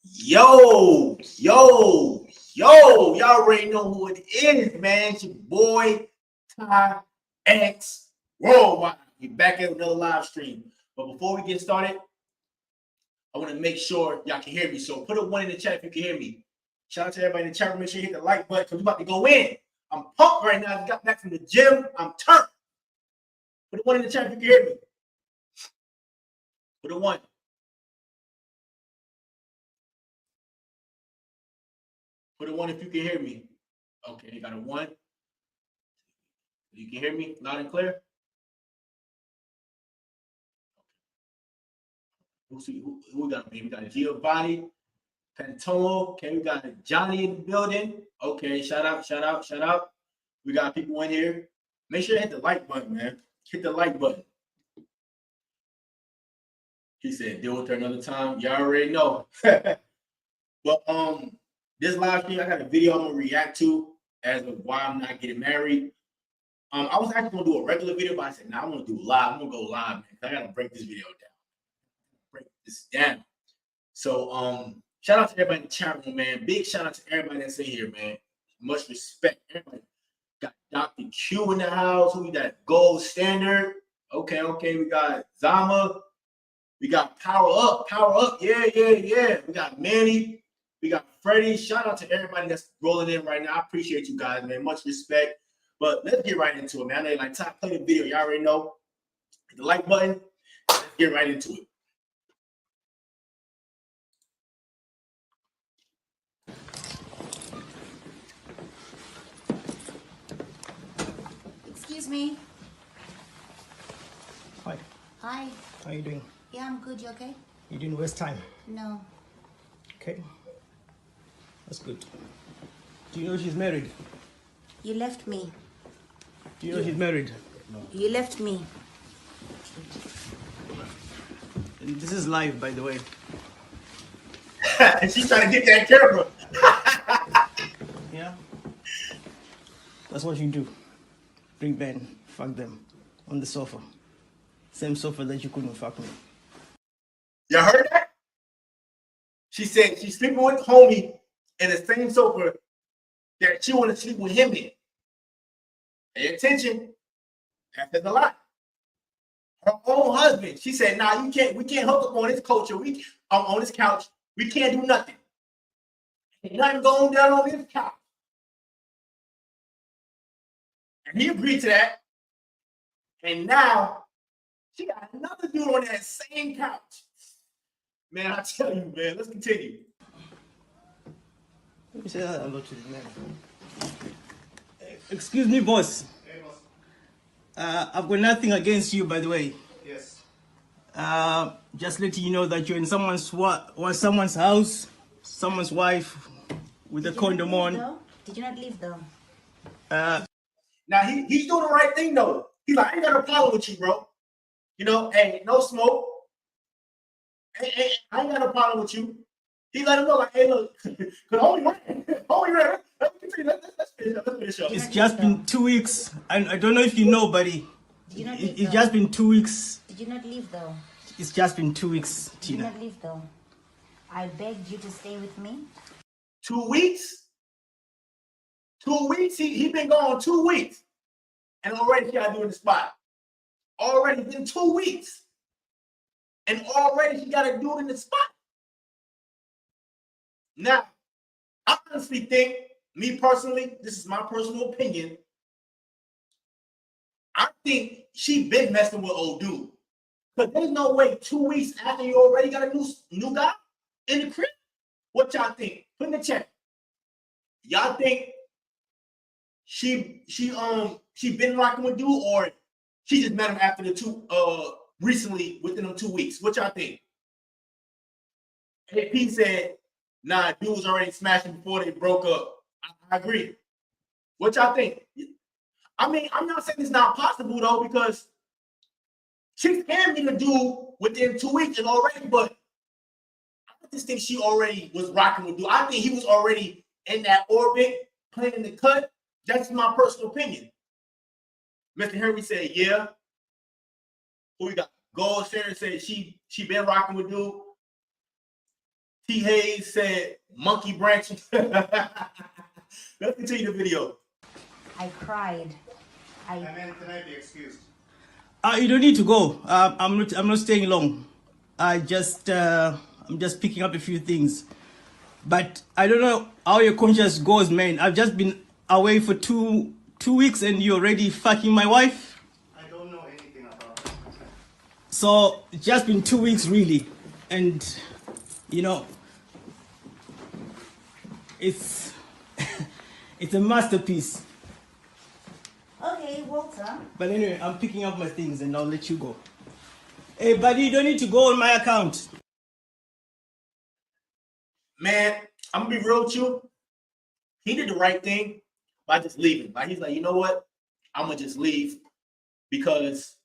Y'all already know who it is, man. It's your boy, Ty X Worldwide. We back at another live stream. But before we get started, I want to make sure y'all can hear me. So put a one in the chat if you can hear me. Shout out to everybody in the chat room. Make sure you hit the like button because we're about to go in. I'm pumped right now. I got back from the gym. I'm turned. Put a one in the chat if you can hear me. Put a one. Put a one if you can hear me. Okay, you got a one. You can hear me loud and clear? Who we got? We got Giovanni, Pantomo. Okay, we got Johnny in the building. Okay, shout out. We got people in here. Make sure you hit the like button, man. Hit the like button. He said, deal with her another time. Y'all already know. But this live stream, I got a video I'm gonna react to as of why I'm not getting married. I was actually gonna do a regular video, but I said, nah, I'm gonna do live. I'm gonna go live, man. I gotta break this video down. Break this down. So shout out to everybody in the chat room, man. Big shout out to everybody that's in here, man. Much respect. Everybody got Dr. Q in the house. We got Gold Standard. Okay. We got Zama. We got Power Up. Yeah. We got Manny. We got Freddie. Shout out to everybody that's rolling in right now. I appreciate you guys, man. Much respect. But let's get right into it, man. I know you like top play the video. Y'all already know. Hit the like button. Let's get right into it. Excuse me. Hi. Hi. How are you doing? Yeah, I'm good. You okay? You didn't waste time. No. Okay. That's good. Do you know she's married? You left me. Do you know she's married? You left me. This is live, by the way. She's trying to get that camera. Yeah. That's what you do. Bring Ben, fuck them on the sofa. Same sofa that you couldn't fuck me. You heard that? She said she's sleeping with homie in the same sofa that she want to sleep with him in. Pay attention. That says a lot. Her own husband. She said, nah, you can't, we can't hook up on this culture. We on this couch. We can't do nothing. Ain't nothing going down on this couch. And he agreed to that. And now she got another dude on that same couch. Man, I tell you, man, let's continue. Let me say hello to the man. Excuse me, boss. Hey, boss. I've got nothing against you, by the way. Yes. Just letting you know that you're in someone's house, someone's wife, with a condom on. Did you not leave though? Now he's doing the right thing though. He's like, I ain't got a problem with you, bro. You know, hey, no smoke. Hey, I ain't got no problem with you. He let him know, like, hey, look, because homie ran. Let's finish up. It's just been 2 weeks, and I don't know if you know, buddy. It's just been 2 weeks. Did you not leave though? It's just been 2 weeks, Did you Tina. not leave though? I begged you to stay with me. 2 weeks? 2 weeks? He been gone 2 weeks. And already she got to do in the spot. Already been 2 weeks. And already she got to do it in the spot. Now, I honestly think, me personally, this is my personal opinion. I think she been messing with old dude. Because there's no way 2 weeks after you already got a new guy in the crib. What y'all think? Put in the chat. Y'all think she been rocking with dude, or she just met him after the two recently within them 2 weeks? What y'all think? AP said, nah, dude was already smashing before they broke up. I agree. What y'all think? I mean, I'm not saying it's not possible though, because she can meet a dude within 2 weeks and already, but I just think she already was rocking with dude. I think he was already in that orbit, playing the cut. That's my personal opinion. Mr. Henry said, yeah. Who we got? Gold Sharon said she been rocking with dude. T. Hayes said monkey branch. Let's continue the video. I cried. Man, can I be excused? You don't need to go. I'm not staying long. I'm just picking up a few things. But I don't know how your conscience goes, man. I've just been away for two weeks and you're already fucking my wife. I don't know anything about it. So it's just been 2 weeks really. And you know, it's it's a masterpiece. Okay, Walter. But anyway, I'm picking up my things and I'll let you go. Hey buddy, you don't need to go on my account. Man, I'm gonna be real with you. He did the right thing by just leaving. Like he's like, you know what? I'm gonna just leave because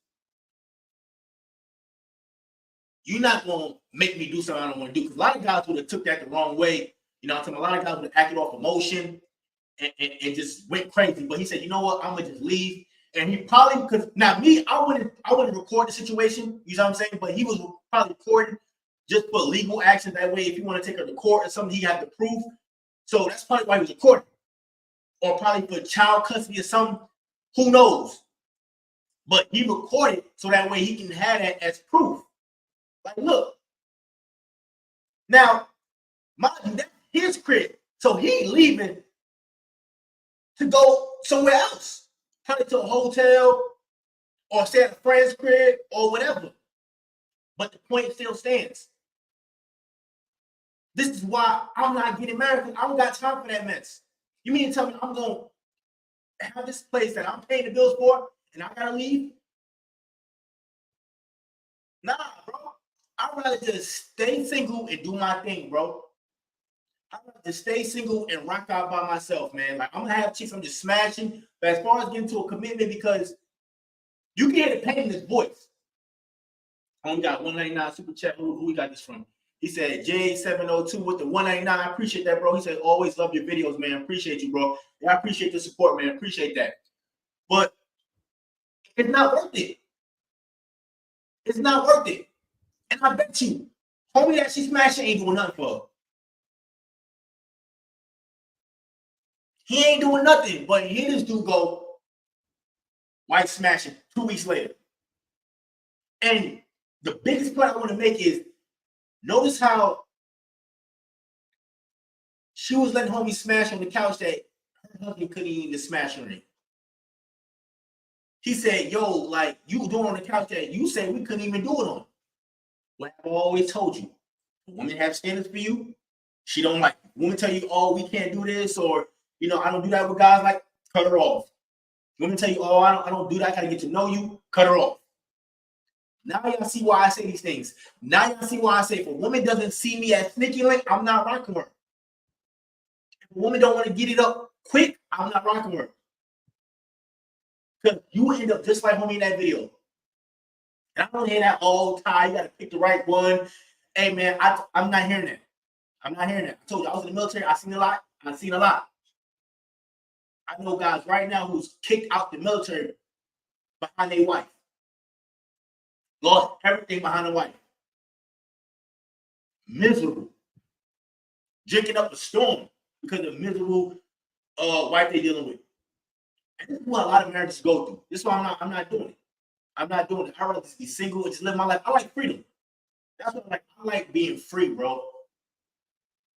you're not gonna make me do something I don't want to do. Because a lot of guys would have took that the wrong way. You know what I'm saying? A lot of guys would have acted off emotion and just went crazy. But he said, you know what? I'm gonna just leave. And he probably, because now me, I wouldn't record the situation. You know what I'm saying? But he was probably recording just for legal action. That way, if you want to take her to court or something, he had to prove. So that's probably why he was recording. Or probably for child custody or something. Who knows? But he recorded so that way he can have that as proof. Like, look. Now, mind you, that's his crib. So he leaving to go somewhere else. Probably to a hotel or stay at a friend's crib or whatever. But the point still stands. This is why I'm not getting married, because I don't got time for that mess. You mean to tell me I'm going to have this place that I'm paying the bills for and I got to leave? Nah, bro. I'd rather just stay single and do my thing, bro. I'd rather just stay single and rock out by myself, man. Like, I'm going to have chicks I'm just smashing. But as far as getting to a commitment, because you can hear the pain in his voice. I only got 199 super chat. Who we got this from? He said J702 with the 199. I appreciate that, bro. He said, always love your videos, man. Appreciate you, bro. Yeah, I appreciate the support, man. Appreciate that. But it's not worth it. It's not worth it. And I bet you, homie that she smashing ain't doing nothing for her. He ain't doing nothing, but here this dude go, wife smashing 2 weeks later. And the biggest point I want to make is, notice how she was letting homie smash on the couch that her husband couldn't even smash on it. He said, yo, like, you doing on the couch that you said we couldn't even do it on. What I've always told you, women have standards for you. She don't like it. Women tell you, oh, we can't do this, or, you know, I don't do that with guys, like, cut her off. Women tell you, oh, I don't do that, I gotta get to know you, cut her off. Now y'all see why I say these things. Now y'all see why I say if a woman doesn't see me as sneaky link, I'm not rocking her. If a woman don't want to get it up quick, I'm not rocking her. Because you end up just like homie in that video. And I don't hear that all time. You got to pick the right one. Hey, man, I'm not hearing that. I'm not hearing that. I told you, I was in the military. I seen a lot. I know guys right now who's kicked out the military behind their wife. Lost everything behind the wife. Miserable. Drinking up a storm because of miserable wife they're dealing with. And this is what a lot of marriages go through. This is why I'm not doing it. I'm not doing it. I'd rather just be single and just live my life. I like freedom. That's what I like. I like being free, bro.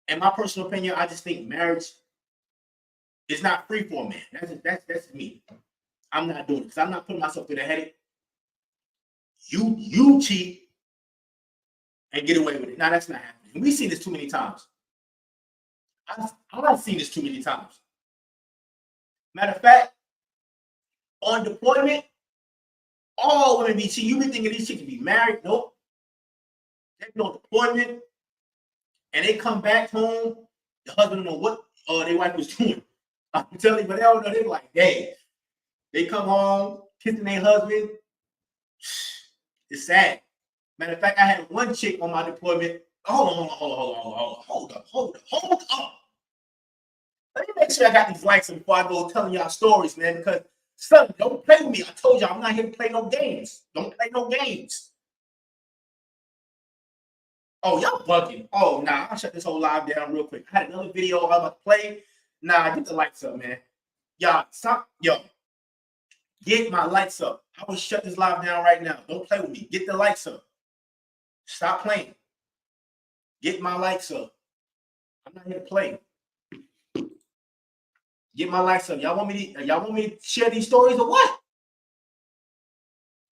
In my personal opinion, I just think marriage is not free for a man. That's me. I'm not doing it because I'm not putting myself through the headache. You cheat and get away with it. Now that's not happening. We've seen this too many times. I've seen this too many times. Matter of fact, on deployment, all women be cheating. You be thinking these chicks be married? Nope. They be on deployment and they come back home. The husband don't know what their wife was doing. I'm telling you, but they don't know. They're like, hey, they come home kissing their husband. It's sad. Matter of fact, I had one chick on my deployment. Hold up. Let me make sure I got these likes before I go telling y'all stories, man, because son, don't play with me. I told y'all I'm not here to play no games. Don't play no games. Oh, y'all bugging. Oh, nah, I'll shut this whole live down real quick. I had another video I was about to play. Nah, get the lights up, man. Y'all, stop. Yo, get my lights up. I will shut this live down right now. Don't play with me. Get the lights up. Stop playing. Get my lights up. I'm not here to play. Get my lights up. Y'all want me to share these stories or what?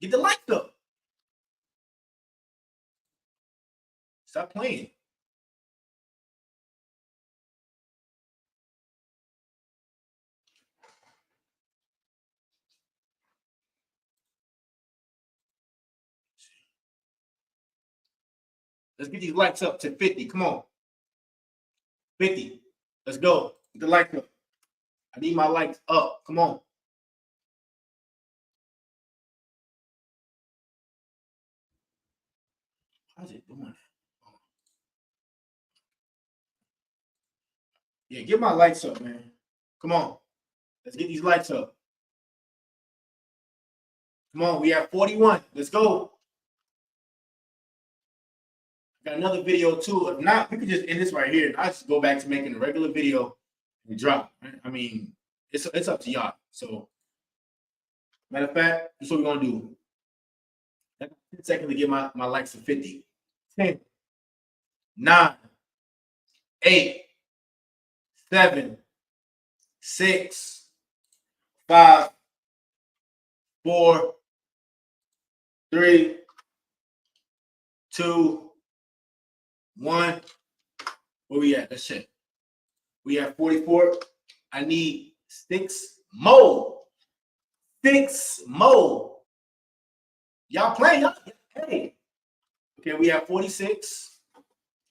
Get the lights up. Stop playing. Let's get these lights up to 50. Come on. 50. Let's go. Get the lights up. I need my lights up. Come on. How's it doing? Yeah, get my lights up, man. Come on. Let's get these lights up. Come on. We have 41. Let's go. Got another video too. If not, we could just end this right here. I just go back to making a regular video and drop. Right? I mean, it's up to y'all. So, matter of fact, this is what we're gonna do. 10 seconds to get my likes to 50. 10, 9, 8, 7, 6, 5, 4, 3, 2, 1. Where we at? Let's check. We have 44. I need 6 more. 6 more. Y'all playing? Hey. Okay, we have 46.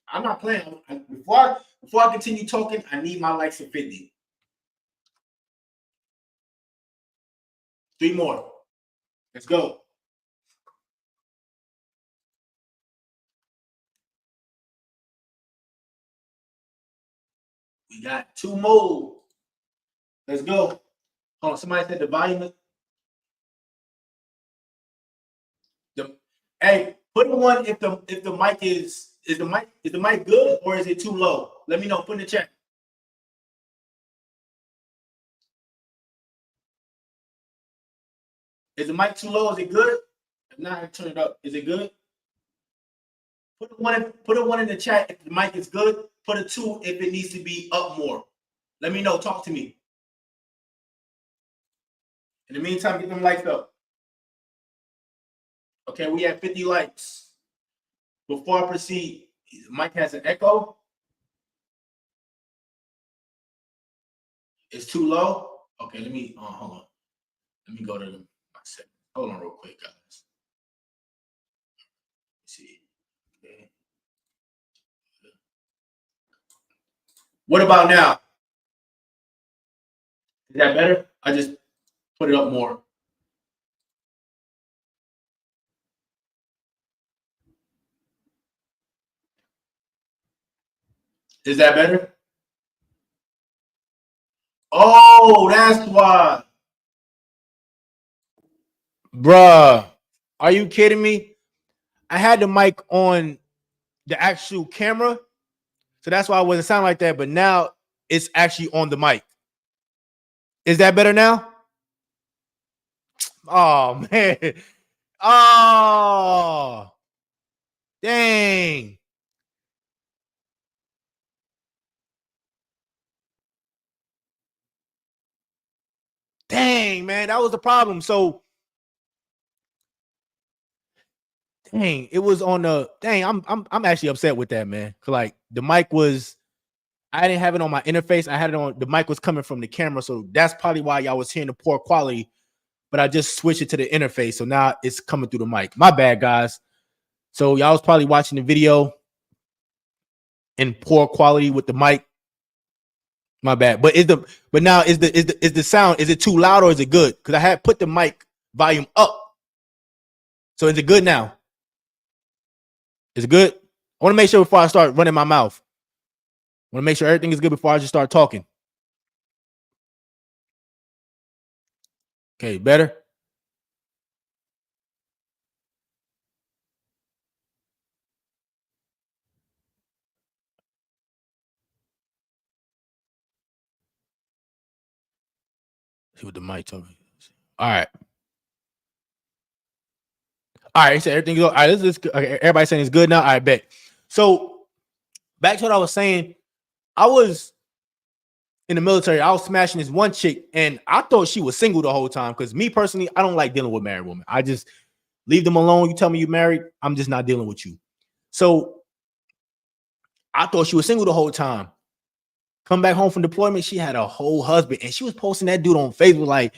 I'm not playing. Before I continue talking, I need my likes of 50. 3 more. Let's go. We got 2 more. Let's go. Hold on. Somebody said the volume. Hey, put one if the mic is the mic good or is it too low? Let me know. Put in the chat. Is the mic too low? Is it good? If not, turn it up. Is it good? Put a one in the chat if the mic is good. Put a 2 if it needs to be up more. Let me know. Talk to me. In the meantime, get them lights up. Okay, we have 50 likes. Before I proceed, Mike has an echo. It's too low. Okay, let me hold on. Let me go to my setting. Hold on real quick, guys. Let's see. Okay. What about now? Is that better? I just put it up more. Is that better? Oh, that's why. Bruh, are you kidding me? I had the mic on the actual camera, so that's why it wasn't sound like that. But now it's actually on the mic. Is that better now? Oh man. Oh, dang. Dang, man, that was the problem. So, dang, it was on the dang. I'm actually upset with that, man. Cause like the mic was, I didn't have it on my interface. I had it on the mic was coming from the camera, so that's probably why y'all was hearing the poor quality. But I just switched it to the interface, so now it's coming through the mic. My bad, guys. So y'all was probably watching the video in poor quality with the mic. My bad. But now is the sound, is it too loud or is it good? Because I had put the mic volume up. So is it good now? Is it good? I want to make sure before I start running my mouth. I want to make sure everything is good before I just start talking. Okay, better? See what the mic told me. All right. All right. So everything's all right. This is okay, everybody saying it's good now. I bet. So back to what I was saying. I was in the military. I was smashing this one chick, and I thought she was single the whole time. Because me personally, I don't like dealing with married women. I just leave them alone. You tell me you're married, I'm just not dealing with you. So I thought she was single the whole time. Come back home from deployment, she had a whole husband, and she was posting that dude on Facebook like,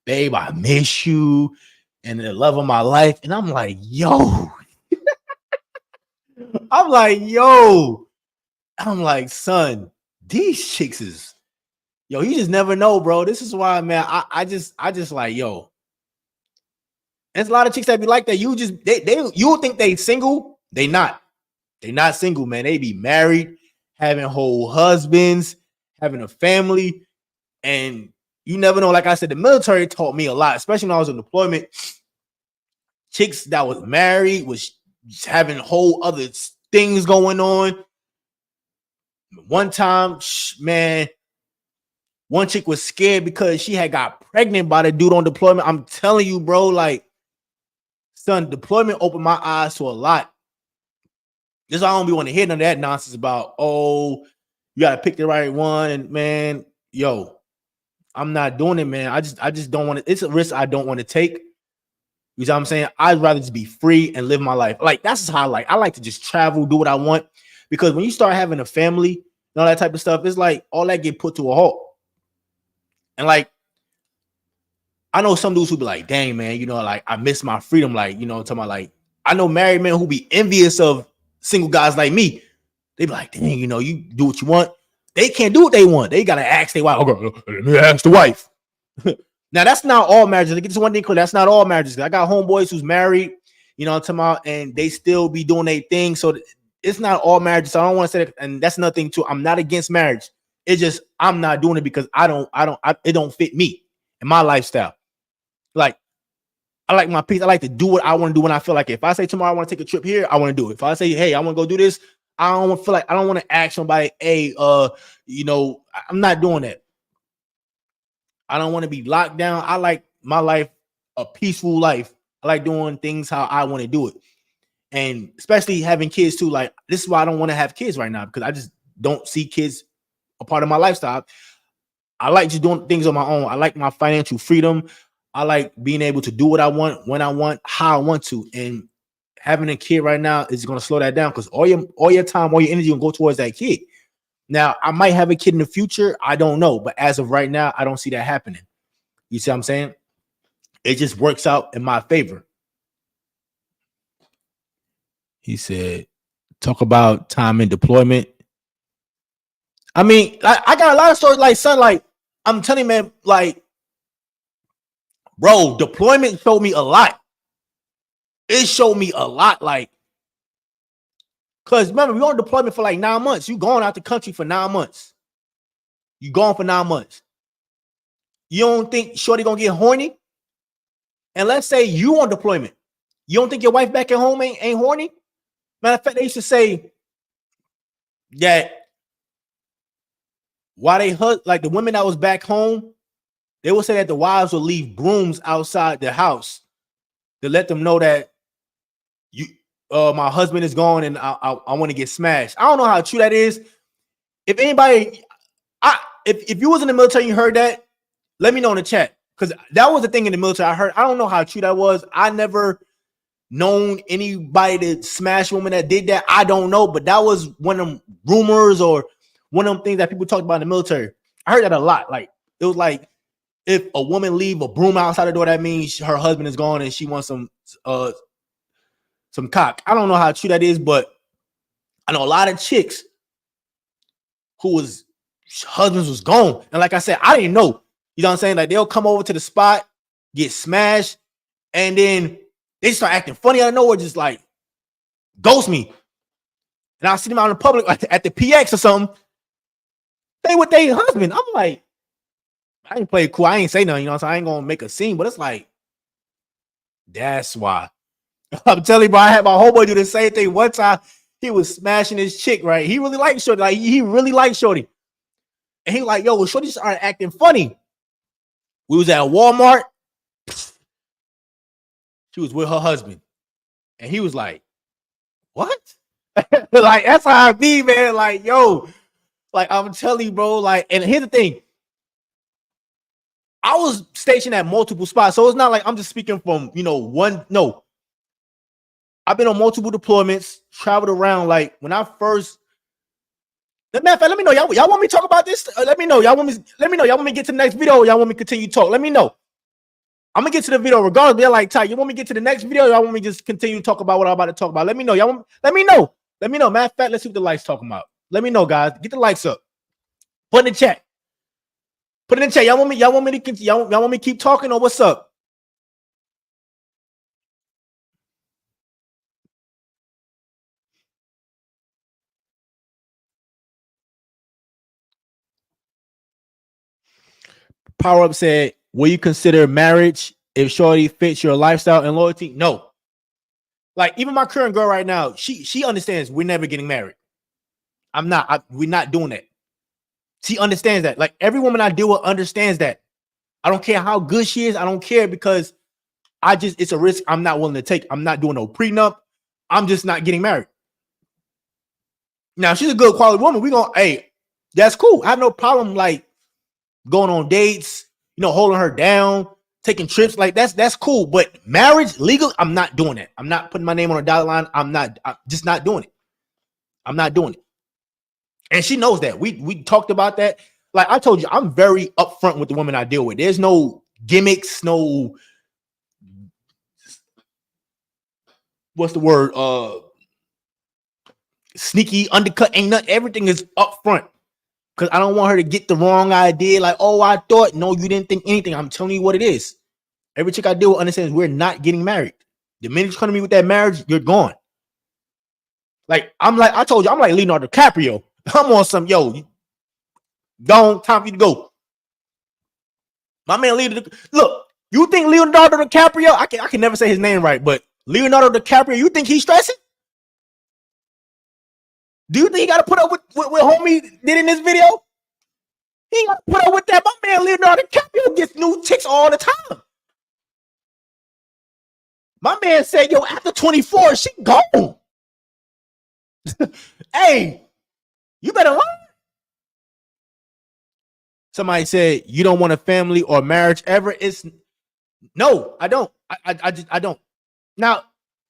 "Babe, I miss you, and the love of my life." And I'm like, "Yo," I'm like, "Yo," I'm like, "Son, these chicks is, yo, you just never know, bro. This is why, man. I just like, yo." There's a lot of chicks that be like that. You just you think they single, they not. They not single, man. They be married, having whole husbands, having a family, and you never know. Like I said, the military taught me a lot, especially when I was in deployment. Chicks that was married was having whole other things going on. One time, man, one chick was scared because she had got pregnant by the dude on deployment. I'm telling you, bro, like, son, deployment opened my eyes to a lot. This is why I don't be want to hear none of that nonsense about, oh, you gotta pick the right one. And man, yo, I'm not doing it, man. I just don't want to. It's a risk I don't want to take. You know what I'm saying? I'd rather just be free and live my life. Like, that's just how I like to just travel, do what I want. Because when you start having a family and all that type of stuff, it's like all that get put to a halt. And like, I know some dudes who be like, dang, man, you know, like, I miss my freedom. Like, you know, talking about, like, I know married men who be envious of single guys like me. They be like, dang, you know, you do what you want. They can't do what they want. They gotta ask their wife. Okay, let me ask the wife. Now, that's not all marriages. I get this one thing clear. That's not all marriages. I got homeboys who's married, you know what I'm talking about, and they still be doing their thing. So it's not all marriages. So I don't want to say that, and that's nothing too. I'm not against marriage. It's just I'm not doing it because it don't fit me and my lifestyle. Like, I like my peace. I like to do what I want to do when I feel like it. If I say tomorrow I want to take a trip here, I want to do it. If I say, hey, I want to go do this, I don't feel like I don't want to ask somebody, hey, you know, I'm not doing that. I don't want to be locked down. I like my life, a peaceful life. I like doing things how I want to do it. And especially having kids too. Like, this is why I don't want to have kids right now, because I just don't see kids a part of my lifestyle. I like just doing things on my own. I like my financial freedom. I like being able to do what I want, when I want, how I want to. And having a kid right now is going to slow that down, because all your time, all your energy will go towards that kid. Now, I might have a kid in the future. I don't know. But as of right now, I don't see that happening. You see what I'm saying? It just works out in my favor. He said, talk about time in deployment. I mean, I got a lot of stories like, son, like, I'm telling you, man, like, bro, deployment showed me a lot. It showed me a lot, like, because remember, we on deployment for like 9 months. You going out the country for 9 months. You gone for 9 months. You don't think shorty gonna get horny? And let's say you on deployment. You don't think your wife back at home ain't horny? Matter of fact, they used to say that why they like the women that was back home, they would say that the wives would leave brooms outside the house to let them know that my husband is gone and I want to get smashed. I don't know how true that is. If anybody, if you was in the military, you heard that, let me know in the chat, because that was the thing in the military. I heard. I don't know how true that was. I never known anybody to smash women that did that. I don't know, but that was one of them rumors or one of them things that people talked about in the military. I heard that a lot. Like, it was like, if a woman leave a broom outside the door, that means her husband is gone and she wants some cock. I don't know how true that is, but I know a lot of chicks who was husbands was gone. And like I said, I didn't know. You know what I'm saying? Like, they'll come over to the spot, get smashed, and then they start acting funny out of nowhere, just like ghost me. And I see them out in the public at the PX or something. They with their husband. I'm like, I ain't play cool. I ain't say nothing, you know what I'm saying? I ain't gonna make a scene, but it's like, that's why. I'm telling you, bro, I had my homeboy do the same thing. One time, he was smashing his chick, right? He really liked Shorty. Like, he really liked Shorty. And he was like, yo, well, Shorty started acting funny. We was at Walmart. She was with her husband. And he was like, what? Like, that's how I be, man. Like, yo, like, I'm telling you, bro. Like, and here's the thing. I was stationed at multiple spots. So it's not like I'm just speaking from, one. No. I've been on multiple deployments, traveled around. Like, when I first, matter of fact, let me know. Y'all want me to talk about this? Let me know. Y'all want me to get to the next video, or y'all want me to continue to talk? Let me know. I'm gonna get to the video regardless. They're like, Ty, you want me to get to the next video? Or y'all want me to just continue to talk about what I'm about to talk about? Let me know. Let me know. Matter of fact, let's see what the lights talking about. Let me know, guys. Get the lights up. Put in the chat. Y'all want me to keep talking, or what's up? Power Up said, will you consider marriage if shorty fits your lifestyle and loyalty? No. Like, even my current girl right now, she understands we're never getting married. We're not doing that. She understands that. Like, every woman I deal with understands that. I don't care how good she is. I don't care, because it's a risk I'm not willing to take. I'm not doing no prenup. I'm just not getting married. Now, if she's a good quality woman, that's cool. I have no problem, like, going on dates, holding her down, taking trips. Like, that's cool. But marriage, legal, I'm not doing that. I'm not putting my name on a dotted line. I'm just not doing it. I'm not doing it. And she knows that. We talked about that. Like I told you, I'm very upfront with the women I deal with. There's no gimmicks, no, what's the word? Sneaky undercut. Ain't nothing. Everything is upfront. Because I don't want her to get the wrong idea. Like, oh, I thought. No, you didn't think anything. I'm telling you what it is. Every chick I deal with understands we're not getting married. The minute you come to me with that marriage, you're gone. Like, I told you, I'm like Leonardo DiCaprio. I'm on some, gone, time for you to go. My man, look, you think Leonardo DiCaprio, I can never say his name right, but Leonardo DiCaprio, you think he's stressing? Do you think he got to put up with what homie did in this video? He got to put up with that. My man, Leonardo DiCaprio, gets new chicks all the time. My man said, after 24, she gone. Hey, you better learn. Somebody said, you don't want a family or marriage ever. No, I don't. I don't. Now,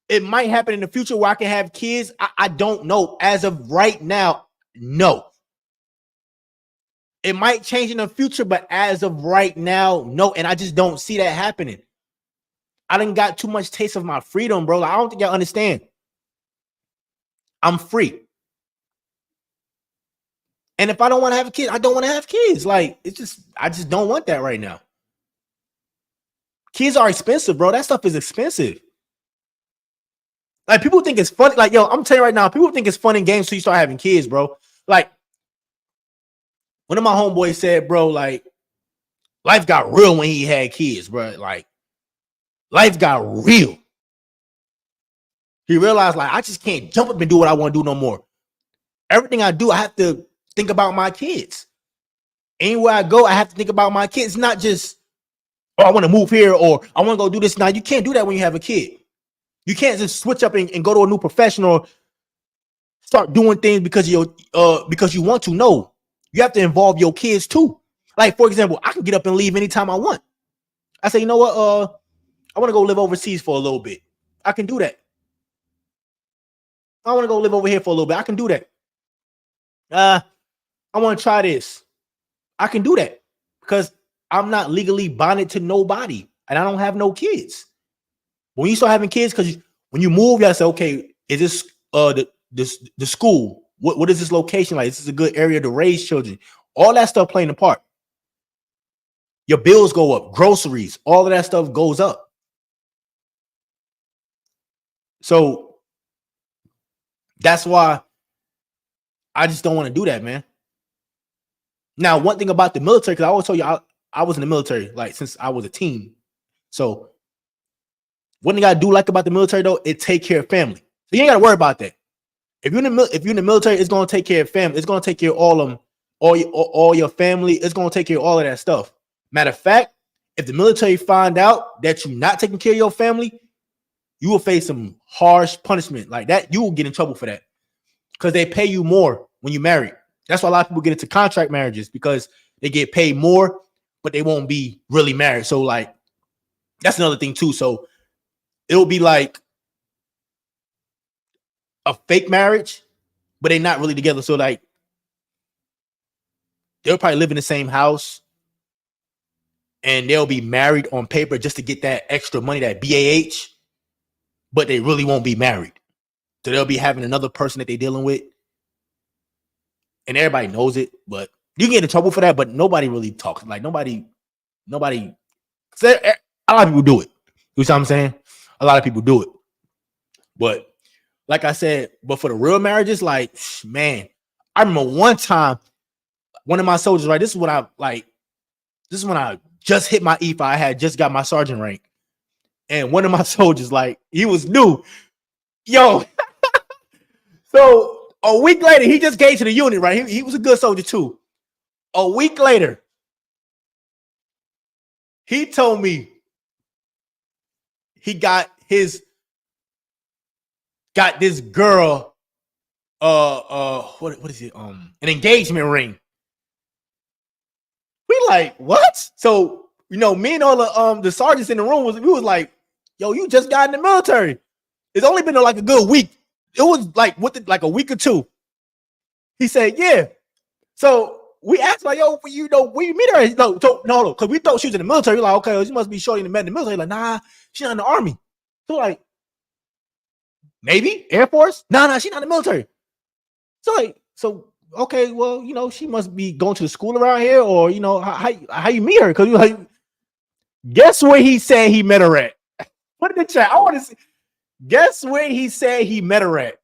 it might happen in the future where I can have kids. I don't know. As of right now, no. It might change in the future, but as of right now, no. And I just don't see that happening. I done got too much taste of my freedom, bro. Like, I don't think y'all understand. I'm free. And if I don't want to have a kid, I don't want to have kids. Like, I just don't want that right now. Kids are expensive, bro. That stuff is expensive. Like, people think it's funny. Like, I'm telling you right now, people think it's fun and games till you start having kids, bro. Like, one of my homeboys said, bro, like, life got real when he had kids, bro. Like, life got real. He realized, like, I just can't jump up and do what I want to do no more. Everything I do, I have to think about my kids. Anywhere I go, I have to think about my kids. It's not just, I want to move here or I want to go do this. Now, you can't do that when you have a kid. You can't just switch up and go to a new profession or start doing things because you want to. No, you have to involve your kids too. Like, for example, I can get up and leave anytime I want. I say, you know what? I want to go live overseas for a little bit. I can do that. I want to go live over here for a little bit. I can do that. I want to try this. I can do that because I'm not legally bonded to nobody and I don't have no kids. When you start having kids, because when you move, you gotta say, okay, is this the school? What is this location like? Is this a good area to raise children? All that stuff playing a part. Your bills go up, groceries, all of that stuff goes up. So that's why I just don't want to do that, man. Now, one thing about the military, because I always told you I was in the military like since I was a teen. So one thing I do like about the military, though, it take care of family. So you ain't got to worry about that. If you're in the military, it's gonna take care of family. It's gonna take care of all of them, all your family. It's gonna take care of all of that stuff. Matter of fact, if the military find out that you're not taking care of your family, you will face some harsh punishment like that. You will get in trouble for that because they pay you more when you're married. That's why a lot of people get into contract marriages because they get paid more, but they won't be really married. So like, that's another thing too. So it'll be like a fake marriage, but they're not really together. So like, they'll probably live in the same house and they'll be married on paper just to get that extra money, that BAH, but they really won't be married. So they'll be having another person that they're dealing with. And everybody knows it, but you can get in trouble for that, but nobody really talks. Like nobody, a lot of people do it. You see what I'm saying? A lot of people do it. But like I said, but for the real marriages, like, man, I remember one time, one of my soldiers, right? This is when I just hit my E5. I had just got my sergeant rank. And one of my soldiers, like, he was new. Yo. So a week later, he just came to the unit, right? He was a good soldier too. A week later, he told me he got this girl, what is it? An engagement ring. We like, what? So, you know, me and all the sergeants in the room we was like, yo, you just got in the military. It's only been like a good week. It was like like a week or two. He said, yeah. So we asked like, yo, you know, we meet her. No, because we thought she was in the military. We're like, okay, well, she must be shorty in the military. Like, nah, she's not in the army. So like, Navy, Air Force? Nah, she's not in the military. So okay, well, you know, she must be going to the school around here, or you know, how you meet her? Because you like, guess where he said he met her at? Put in the chat. I want to see. Guess where he said he met her at?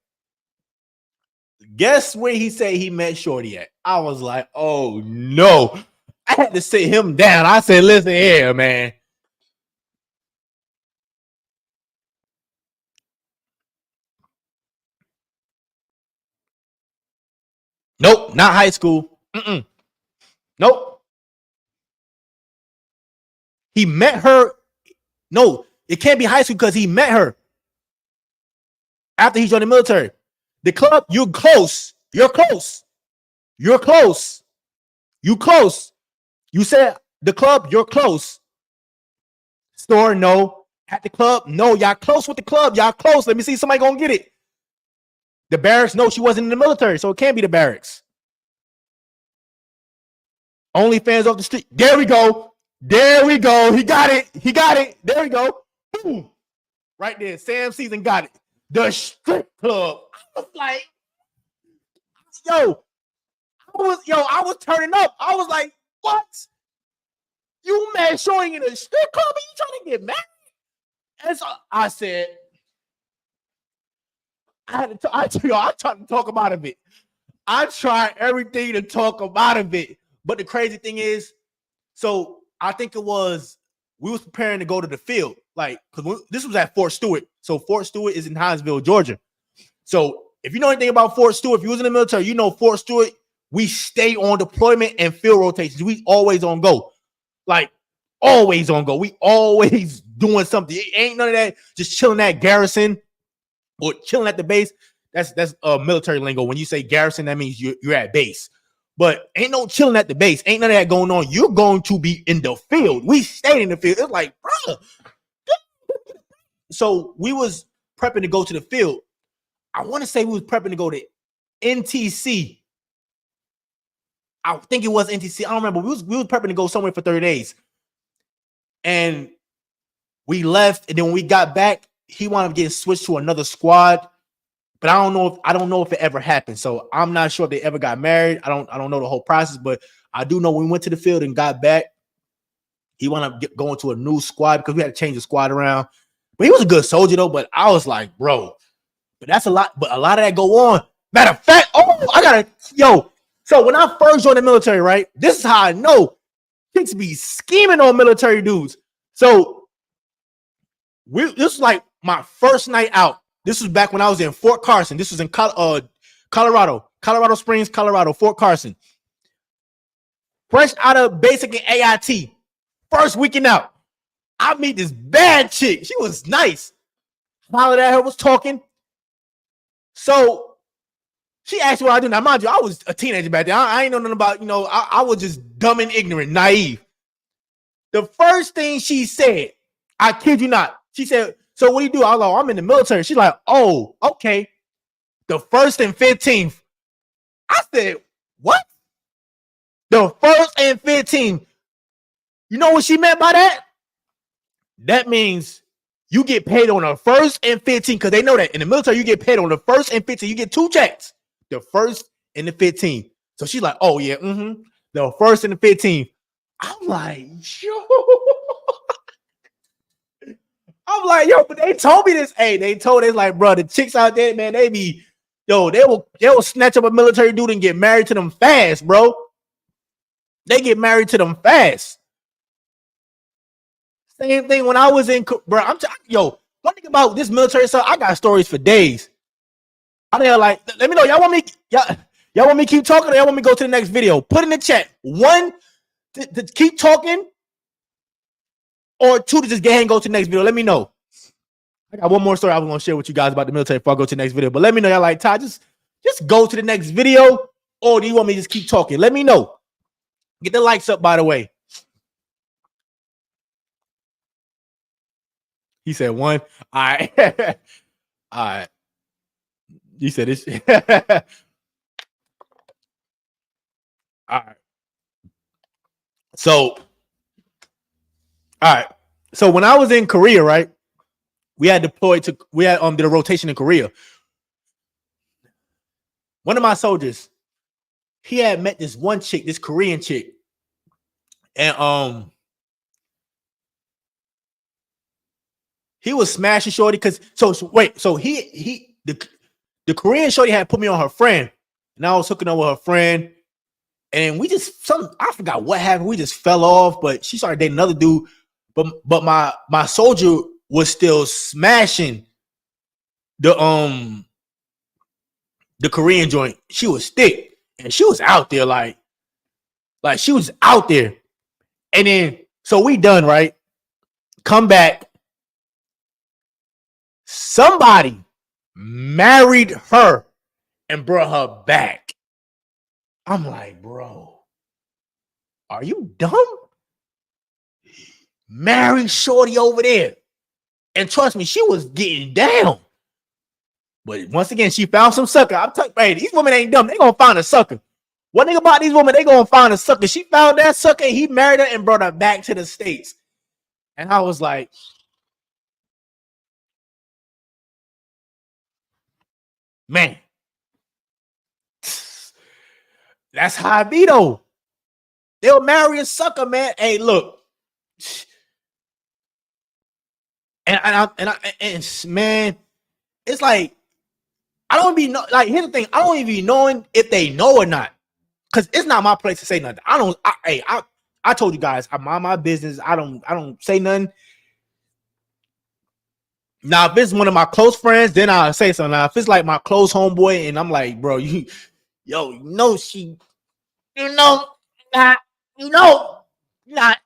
Guess where he said he met Shorty at? I was like, oh no. I had to sit him down. I said, listen here, man. Nope, not high school. Nope. He met her. No, it can't be high school because he met her after he joined the military. The club, you're close. You're close. You're close. You close. You said the club, you're close. Store, no. At the club, no. Y'all close with the club. Y'all close. Let me see somebody gonna get it. The barracks, no, she wasn't in the military, so it can't be the barracks. Only fans off the street. There we go. There we go. He got it. He got it. There we go. Boom. Right there. Sam Season got it. The strip club. I was like, I was turning up. I was like, what? You man showing in a strip club and you trying to get married? And so I said, I tried to talk him out of it. I tried everything to talk him out of it. But the crazy thing is, so I think it was, we was preparing to go to the field. Like, because this was at Fort Stewart. So Fort Stewart is in Hinesville, Georgia. So if you know anything about Fort Stewart, if you was in the military, you know Fort Stewart, we stay on deployment and field rotations. We always on go. Like, always on go. We always doing something. It ain't none of that just chilling at garrison or chilling at the base. That's military lingo. When you say garrison, that means you're at base. But ain't no chilling at the base. Ain't none of that going on. You're going to be in the field. We stayed in the field. It's like, bro. So we was prepping to go to the field. I want to say we was prepping to go to NTC. I think it was NTC. I don't remember. We was prepping to go somewhere for 30 days. And we left. And then when we got back, he wound up getting switched to another squad. But I don't know if it ever happened. So I'm not sure if they ever got married. I don't know the whole process, but I do know when we went to the field and got back, he wound up going to a new squad because we had to change the squad around. But he was a good soldier though. But I was like, bro, but that's a lot. But a lot of that go on. Matter of fact, so when I first joined the military, right? This is how I know chicks be scheming on military dudes. So this was like my first night out. This was back when I was in Fort Carson. This was in Colorado Springs, Colorado, Fort Carson. Fresh out of basic and AIT. First weekend out, I meet this bad chick. She was nice. Hollered at her, was talking. So she asked me what I do. Now, mind you, I was a teenager back then. I ain't know nothing about, I was just dumb and ignorant, naive. The first thing she said, I kid you not, she said, so what do you do? I was like, I'm in the military. She's like, oh, okay. The 1st and 15th. I said, what? The 1st and 15th. You know what she meant by that? That means you get paid on the 1st and 15th, because they know that in the military, you get paid on the 1st and 15th. You get 2 checks, the 1st and the 15th. So she's like, oh, yeah, the 1st and the 15th. I'm like, yo. But they told me this. Hey, they told us, like, bro, the chicks out there, man, they will snatch up a military dude and get married to them fast, bro. They get married to them fast. Same thing when I was in, bro. One thing about this military stuff, I got stories for days. I think like, let me know. Y'all want me to keep talking, or y'all want me to go to the next video? Put in the chat. 1, to keep talking, or 2, to just get ahead and go to the next video. Let me know. I got one more story I was gonna share with you guys about the military before I go to the next video. But let me know. Y'all like, Ty, just go to the next video, or do you want me to just keep talking? Let me know. Get the likes up, by the way. He said 1. All right. All right. You said this. All right. So, all right. So when I was in Korea, right, we had did a rotation in Korea. One of my soldiers, he had met this one chick, this Korean chick, and he was smashing shorty because so the Korean shorty had put me on her friend, and I was hooking up with her friend, and we just I forgot what happened. We just fell off, but she started dating another dude. But my soldier was still smashing the Korean joint. She was thick, and she was out there like she was out there. And then so we done, right? Come back. Somebody married her and brought her back. I'm like, bro, are you dumb? Married shorty over there. And trust me, she was getting down. But once again, she found some sucker. I'm telling you, hey, these women ain't dumb. They gonna find a sucker. One thing about these women, they gonna find a sucker. She found that sucker, he married her and brought her back to the States. And I was like, man, that's how I be though. They'll marry a sucker, man. Hey, look. And man, it's like, I don't be know. Like, here's the thing, I don't even be knowing if they know or not, because it's not my place to say nothing. I told you guys, I mind my business. I don't say nothing. Now, if it's one of my close friends, then I'll say something. Now, if it's like my close homeboy, and I'm like, bro, she,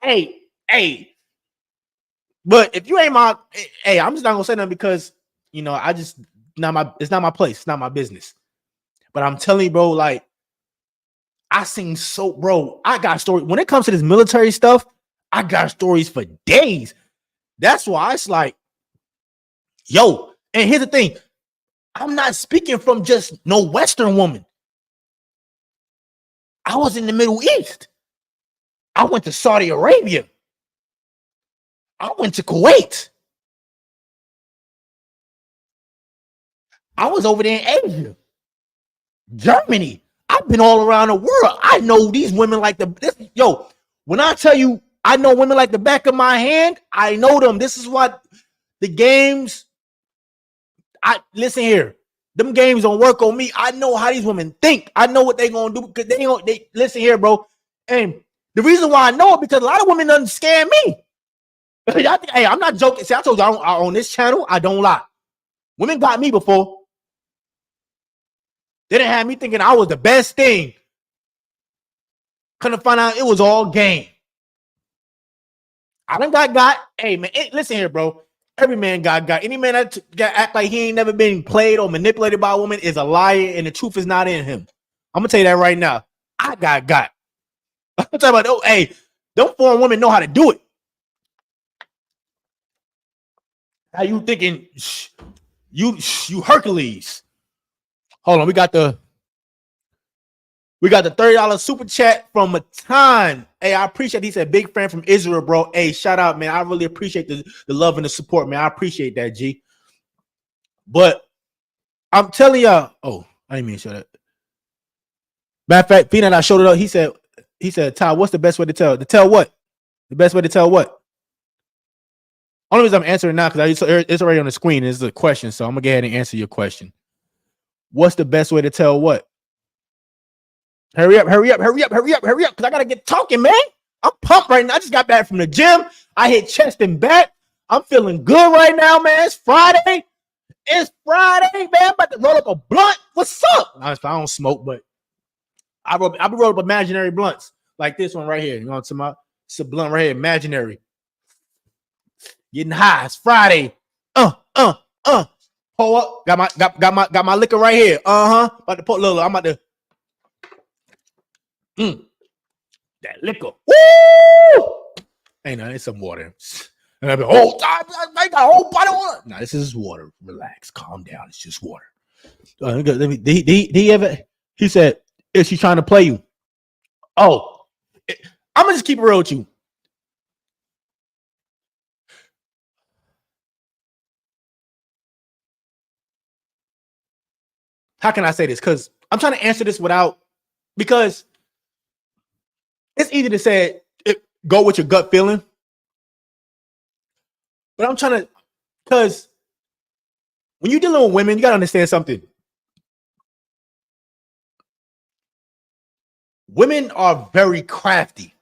hey. But if you ain't I'm just not gonna say nothing because it's not my place, it's not my business. But I'm telling you, bro, like I got stories when it comes to this military stuff. I got stories for days. That's why it's like, yo. And here's the thing, I'm not speaking from just no Western woman. I was in the Middle East. I went to Saudi Arabia. I went to Kuwait. I was over there in Asia, Germany. I've been all around the world. I know these women like when I tell you I know women like the back of my hand, I know them. This is what the games, listen here. Them games don't work on me. I know how these women think. I know what they gonna do because they listen here, bro. And the reason why I know it because a lot of women doesn't scam me. Hey, I'm not joking. See, I told you on this channel, I don't lie. Women got me before. They didn't have me thinking I was the best thing. Couldn't find out it was all game. I done got. Hey man, listen here, bro. Every man got. Any man that act like he ain't never been played or manipulated by a woman is a liar, and the truth is not in him. I'm gonna tell you that right now. I got. I'm talking about. Oh, hey, them foreign women know how to do it. How you thinking? You Hercules. Hold on, we got the $30 super chat from Matan. Hey, I appreciate. He said, big fan from Israel, bro. Hey, shout out, man. I really appreciate the love and the support, man. I appreciate that, G. But I'm telling y'all. Oh, I didn't mean to show that. Matter of fact, Peanut, I showed it up. He said, Ty, what's the best way to tell? To tell what? The best way to tell what? Only reason I'm answering now because it's already on the screen. It's a question, so I'm gonna go ahead and answer your question. What's the best way to tell what? Hurry up, because I gotta get talking, man. I'm pumped right now. I just got back from the gym. I hit chest and back. I'm feeling good right now, man. It's Friday. Man. I'm about to roll up a blunt. What's up? I don't smoke, but I be rolling up imaginary blunts like this one right here. You know what I'm talking about? It's a blunt right here, imaginary. Getting high. It's Friday. Pull up. Got my liquor right here. About to put little. I'm about to. That liquor. Woo! Hey, no, it's some water. And I'll be, I got a whole bottle of water. No, this is water. Relax. Calm down. It's just water. He said, is she trying to play you? Oh, I'm going to just keep it real with you. How can I say this? Because I'm trying to answer this because it's easy to say go with your gut feeling. But I'm trying to, because when you're dealing with women, you got to understand something. Women are very crafty.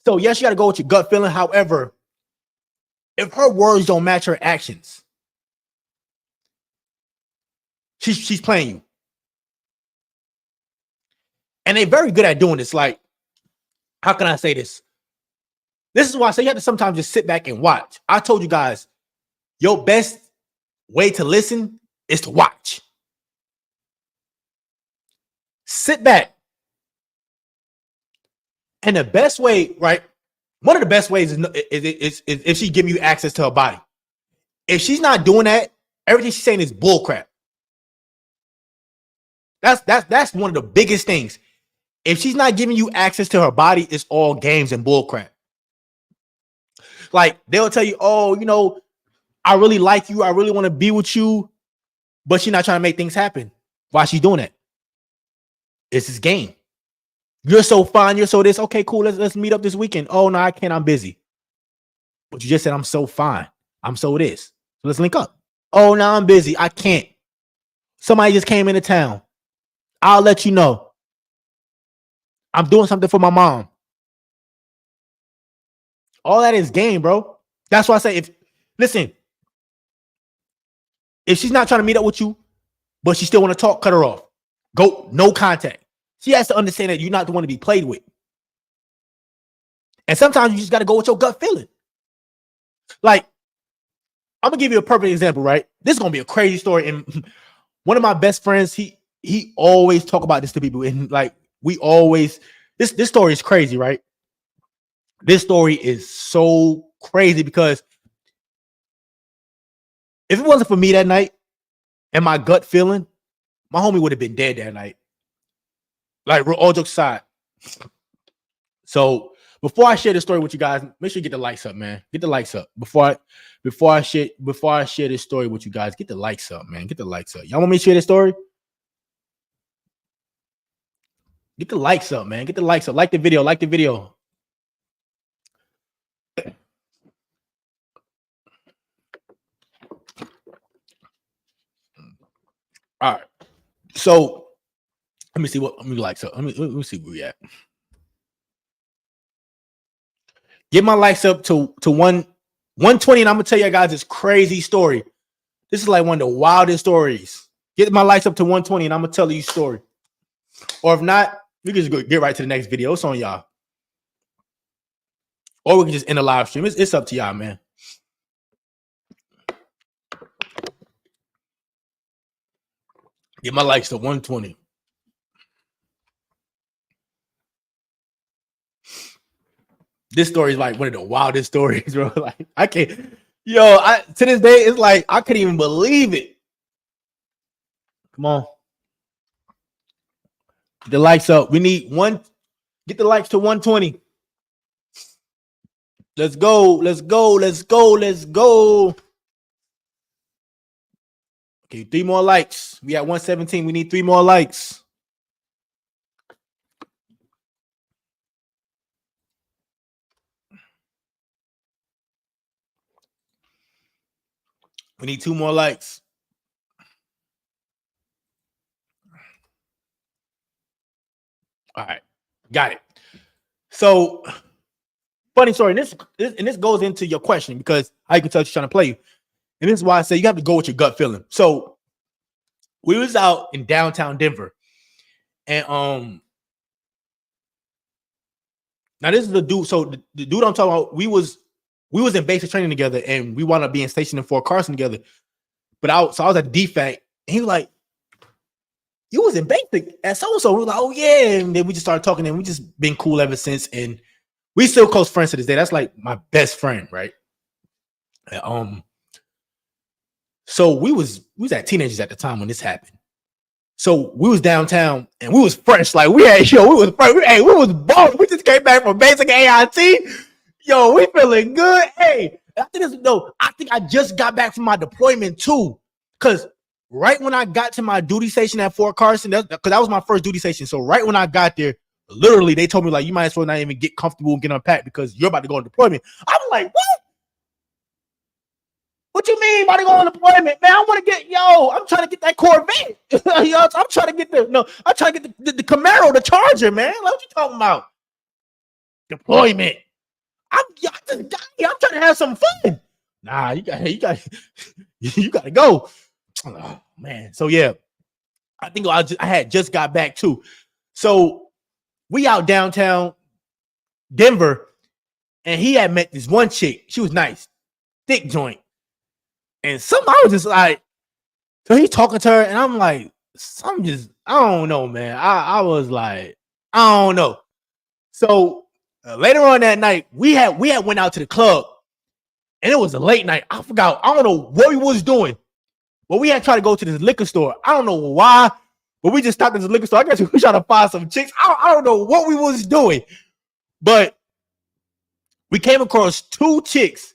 So yes, you got to go with your gut feeling. However, if her words don't match her actions, she's playing you. And they're very good at doing this. Like, how can I say this? This is why I say you have to sometimes just sit back and watch. I told you guys, your best way to listen is to watch. Sit back. And the best way, right? One of the best ways is if she's giving you access to her body. If she's not doing that, everything she's saying is bullcrap. That's one of the biggest things. If she's not giving you access to her body, it's all games and bullcrap. Like, they'll tell you, oh, you know, I really like you. I really want to be with you. But she's not trying to make things happen. Why is she doing that? It's this game. You're so fine. You're so this. Okay, cool. Let's meet up this weekend. Oh, no, I can't. I'm busy. But you just said, I'm so fine. I'm so this. So let's link up. Oh, no, I'm busy. I can't. Somebody just came into town. I'll let you know. I'm doing something for my mom. All that is game, bro. That's why I say, if she's not trying to meet up with you, but she still want to talk, cut her off. Go, no contact. She has to understand that you're not the one to be played with. And sometimes you just got to go with your gut feeling. Like, I'm going to give you a perfect example, right? This is going to be a crazy story. And one of my best friends, he always talk about this to people. And like, we always, this story is crazy, right? This story is so crazy because if it wasn't for me that night and my gut feeling, my homie would have been dead that night. Like, all jokes aside. So before I share the story with you guys, make sure you get the likes up, man. Get the likes up. Before I share this story with you guys, get the likes up, man. Get the likes up. Y'all want me to share this story? Get the likes up, man. Get the likes up. Like the video. Like the video. All right. So let me see what likes up. Let me see where we at. Get my likes up to 120, and I'm gonna tell you guys this crazy story. This is like one of the wildest stories. Get my likes up to 120, and I'm gonna tell you a story. Or if not, we can just go get right to the next video. It's on y'all. Or we can just end the live stream. It's up to y'all, man. Get my likes to 120. This story is like one of the wildest stories, bro. Like, I can't, to this day, it's like I couldn't even believe it. Come on. Get the likes up. We need get the likes to 120. Let's go. Let's go. Let's go. Let's go. Okay, 3 more likes. We at 117. We need 3 more likes. We need 2 more likes. All right, got it. So, funny story. And this goes into your question because I can tell she's trying to play you. And this is why I say you have to go with your gut feeling. So, we was out in downtown Denver, and now this is the dude. So the dude I'm talking about, we was in basic training together, and we wound up being stationed in Fort Carson together. But I was at the DFAC, and he was like, "You was in basic at so and so." We were like, "Oh yeah," and then we just started talking, and we just been cool ever since, and we still close friends to this day. That's like my best friend, right? So we was at teenagers at the time when this happened. So we was downtown and we was fresh. Like we was fresh. We was bold. We just came back from basic AIT. Yo, we feeling good. Hey, I think I just got back from my deployment too. Cause right when I got to my duty station at Fort Carson, cause that was my first duty station. So right when I got there, literally they told me like, you might as well not even get comfortable and get unpacked because you're about to go on deployment. I was like, what? What you mean about to go on deployment, man? I want to I'm trying to get that Corvette. I'm trying to get the Camaro, the Charger, man. Like, what you talking about? Deployment. I'm trying to have some fun. Nah, you got to go. Oh, man. So yeah, I think I had just got back too. So we out downtown Denver, and he had met this one chick. She was nice, thick joint. And I was just like, so he's talking to her, and I'm like, I don't know, man. I was like, I don't know. So later on that night, we had went out to the club, and it was a late night. I forgot. I don't know what we was doing, but we had tried to go to this liquor store. I don't know why, but we just stopped at this liquor store. I guess we were trying to find some chicks. I don't know what we was doing, but we came across 2 chicks.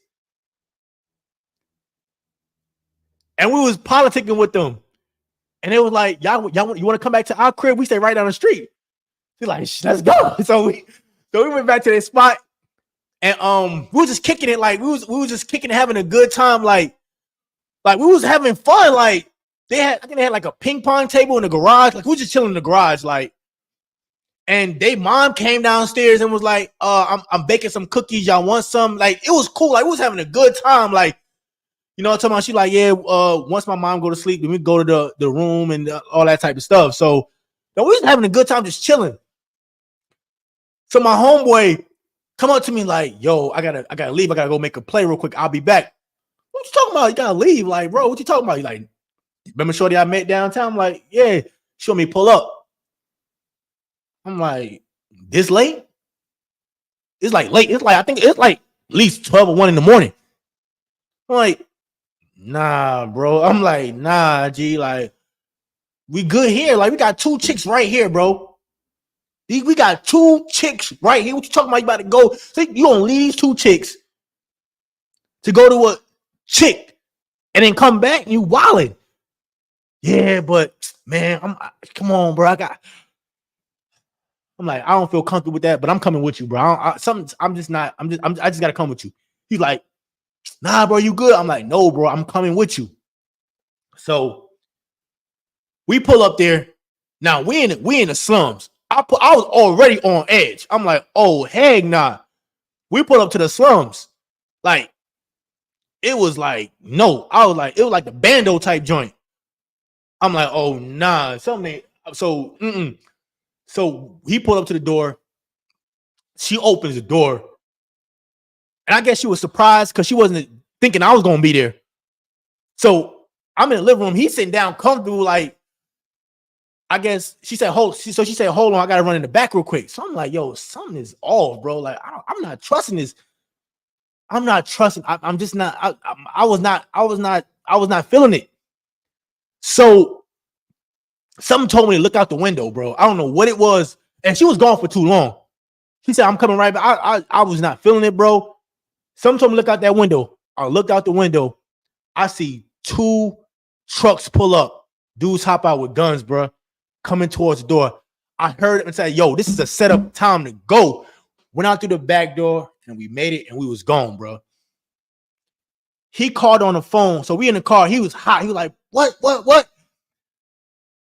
And we was politicking with them. And it was like, y'all you want to come back to our crib? We stay right down the street. She's like, let's go. So we went back to that spot, and we was just kicking it. Like we was just kicking it, having a good time. Like we was having fun. Like I think they had like a ping pong table in the garage. Like we was just chilling in the garage. Like, and they mom came downstairs and was like, I'm baking some cookies. Y'all want some? Like it was cool. Like we was having a good time. Like, you know what I'm talking about? She like, yeah, once my mom go to sleep, then we go to the room and all that type of stuff. So we was having a good time just chilling. So my homeboy come up to me like, yo, I gotta leave. I gotta go make a play real quick. I'll be back. What you talking about? You gotta leave. Like, bro, what you talking about? You like, remember shorty I met downtown? I'm like, yeah. She want me pull up. I'm like, this late? It's like late. It's like, I think it's like at least 12 or 1 in the morning. I'm like, nah, bro. I'm like, nah, G. Like, we good here. Like, we got 2 chicks right here, bro. We got 2 chicks right here. What you talking about? You about to go? So you gonna leave 2 chicks to go to a chick and then come back and you wildin'? Yeah, but man, come on, bro. I'm like, I don't feel comfortable with that, but I'm coming with you, bro. I just gotta come with you. He's like, nah, bro, you good? I'm like, no, bro, I'm coming with you. So we pull up there. Now we in the slums. I was already on edge. I'm like, oh heck nah. We pull up to the slums. Like, it was like, no. I was like, it was like the bando type joint. I'm like, oh nah, something. So So he pulled up to the door. She opens the door. And I guess she was surprised because she wasn't thinking I was gonna be there. So I'm in the living room. He's sitting down comfortable, like, I guess she said, hold on, I gotta run in the back real quick. So I'm like, yo, something is off, bro. Like, I'm not trusting this. I'm not trusting. I'm just not. I was not feeling it. So something told me to look out the window, bro. I don't know what it was, and she was gone for too long. She said, I'm coming right back. I was not feeling it, bro. Something told me to look out that window. I looked out the window. I see 2 trucks pull up. Dudes hop out with guns, bro, coming towards the door. I heard him and said, yo, this is a setup time to go. Went out through the back door and we made it and we was gone, bro. He called on the phone. So we in the car. He was hot. He was like, what?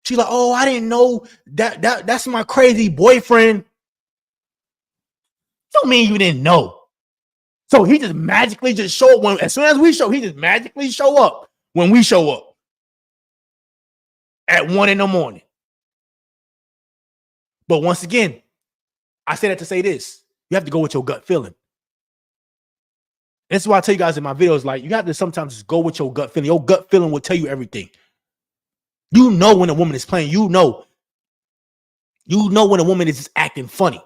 She's like, oh, I didn't know that's my crazy boyfriend. Don't mean you didn't know. So he just magically just show up as soon as we show, he just magically show up when we show up at 1 a.m. But once again, I say that to say this. You have to go with your gut feeling. This is why I tell you guys in my videos, like, you have to sometimes just go with your gut feeling. Your gut feeling will tell you everything. You know when a woman is playing. You know when a woman is just acting funny.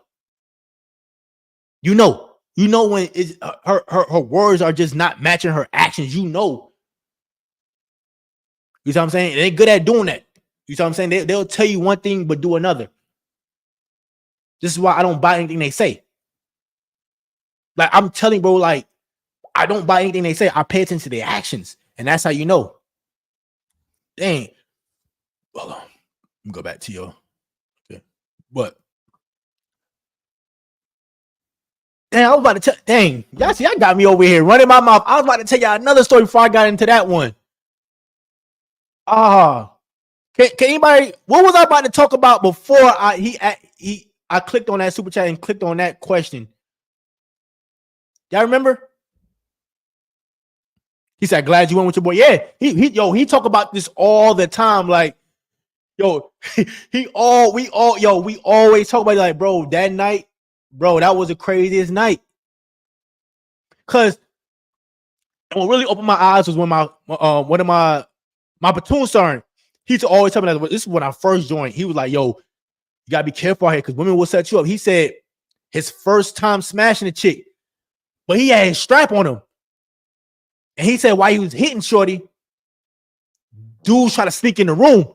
You know when it's, her words are just not matching her actions. You know what I'm saying? They're good at doing that. You know what I'm saying? They'll tell you one thing but do another. This is why I don't buy anything they say. Like, I'm telling bro, like, I don't buy anything they say. I pay attention to their actions, and that's how you know. Dang. Hold on. Let me go back to your. Okay. But dang, I was about to tell. Dang, y'all see, I got me over here running my mouth. I was about to tell y'all another story before I got into that one. Can anybody? What was I about to talk about before I clicked on that super chat and clicked on that question? Y'all remember? He said, "Glad you went with your boy." Yeah, he talk about this all the time. Like, yo, we always talk about it, like, bro, that night, bro, that was the craziest night. Cause what really opened my eyes was when one of my platoon sergeant, he used to always tell me that. This is when I first joined. He was like, yo, you gotta be careful out here because women will set you up. He said his first time smashing a chick, but he had his strap on him. And he said while he was hitting shorty, dudes try to sneak in the room.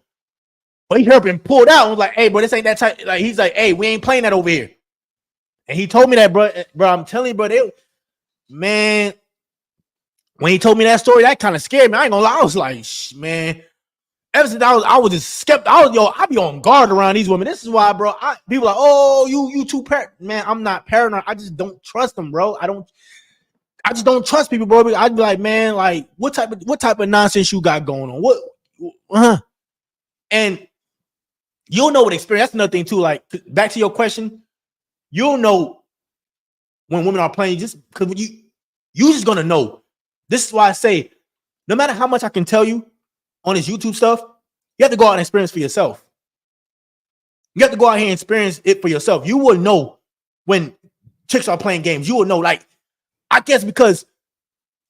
But he heard him pulled out and was like, hey, bro, this ain't that type. Like, he's like, hey, we ain't playing that over here. And he told me that, bro. I'm telling you, bro, man, when he told me that story, that kind of scared me. I ain't gonna lie. I was like, man, ever since I was just skeptical. I be on guard around these women. This is why, bro, people like, oh, you too man, I'm not paranoid. I just don't trust them, bro. I just don't trust people, bro. I'd be like, man, like, what type of nonsense you got going on? What? And you'll know what experience. That's another thing too. Like, back to your question, you'll know when women are playing, just because you just gonna know. This is why I say, no matter how much I can tell you on this YouTube stuff, you have to go out and experience for yourself. You have to go out here and experience it for yourself. You will know when chicks are playing games. You will know, like, I guess because,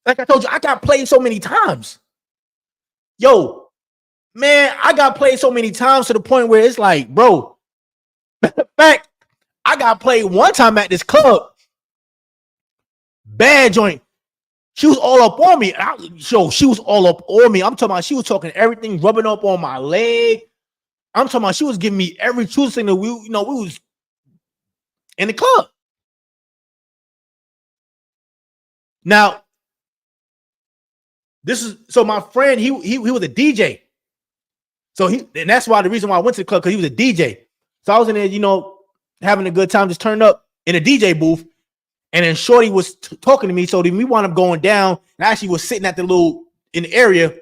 like I told you, I got played so many times. Yo, man, I got played so many times to the point where it's like, bro, in fact, I got played one time at this club. Bad joint. She was all up on me. She was all up on me. I'm talking about she was talking everything, rubbing up on my leg. I'm talking about she was giving me every truth thing that we was in the club. Now, so my friend, he was a DJ. So and that's why the reason why I went to the club, because he was a DJ. So I was in there, having a good time, just turned up in a DJ booth. And then Shorty was talking to me. So then we wound up going down. And I actually was sitting at in the area.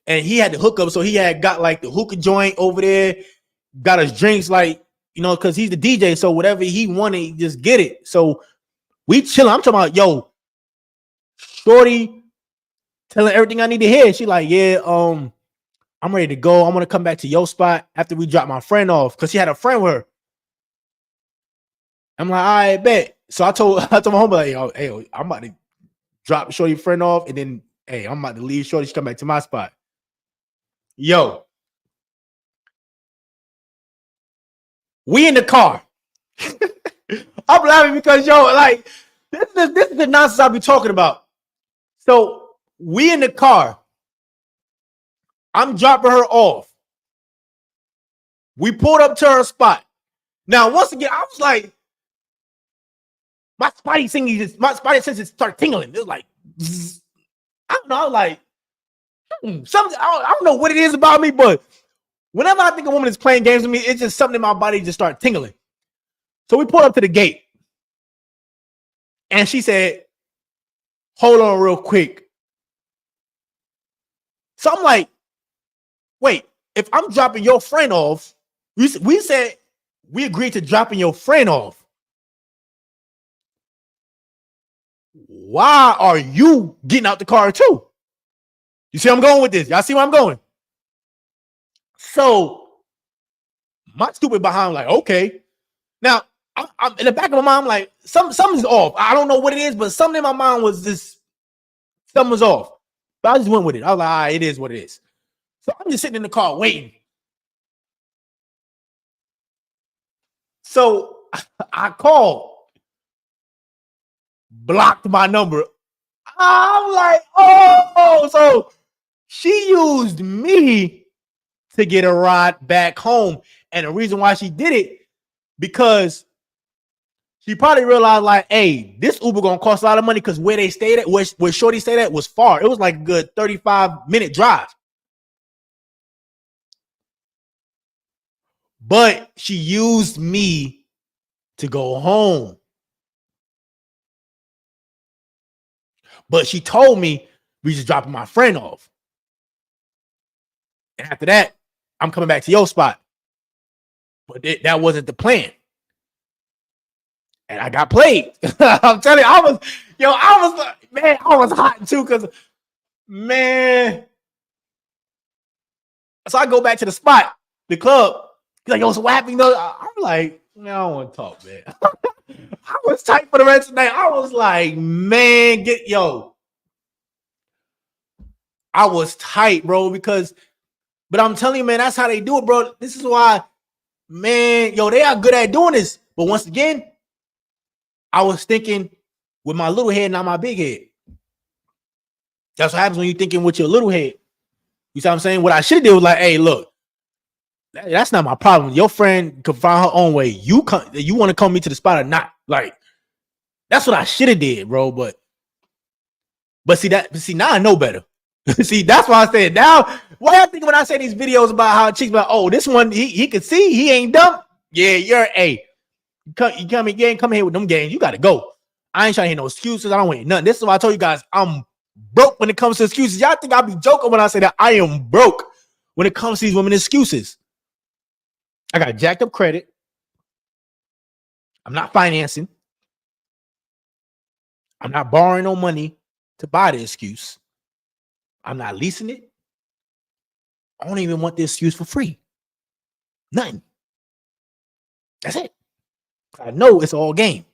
And he had the hookup. So he had got like the hookah joint over there, got us drinks, like, because he's the DJ. So whatever he wanted, he just get it. So we chilling. I'm talking about, yo, Shorty telling everything I need to hear. She like, yeah, I'm ready to go. I'm gonna come back to your spot after we drop my friend off, because she had a friend with her. I'm like, all right, bet. so I told my homie like, hey, I'm about to drop shorty friend off, and then hey, I'm about to leave shorty. She come back to my spot. Yo, we in the car. I'm laughing because like this is the nonsense I be talking about. So we in the car. I'm dropping her off. We pulled up to her spot. Now, once again, I was like, my spidey senses start tingling. It was like, zzz. I don't know. I was like, something. I don't know what it is about me, but whenever I think a woman is playing games with me, it's just something in my body just start tingling. So we pulled up to the gate, and she said, "Hold on, real quick." So I'm like, "Wait, if I'm dropping your friend off, we said we agreed to dropping your friend off. Why are you getting out the car too?" You see where I'm going with this? Y'all see where I'm going? So my stupid behind, like, okay. Now, I'm in the back of my mind, I'm like, something's off. I don't know what it is, but something in my mind was just, something was off. But I just went with it. I was like, all right, it is what it is. So I'm just sitting in the car waiting. So I called, blocked my number. I'm like, oh, so she used me to get a ride back home. And the reason why she did it, because she probably realized, like, hey, this Uber gonna cost a lot of money because where they stayed at, where Shorty stayed at, was far. It was like a good 35-minute drive. But she used me to go home. But she told me we just dropping my friend off. And after that, I'm coming back to your spot. But that wasn't the plan. And I got played. I'm telling you, I was like, man, I was hot too, because, man. So I go back to the spot, the club. He's like, yo, so what happened? I'm like, man, I don't want to talk, man. I was tight for the rest of the night. I was like, man, I was tight, bro, but I'm telling you, man, that's how they do it, bro. This is why, man, they are good at doing this. But once again, I was thinking with my little head, not my big head. That's what happens when you're thinking with your little head. You see what I'm saying? What I should have did was like, hey, look, that's not my problem. Your friend can find her own way. You want to come me to the spot or not? Like, that's what I should have did, bro. But see, now I know better. See, that's why I said now. Why I think when I say these videos about how chicks about, oh, this one he could see he ain't dumb. Yeah, you're a. You ain't coming here with them games. You got to go. I ain't trying to hear no excuses. I don't want nothing. This is why I told you guys I'm broke when it comes to excuses. Y'all think I be joking when I say that I am broke when it comes to these women excuses. I got jacked up credit. I'm not financing. I'm not borrowing no money to buy the excuse. I'm not leasing it. I don't even want the excuse for free. Nothing. That's it. I know it's all game.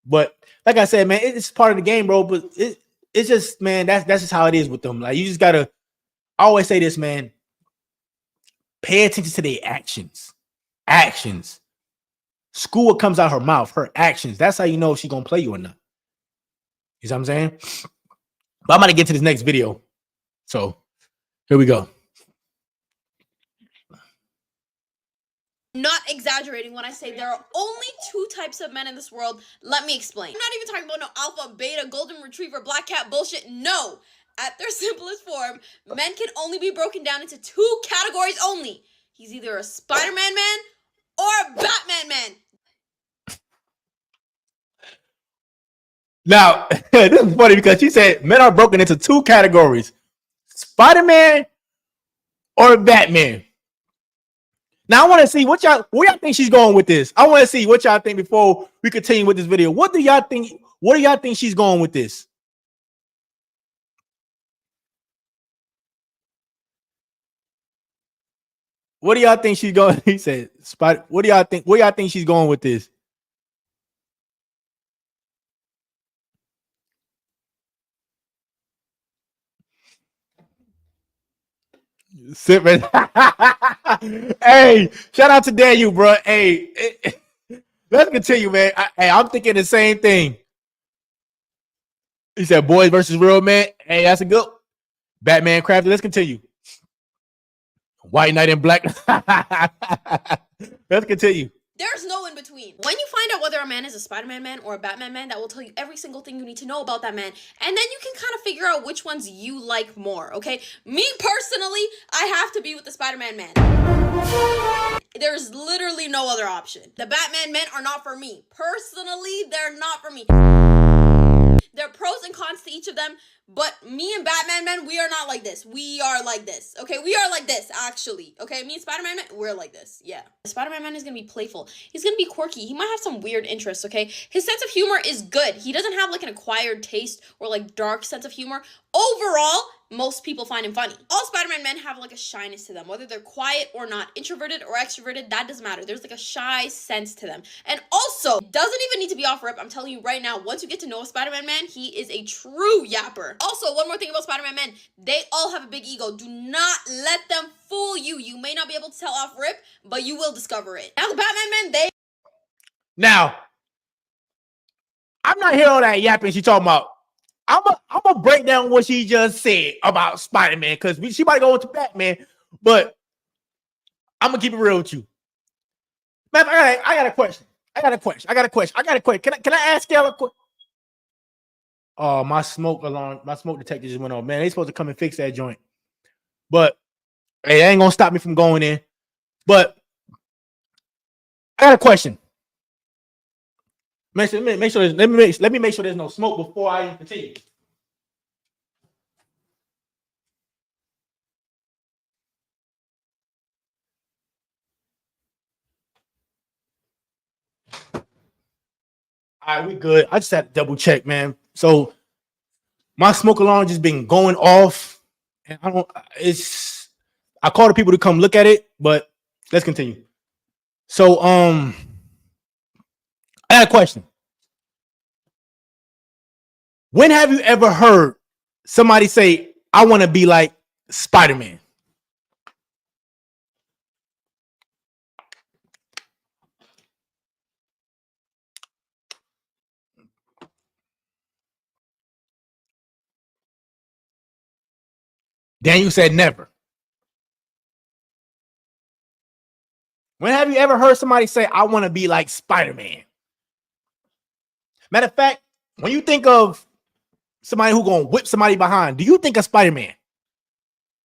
But like I said, man, it's part of the game, bro. But it's just, man, that's just how it is with them. Like, you just gotta, I always say this, man. Pay attention to their actions. Actions. School what comes out her mouth, her actions. That's how you know if she's gonna play you or not. You know what I'm saying? But I'm gonna get to this next video. So here we go. Not exaggerating when I say there are only two types of men in this world. Let me explain. I'm not even talking about no alpha, beta, golden retriever, black cat bullshit. No. At their simplest form, men can only be broken down into two categories only. He's either a Spider-Man man or a Batman man. Now, this is funny because she said men are broken into two categories: Spider-Man or Batman. Now, I want to see where y'all think she's going with this. I want to see what y'all think before we continue with this video. What do y'all think? Where do y'all think she's going with this? What do y'all think she's going? He said, "Spot." What do y'all think? Where y'all think she's going with this? Sipping. Hey, shout out to Daniel, bro. Hey, let's continue, man. I'm thinking the same thing. He said, "Boys versus real men." Hey, that's a good Batman Crafty. Let's continue. White Knight and Black. Let's continue. There's no in between. When you find out whether a man is a Spider-Man man or a Batman man, that will tell you every single thing you need to know about that man. And then you can kind of figure out which ones you like more, okay? Me personally, I have to be with the Spider-Man man. There's literally no other option. The Batman men are not for me. Personally, they're not for me. There are pros and cons to each of them, but me and Batman men, we are not like this. We are like this, okay? We are like this, actually, okay? Me and Spider-Man men, we're like this, yeah. The Spider-Man man is gonna be playful. He's gonna be quirky. He might have some weird interests, okay? His sense of humor is good. He doesn't have like an acquired taste or like dark sense of humor. Overall, most people find him funny. All Spider-Man men have like a shyness to them, whether they're quiet or not, introverted or extroverted, that doesn't matter. There's like a shy sense to them. And also, doesn't even need to be off rip. I'm telling you right now, once you get to know a Spider-Man man, he is a true yapper. Also, one more thing about Spider-Man men, they all have a big ego. Do not let them fool you. You may not be able to tell off rip, but you will discover it. Now the Batman men, they... Now, I'm not hearing all that yapping she talking about. I'm gonna break down what she just said about Spider-Man because she might go into Batman, but I'm gonna keep it real with you. Man, I got a question. Can I ask y'all a question? Oh, my smoke detector just went off. Man, they supposed to come and fix that joint. But hey, that ain't gonna stop me from going in. But I got a question. Let me make sure there's no smoke before I continue. All right, we good. I just had to double check, man. So my smoke alarm just been going off, and I call the people to come look at it, but let's continue. So I got a question. When have you ever heard somebody say, "I want to be like Spider-Man"? Daniel said never. When have you ever heard somebody say, "I want to be like Spider-Man"? Matter of fact, when you think of somebody who gonna whip somebody behind, do you think of Spider-Man?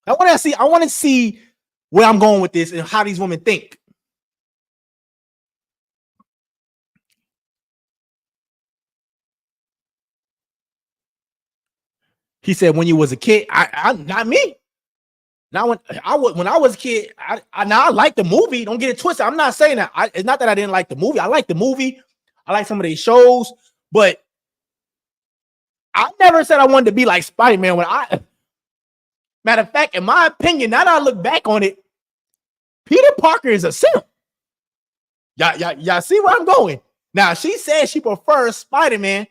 I want to see where I'm going with this and how these women think. He said, "When you was a kid, I not me. Now when I was a kid, I like the movie. Don't get it twisted. I'm not saying that. It's not that I didn't like the movie. I like the movie. I like some of these shows, but I never said I wanted to be like Spider-Man. Matter of fact, in my opinion, now that I look back on it, Peter Parker is a simp. Y'all see where I'm going? Now she says she prefers Spider-Man,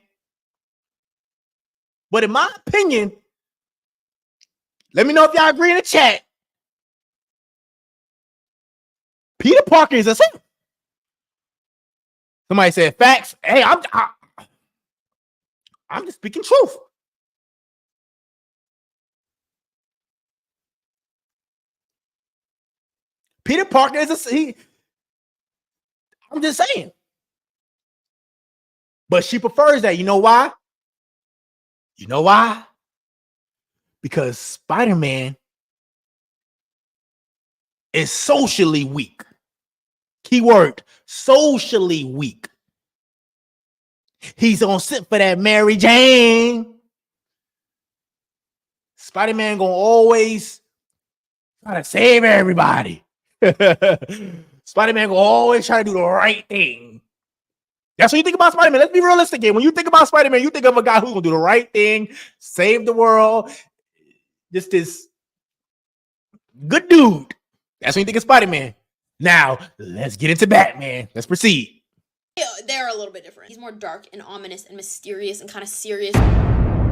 but in my opinion, let me know if y'all agree in the chat. Peter Parker is a simp. Somebody said facts. Hey, I'm just speaking truth. Peter Parker is I'm just saying. But she prefers that. You know why? Because Spider-Man is socially weak. Keyword, socially weak. He's gonna sit for that Mary Jane. Spider-Man gonna always try to save everybody. Spider-Man gonna always try to do the right thing. That's what you think about Spider-Man. Let's be realistic here. When you think about Spider-Man, you think of a guy who's gonna do the right thing, save the world. Just this good dude. That's when you think of Spider-Man. Now, let's get into Batman. Let's proceed. They're a little bit different. He's more dark and ominous and mysterious and kind of serious.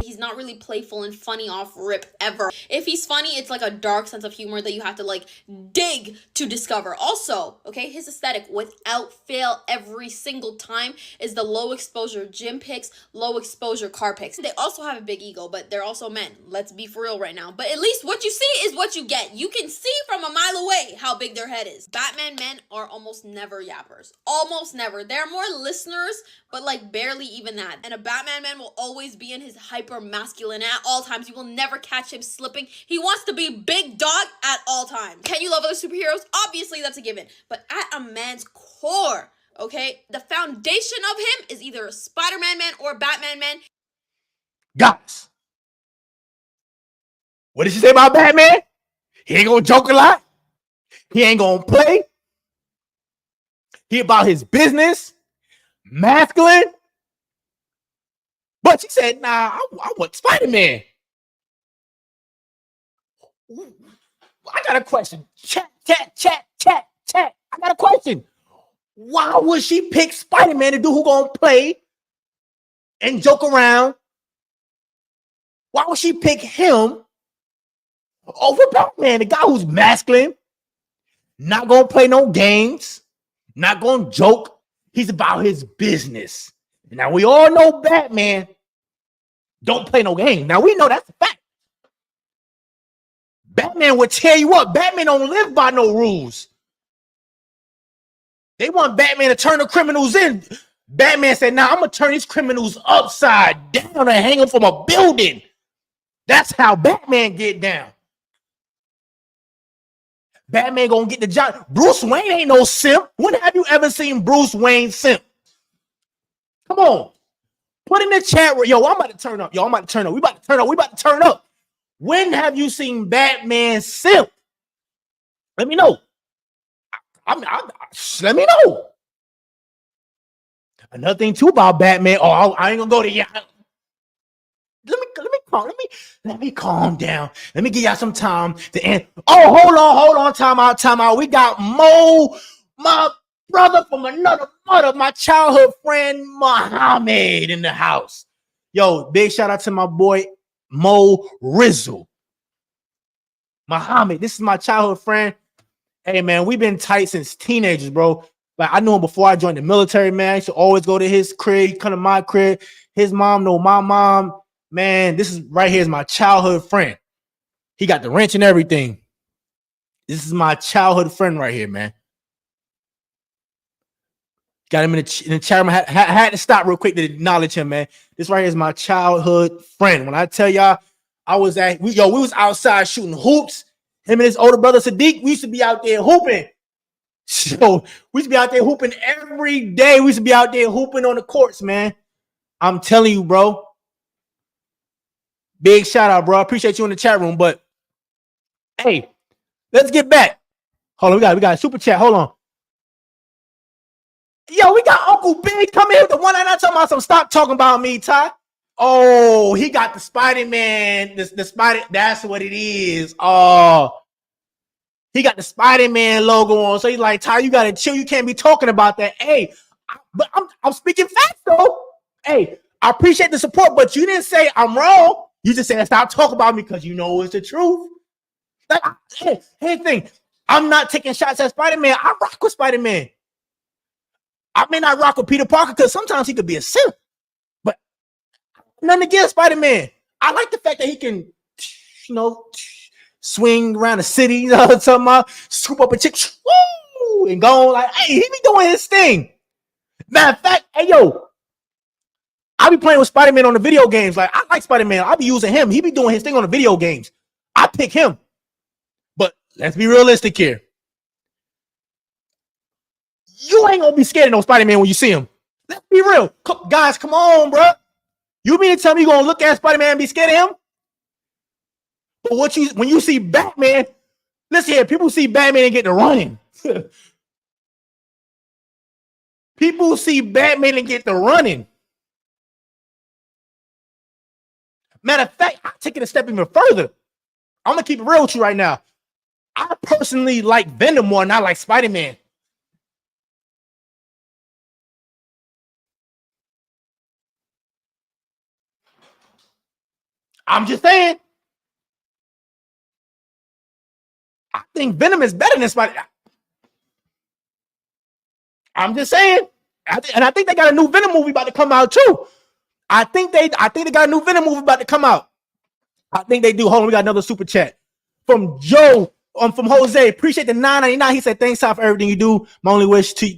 He's not really playful and funny off rip ever. If he's funny, it's like a dark sense of humor that you have to like dig to discover. Also, okay, his aesthetic without fail every single time is the low exposure gym pics, low exposure car pics. They also have a big ego, but they're also men. Let's be for real right now. But at least what you see is what you get. You can see from a mile away how big their head is. Batman men are almost never yappers. Almost never. They're more listeners, but like barely even that. And a Batman man will always be in his hyper masculine at all times. You will never catch him slipping. He wants to be big dog at all times. Can you love other superheroes? Obviously that's a given. But at a man's core, okay, the foundation of him is either a Spider-Man man or a Batman man. Guys, what did she say about Batman? He ain't gonna joke a lot. He ain't gonna play. He about his business, masculine. But she said, nah, I want Spider-Man. I got a question. Chat. I got a question. Why would she pick Spider-Man to do who gonna play and joke around? Why would she pick him over Batman, the guy who's masculine, not gonna play no games, not gonna joke? He's about his business. Now we all know Batman don't play no game. Now we know that's a fact. Batman would tear you up. Batman don't live by no rules. They want Batman to turn the criminals in. Batman said, nah, I'm going to turn these criminals upside down and hang them from a building. That's how Batman get down. Batman going to get the job. Bruce Wayne ain't no simp. When have you ever seen Bruce Wayne simp? Come on. Put in the chat. Yo, I'm about to turn up. Yo, I'm about to turn up. We about to turn up. We about to turn up. When have you seen Batman simp? Let me know. Let me know. Another thing too about Batman. Oh, I ain't gonna go to y'all. Let me calm down. Let me give y'all some time to end. Oh, hold on. Time out. We got Mo, my brother from another mother, my childhood friend Muhammad in the house. Yo, big shout out to my boy Mo Rizzle. Muhammad, this is my childhood friend. Hey man, we've been tight since teenagers, bro. Like I knew him before I joined the military, man. I used to always go to his crib, come to my crib. His mom know my mom. Man, this is right here is my childhood friend. He got the wrench and everything. This is my childhood friend right here, man. Got him in the chat room. Had to stop real quick to acknowledge him, man. This right here is my childhood friend. When I tell y'all, we was outside shooting hoops. Him and his older brother Sadiq, we used to be out there hooping. So we used to be out there hooping every day. We used to be out there hooping on the courts, man. I'm telling you, bro. Big shout out, bro. I appreciate you in the chat room. But hey, let's get back. Hold on, we got a super chat. Hold on. Yo, we got Uncle Big coming here. The one I'm not talking about. Some stop talking about me, Ty. Oh, he got the Spider-Man. The Spider. That's what it is. Oh, he got the Spider-Man logo on. So he's like, Ty, you gotta chill. You can't be talking about that. Hey, but I'm speaking facts though. Hey, I appreciate the support, but you didn't say I'm wrong. You just said stop talking about me because you know it's the truth. Like, hey, thing. I'm not taking shots at Spider-Man. I rock with Spider-Man. I may not rock with Peter Parker because sometimes he could be a simp. But nothing against Spider-Man. I like the fact that he can, swing around the city, you know what I'm talking about? Scoop up a chick, woo, and go on like, hey, he be doing his thing. Matter of fact, hey, yo, I be playing with Spider-Man on the video games. Like, I like Spider-Man. I be using him. He be doing his thing on the video games. I pick him. But let's be realistic here. You ain't gonna be scared of no Spider-Man when you see him. Let's be real. Guys, come on, bro. You mean to tell me you gonna look at Spider-Man and be scared of him? But when you see Batman, listen here, people see Batman and get to running. People see Batman and get to running. Matter of fact, I'll take it a step even further. I'm gonna keep it real with you right now. I personally like Venom more than I like Spider-Man. I'm just saying. I think Venom is better than Spider. I'm just saying. And I think they got a new Venom movie about to come out too. I think they got a new Venom movie about to come out. I think they do. Hold on, we got another super chat from Joe. From Jose. Appreciate the $9.99. He said, "Thanks, Tom, for everything you do. My only wish to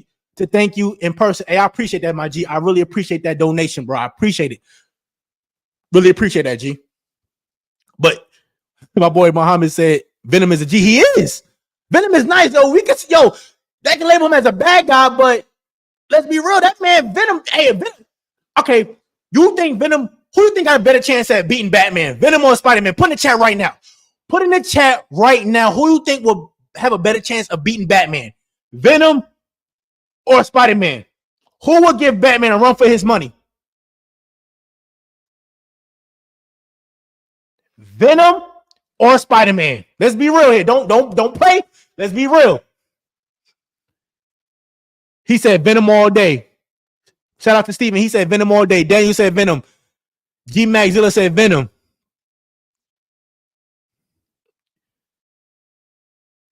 thank you in person." Hey, I appreciate that, my G. I really appreciate that donation, bro. I appreciate it. Really appreciate that, G. But my boy Muhammad said Venom is a G. He is. Venom is nice, though. They can label him as a bad guy, but let's be real. That man, Venom. Hey, Venom. Okay, you think Venom? Who do you think got a better chance at beating Batman? Venom or Spider-Man? Put in the chat right now. Put in the chat right now. Who do you think will have a better chance of beating Batman? Venom or Spider-Man? Who will give Batman a run for his money? Venom or Spider-Man? Let's be real here. Don't play. Let's be real. He said Venom all day. Shout out to Steven. He said Venom all day. Daniel said Venom. G Magzilla said Venom.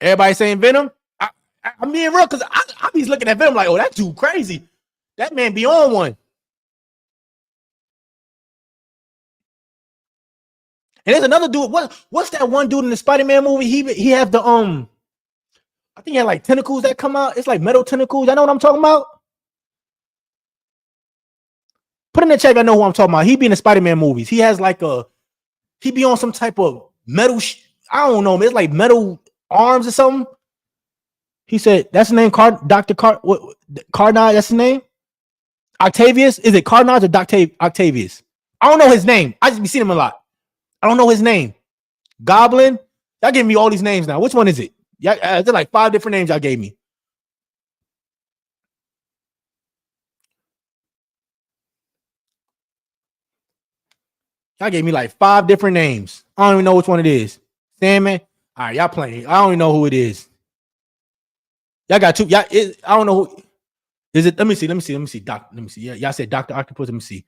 Everybody saying Venom? I'm being real because I be looking at Venom like, oh, that dude crazy. That man be on one. And there's another dude. What's that one dude in the Spider-Man movie? He have the I think he had like tentacles that come out. It's like metal tentacles. I know what I'm talking about. Put in the chat. I know who I'm talking about. He be in the Spider-Man movies. He has like he be on some type of metal. I don't know. It's like metal arms or something. He said that's his name. Dr. Carnage. That's his name. Octavius. Is it Carnage or Octavius? I don't know his name. I just be seeing him a lot. I don't know his name. Goblin. Y'all giving me all these names now. Which one is it? Yeah, there's like 5 different names y'all gave me. Y'all gave me like 5 different names. I don't even know which one it is. Sandman. All right, y'all playing. I don't even know who it is. Y'all got 2. I don't know who. Is it? Let me see. Let me see. Let me see. Yeah, y'all said Dr. Octopus. Let me see.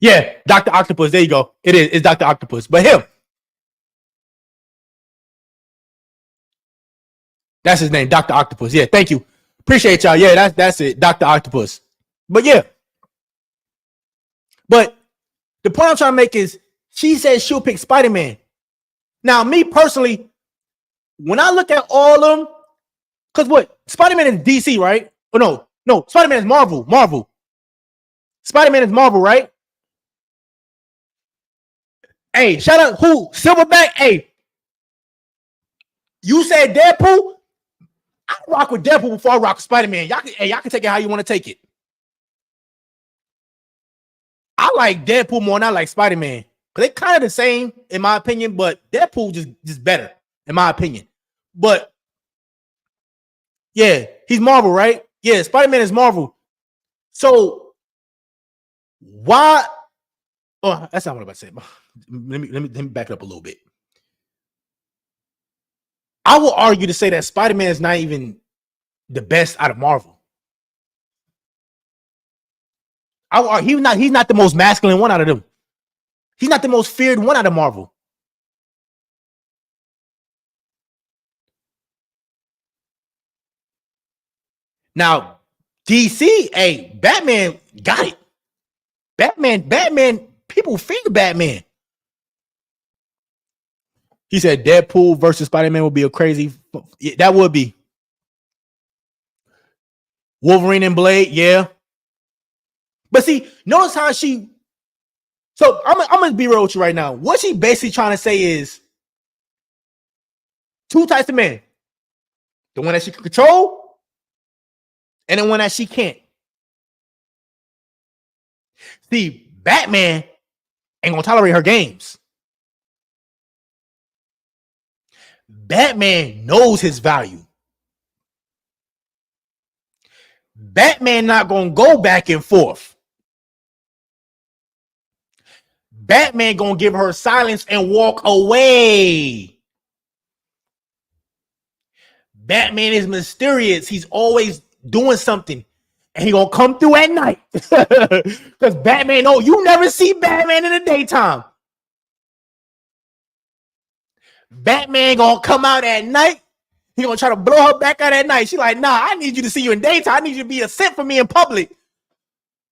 Yeah, Dr. Octopus. There you go. It is. It's Dr. Octopus. But him. That's his name, Dr. Octopus. Yeah, thank you. Appreciate y'all. Yeah, that's it. Dr. Octopus. But yeah. But the point I'm trying to make is she said she'll pick Spider-Man. Now, me personally, when I look at all of them, because what? Spider-Man is DC, right? Oh, no. Spider-Man is Marvel. Spider-Man is Marvel, right? Hey, shout out who? Silverback. Hey, you said Deadpool? I rock with Deadpool before I rock with Spider-Man. Y'all can take it how you want to take it. I like Deadpool more than I like Spider-Man. Because they kind of the same, in my opinion, but Deadpool just better, in my opinion. But yeah, he's Marvel, right? Yeah, Spider-Man is Marvel. So why? Oh, that's not what I'm about to say. Let me back it up a little bit. I will argue to say that Spider-Man is not even the best out of Marvel. He's not the most masculine one out of them. He's not the most feared one out of Marvel. Now, DC, hey, Batman got it. Batman, people fear Batman. He said Deadpool versus Spider-Man would be a crazy. Yeah, that would be. Wolverine and Blade, yeah. But see, notice how she. So I'm gonna be real with you right now. What she basically trying to say is 2 types of men: the one that she can control, and the one that she can't. See, Batman ain't gonna tolerate her games. Batman knows his value. Batman not gonna go back and forth. Batman gonna give her silence and walk away. Batman is mysterious. He's always doing something. And he gonna come through at night. Because Batman, no, you never see Batman in the daytime. Batman gonna come out at night. He gonna try to blow her back out at night. She like, nah, I need you to see you in daytime. I need you to be a scent for me in public.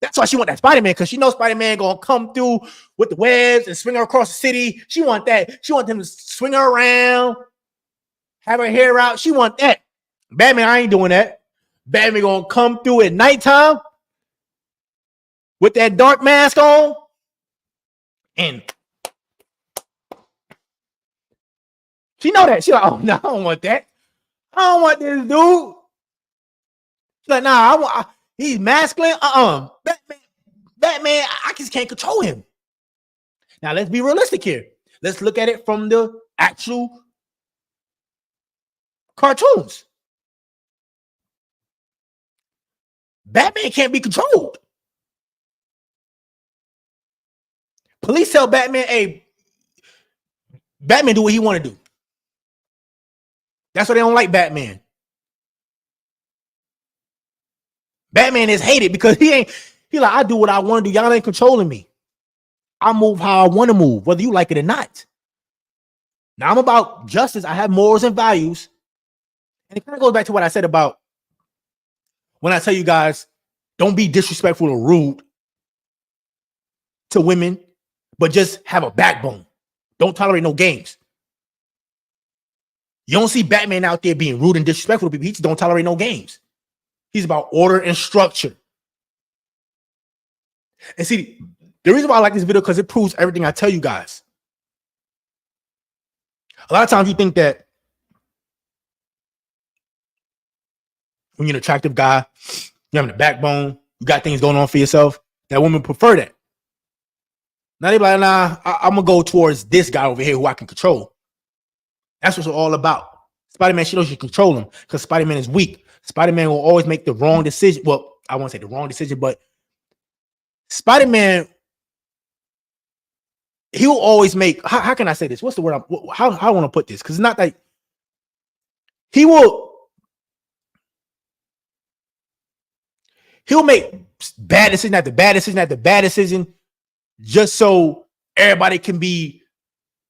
That's why she want that Spider-Man, because she knows Spider-Man gonna come through with the webs and swing her across the city. She want that. She want him to swing her around, have her hair out. She want that. Batman, I ain't doing that. Batman gonna come through at nighttime with that dark mask on, and she know that. She like, oh no, I don't want that. I don't want this dude. She's like, nah, he's masculine. Batman, I just can't control him. Now let's be realistic here. Let's look at it from the actual cartoons. Batman can't be controlled. Police tell Batman, hey, Batman do what he want to do. That's why they don't like Batman. Batman is hated because he like, I do what I want to do. Y'all ain't controlling me. I move how I want to move, whether you like it or not. Now I'm about justice. I have morals and values. And it kind of goes back to what I said about when I tell you guys, don't be disrespectful or rude to women, but just have a backbone. Don't tolerate no games. You don't see Batman out there being rude and disrespectful to people. He just don't tolerate no games. He's about order and structure. And see, the reason why I like this video, because it proves everything I tell you guys. A lot of times you think that when you're an attractive guy, you're having a backbone, you got things going on for yourself, that women prefer that. Now they be like, nah, I'm going to go towards this guy over here who I can control. That's what it's all about. Spider-Man, she knows you control him because Spider-Man is weak. Spider-Man will always make the wrong decision. Well, I won't say the wrong decision, but Spider-Man, he will always make, how can I say this? What's the word? How I want to put this? Because it's not like he'll make bad decision after bad decision after bad decision just so everybody can be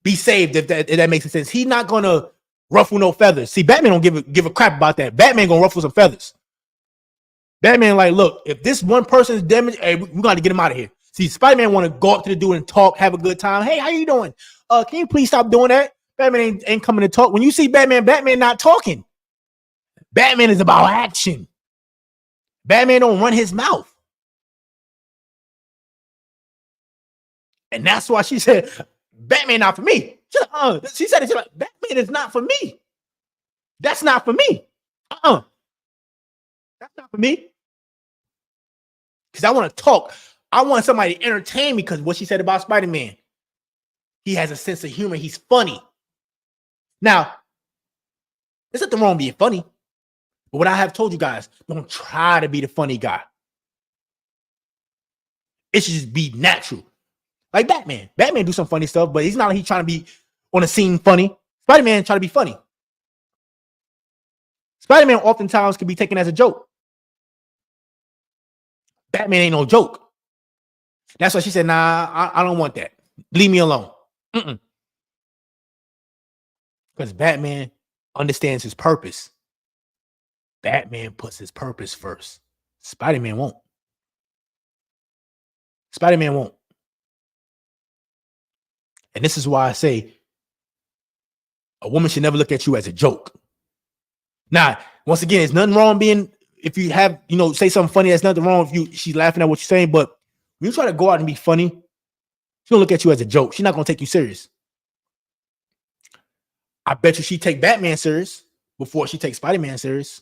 saved, if that makes sense. He's not gonna ruffle no feathers. See, Batman don't give a crap about that. Batman gonna ruffle some feathers. Batman like, look, if this one person is damaged, hey, we got to get him out of here. See, Spider-Man want to go up to the dude and talk, have a good time. Hey, how you doing? Can you please stop doing that? Batman ain't coming to talk. When you see Batman not talking. Batman is about action. Batman don't run his mouth. And that's why she said, Batman not for me. She said it. She's like, Batman is not for me. That's not for me. That's not for me. Because I want to talk. I want somebody to entertain me, because what she said about Spider-Man, he has a sense of humor. He's funny. Now, there's nothing wrong being funny. But what I have told you guys, don't try to be the funny guy. It should just be natural. Like Batman. Batman do some funny stuff, but he's not like he's trying to be on a scene funny. Spider-Man try to be funny. Spider-Man oftentimes can be taken as a joke. Batman ain't no joke. That's why she said, nah, I don't want that. Leave me alone. Because Batman understands his purpose. Batman puts his purpose first. Spider-Man won't. Spider-Man won't. And this is why I say a woman should never look at you as a joke. Now, once again, there's nothing wrong being, if you have, say something funny, there's nothing wrong if she's laughing at what you're saying, but when you try to go out and be funny, she'll look at you as a joke. She's not going to take you serious. I bet you she take Batman serious before she takes Spider-Man serious.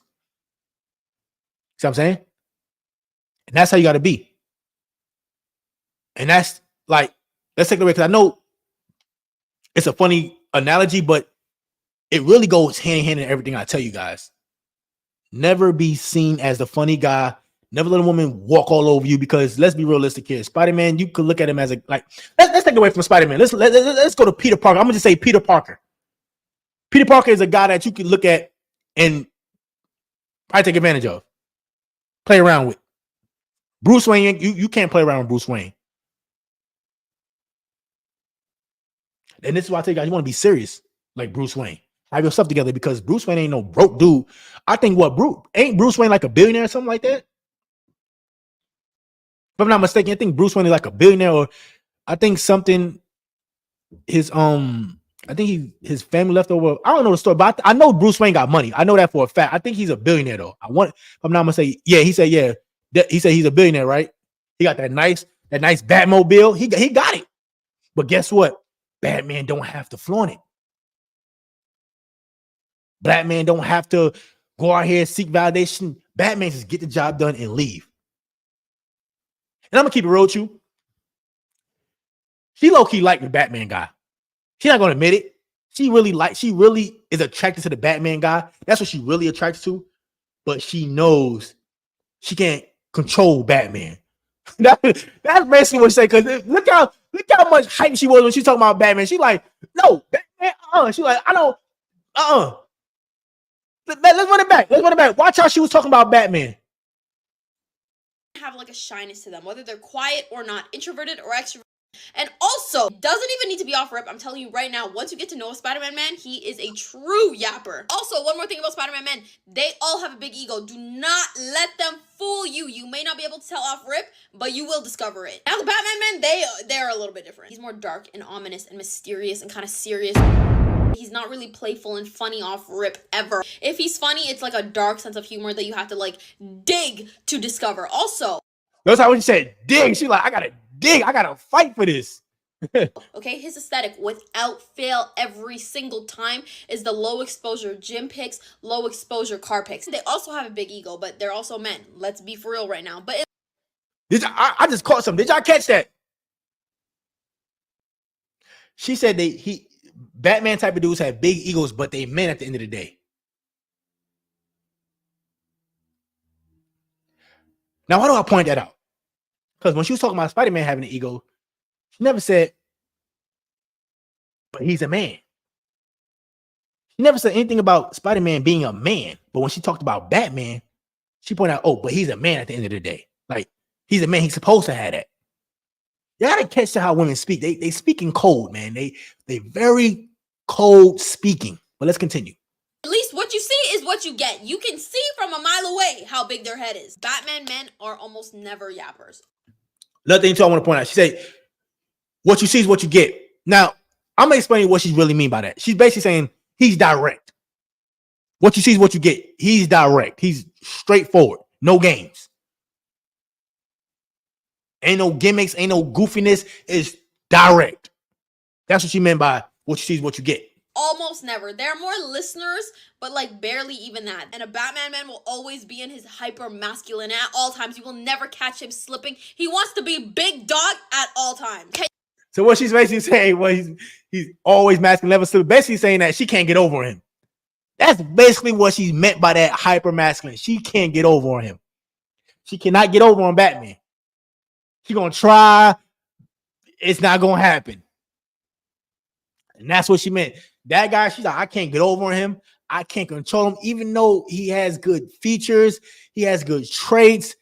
See what I'm saying? And that's how you got to be. And that's like, let's take it away, because I know it's a funny analogy, but it really goes hand in hand in everything I tell you guys. Never be seen as the funny guy. Never let a woman walk all over you, because let's be realistic here. Spider-Man, you could look at him as let's take it away from Spider-Man. Let's go to Peter Parker. I'm gonna just say Peter Parker. Peter Parker is a guy that you can look at and probably take advantage of, play around with. Bruce Wayne, you can't play around with Bruce Wayne. And this is why I tell you guys, you want to be serious like Bruce Wayne. Have your stuff together because Bruce Wayne ain't no broke dude. I think ain't Bruce Wayne like a billionaire or something like that? If I'm not mistaken, I think Bruce Wayne is like a billionaire, or I think something his his family left over. I don't know the story, but I know Bruce Wayne got money. I know that for a fact. I think he's a billionaire though. If I'm not gonna say, yeah, he said, yeah. He said he's a billionaire, right? He got that nice Batmobile. He got it. But guess what? Batman don't have to flaunt it. Batman don't have to go out here and seek validation. Batman just get the job done and leave. And I'm gonna keep it real with you. She low-key like the Batman guy. She's not gonna admit it. She really is attracted to the Batman guy. That's what she really attracted to. But she knows she can't control Batman. That's basically what she said. Because look how much hype she was when she talking about Batman. She like, no, Batman. She like, I don't. Let's run it back. Watch how she was talking about Batman. Have like a shyness to them, whether they're quiet or not, introverted or extroverted. And also, doesn't even need to be off rip. I'm telling you right now, once you get to know a Spider-Man man, he is a true yapper. Also, one more thing about Spider-Man men, they all have a big ego. Do not let them fool you. You may not be able to tell off rip, but you will discover it. Now, the Batman men, they're a little bit different. He's more dark and ominous and mysterious and kind of serious. He's not really playful and funny off rip ever. If he's funny, it's like a dark sense of humor that you have to like dig to discover. Also, that's how she said dig. She like, I gotta dig. I gotta fight for this. Okay, his aesthetic without fail every single time is the low exposure gym pics, low exposure car pics. They also have a big ego, but they're also men. Let's be for real right now. But I just caught something. Did y'all catch that? She said Batman type of dudes have big egos, but they men at the end of the day. Now, why do I point that out? Because when she was talking about Spider-Man having an ego, she never said, but he's a man. She never said anything about Spider-Man being a man. But when she talked about Batman, she pointed out, oh, but he's a man at the end of the day. Like, he's a man. He's supposed to have that. You gotta catch how women speak. They speak in code, man. They very cold speaking. But let's continue. at least what you see is what you get. You can see from a mile away how big their head is. Batman men are almost never yappers. Another thing too I want to point out. She said, what you see is what you get. Now, I'm gonna explain what she really mean by that. She's basically saying he's direct. What you see is what you get. He's direct. He's straightforward. No games. Ain't no gimmicks. Ain't no goofiness. It's direct. That's what she meant by what you see is what you get. Almost never. There are more listeners, but like barely even that. And a Batman man will always be in his hyper masculine at all times. You will never catch him slipping. He wants to be big dog at all times. Okay? So what she's basically saying, well, he's always masculine level. So basically saying that she can't get over him. That's basically what she meant by that hyper masculine. She can't get over on him. She cannot get over on Batman. She's gonna try. It's not gonna happen. And that's what she meant. That guy, she's like, I can't get over on him. I can't control him, even though he has good features. He has good traits.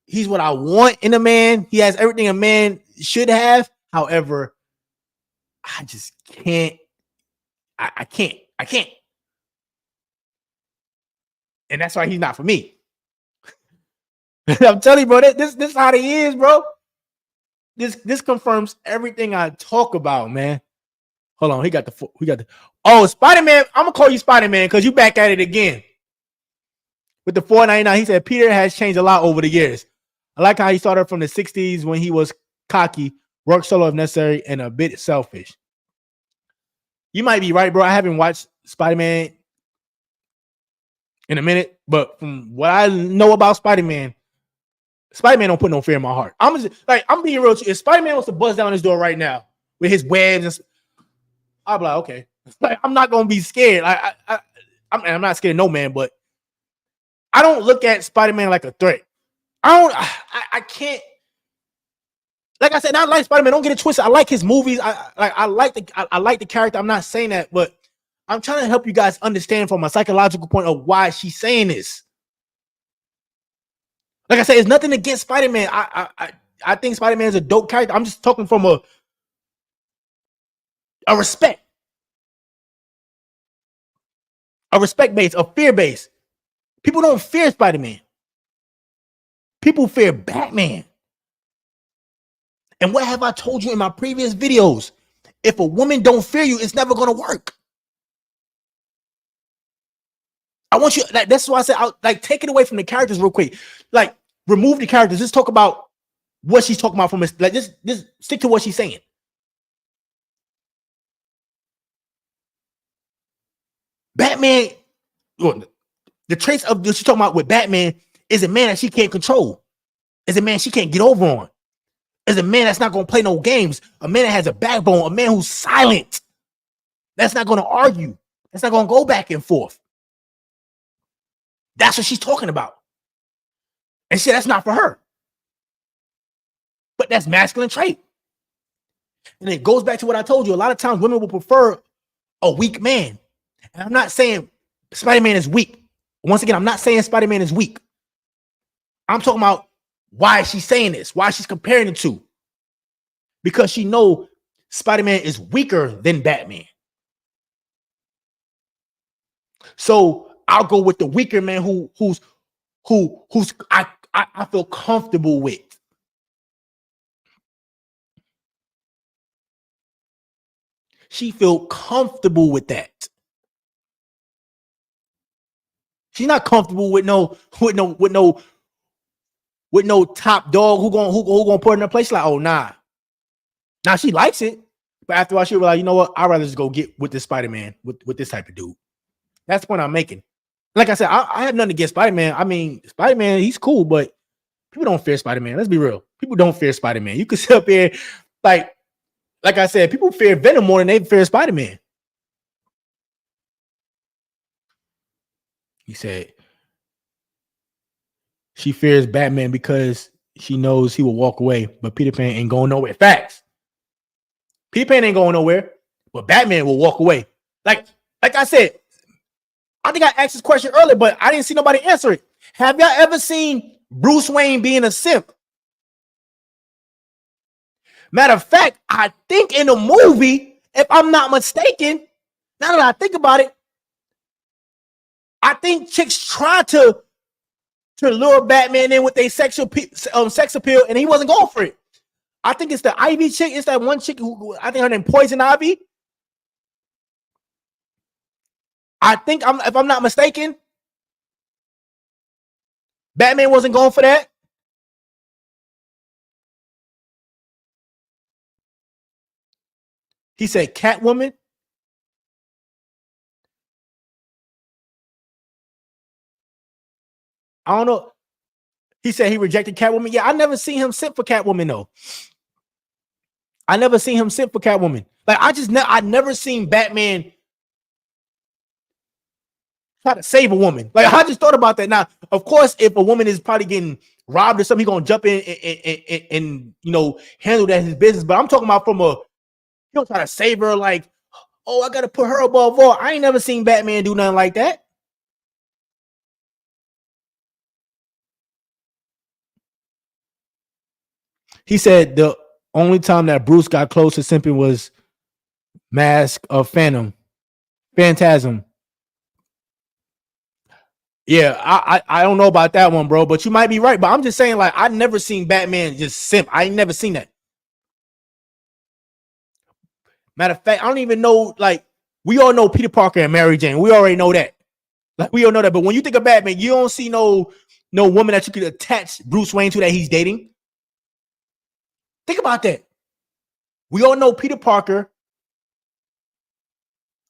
He's what I want in a man. He has everything a man should have. However, I just can't. I can't. And that's why he's not for me. I'm telling you, bro, this is how he is, bro. This confirms everything I talk about, man. Hold on, we got the oh, Spider-Man. I'm gonna call you Spider-Man because you back at it again. With the $4.99, he said Peter has changed a lot over the years. I like how he started from the 60s when he was cocky, worked solo if necessary, and a bit selfish. You might be right, bro. I haven't watched Spider-Man in a minute, but from what I know about Spider-Man don't put no fear in my heart. I'm being real. If Spider-Man wants to buzz down his door right now with his webs, I'll be like, okay. Like, I'm not gonna be scared. I'm not scared of no man, but I don't look at Spider-Man like a threat. I can't. Like I said, I like Spider-Man. Don't get it twisted. I like his movies. I like the character. I'm not saying that, but I'm trying to help you guys understand from a psychological point of why she's saying this. Like I said, it's nothing against Spider-Man. I think Spider-Man is a dope character. I'm just talking from a respect. A respect base, a fear base. People don't fear Spider-Man. People fear Batman. And what have I told you in my previous videos? If a woman don't fear you, it's never going to work. I want you, like, that's why I said, like, take it away from the characters real quick. Like, remove the characters. Just talk about what she's talking about from a, like, just stick to what she's saying. Batman, the traits of what she's talking about with Batman is a man that she can't control. Is a man she can't get over on. Is a man that's not going to play no games. A man that has a backbone. A man who's silent. That's not going to argue. That's not going to go back and forth. That's what she's talking about. And she said that's not for her. But that's masculine trait. And it goes back to what I told you. A lot of times women will prefer a weak man. And I'm not saying Spider-Man is weak. Once again, I'm not saying Spider-Man is weak. I'm talking about why she's saying this, why she's comparing the two. Because she knows Spider-Man is weaker than Batman. So I'll go with the weaker man who's I feel comfortable with. She feel comfortable with that. She's not comfortable with no top dog who gonna put her in a place like, oh nah. Now she likes it, but after a while she'll be like, you know what? I'd rather just go get with this Spider-Man, with this type of dude. That's the point I'm making. Like I said, I have nothing against Spider-Man. I mean, Spider-Man, he's cool, but people don't fear Spider-Man. Let's be real. People don't fear Spider-Man. You can sit up here, like I said, people fear Venom more than they fear Spider-Man. He said she fears Batman because she knows he will walk away, but Peter Pan ain't going nowhere. Facts. Peter Pan ain't going nowhere, but Batman will walk away. Like I said, I think I asked this question earlier, but I didn't see nobody answer it. Have y'all ever seen Bruce Wayne being a simp? Matter of fact, I think in the movie, if I'm not mistaken, now that I think about it, I think chicks try to lure Batman in with their sex appeal, and he wasn't going for it. I think it's the Ivy chick. It's that one chick who I think her name Poison Ivy. I think if I'm not mistaken, Batman wasn't going for that. He said Catwoman. I don't know. He said he rejected Catwoman. Yeah, I never seen him simp for Catwoman though. I never seen him simp for Catwoman. Like I never seen Batman try to save a woman. Like I just thought about that. Now, of course, if a woman is probably getting robbed or something, he's gonna jump in and handle that his business. But I'm talking about from a he don't try to save her like, oh, I gotta put her above all. I ain't never seen Batman do nothing like that. He said the only time that Bruce got close to simping was Mask of Phantasm. Yeah, I don't know about that one, bro, but you might be right. But I'm just saying, like, I've never seen Batman just simp. I ain't never seen that. Matter of fact, I don't even know, like, we all know Peter Parker and Mary Jane. We already know that. Like, we all know that. But when you think of Batman, you don't see no woman that you could attach Bruce Wayne to that he's dating. Think about that. We all know Peter Parker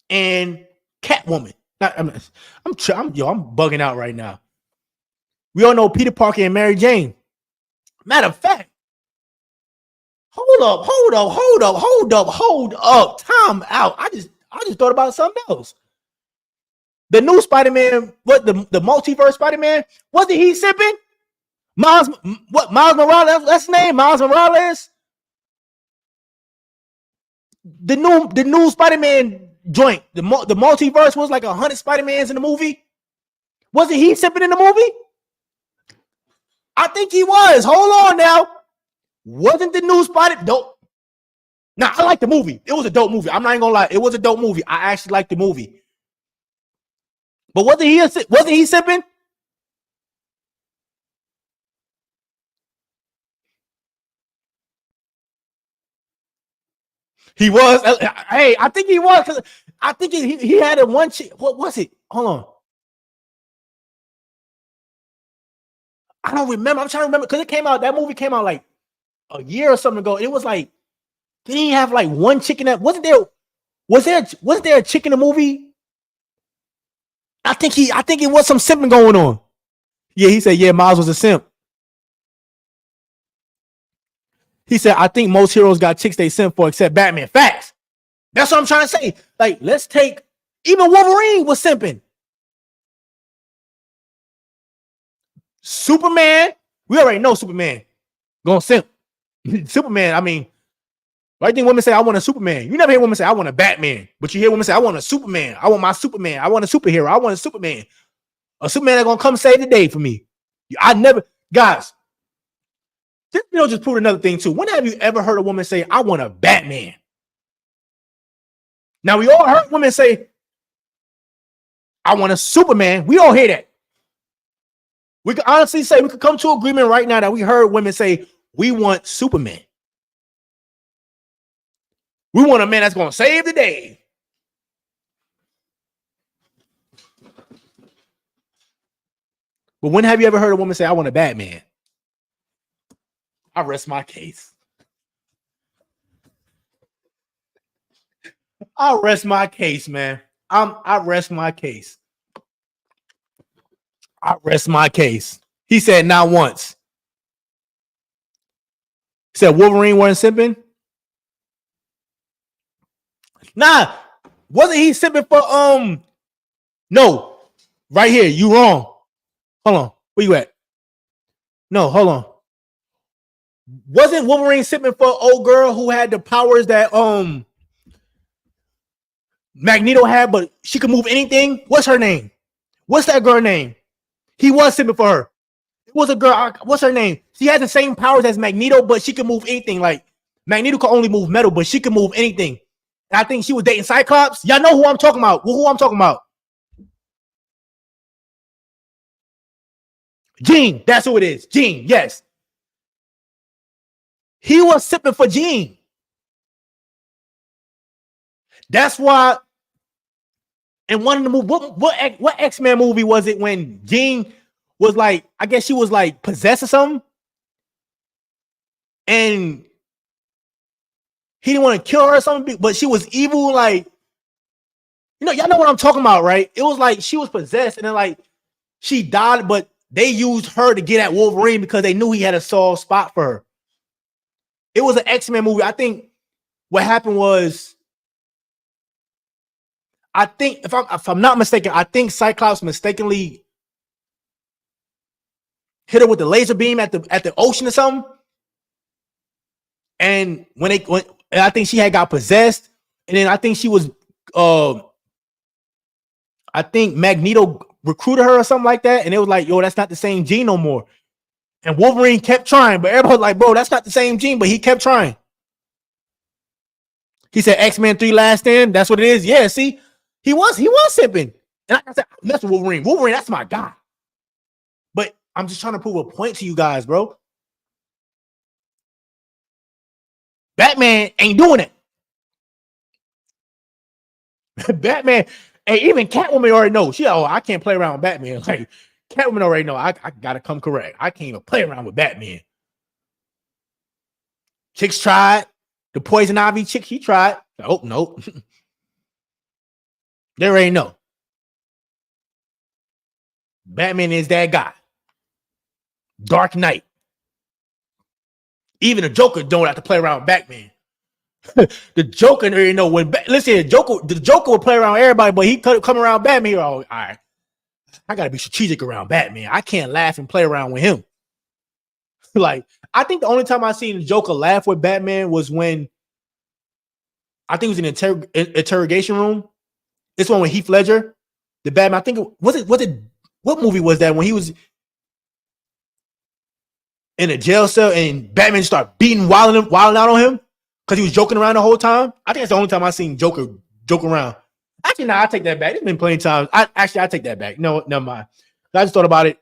and Catwoman. I'm bugging out right now. We all know Peter Parker and Mary Jane. Matter of fact, hold up. Time out. I just thought about something else. The new Spider-Man, the multiverse Spider-Man, wasn't he sipping? Miles Morales, that's his name, Miles Morales. The new Spider-Man joint, the multiverse was like 100 Spider-Mans in the movie. Wasn't he sipping in the movie? I think he was. Hold on now. Wasn't the new Spotted dope? Now, I like the movie. It was a dope movie. I'm not even gonna lie. It was a dope movie. I actually liked the movie. But wasn't he simping? He was. Hey, I think he was because I think he had a one chick. What was it? Hold on. I don't remember. I'm trying to remember because it came out. That movie came out like a year or something ago. It was like, didn't he have like one chick in that? Wasn't there a chick in the movie? I think it was some simping going on. Yeah, he said, yeah, Miles was a simp. He said, I think most heroes got chicks they simp for except Batman. Facts. That's what I'm trying to say. Like, let's take, even Wolverine was simping. Superman, we already know Superman gonna simp. Superman, I mean, I think women say, I want a Superman. You never hear women say, I want a Batman. But you hear women say, I want a Superman. I want my Superman. I want a superhero. I want a Superman. A Superman that's gonna come save the day for me. I never, guys, this video just proved another thing too. When have you ever heard a woman say, I want a Batman? Now, we all heard women say, I want a Superman. We all hear that. We can honestly say, we could come to agreement right now that we heard women say, we want Superman. We want a man that's going to save the day. But when have you ever heard a woman say, I want a Batman? I rest my case. I rest my case, man. I rest my case. I rest my case. He said not once. He said Wolverine wasn't simping. Nah, wasn't he simping for no, right here, you wrong. Hold on, where you at? No, hold on. Wasn't Wolverine simping for old girl who had the powers that Magneto had, but she could move anything? What's her name? What's that girl name? He was simping for her. It was a girl. What's her name? She had the same powers as Magneto, but she could move anything. Like Magneto could only move metal, but she could move anything. And I think she was dating Cyclops. Y'all know who I'm talking about. Who I'm talking about? Jean. That's who it is. Jean. Yes. He was sipping for Jean. That's why. In one of the movies, what X-Men movie was it when Jean was like, I guess she was like possessed or something, and he didn't want to kill her or something, but she was evil. Like, y'all know what I'm talking about, right? It was like she was possessed, and then like she died, but they used her to get at Wolverine because they knew he had a soft spot for her. It was an X-Men movie. I think what happened was, I think if I'm not mistaken, I think Cyclops mistakenly hit her with the laser beam at the ocean or something. And and I think she had got possessed, and then I think she was I think Magneto recruited her or something like that, and it was like, yo, that's not the same Jean no more. And Wolverine kept trying, but everybody was like, bro, that's not the same Jean, but he kept trying. He said X-Men 3 Last Stand, that's what it is. Yeah, see, he was sipping. And I said, that's Wolverine. Wolverine, that's my guy. But I'm just trying to prove a point to you guys, bro. Batman ain't doing it. Batman, and even Catwoman already knows. I can't play around with Batman. Like, Catwoman already know. I gotta come correct. I can't even play around with Batman. Chicks tried. The Poison Ivy chick, he tried. Oh, no. They already know. Batman is that guy. Dark Knight. Even the Joker don't have to play around with Batman. The Joker already know when. Listen, the Joker will play around with everybody, but he come around Batman. Oh, all right. I gotta be strategic around Batman. I can't laugh and play around with him. Like, I think the only time I seen the Joker laugh with Batman was when I think it was in an interrogation room. This one with Heath Ledger, the Batman. I think was it what movie was that when he was? in a jail cell and Batman start wilding out on him because he was joking around the whole time. I think that's the only time I seen Joker joke around. Actually, no, I take that back. It's been plenty of times. I take that back. No, never mind. I just thought about it.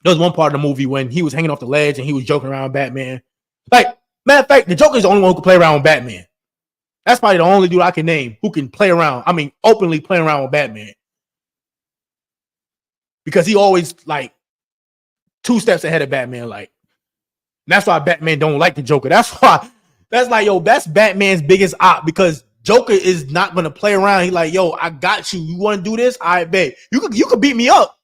There was one part of the movie when he was hanging off the ledge and he was joking around with Batman. Like, matter of fact, the Joker is the only one who can play around with Batman. That's probably the only dude I can name who can play around. I mean, openly play around with Batman. Because he always, like, 2 steps ahead of Batman. Like, that's why Batman don't like the Joker. That's like, yo, that's Batman's biggest op because Joker is not going to play around. He's like, yo, I got you. You want to do this? I bet. You could beat me up.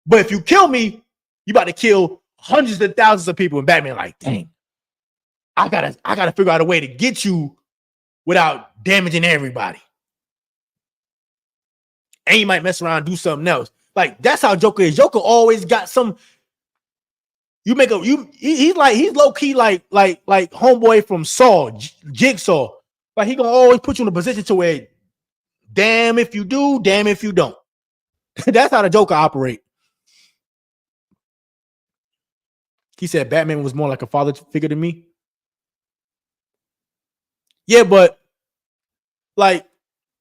But if you kill me, you about to kill hundreds of thousands of people. And Batman like, dang, I gotta figure out a way to get you without damaging everybody. And you might mess around and do something else. Like, that's how Joker is. Joker always got some. He's low key like homeboy from Saw, Jigsaw. Like, he gonna always put you in a position to where, damn if you do, damn if you don't. That's how the Joker operate. He said Batman was more like a father figure to me. Yeah, but like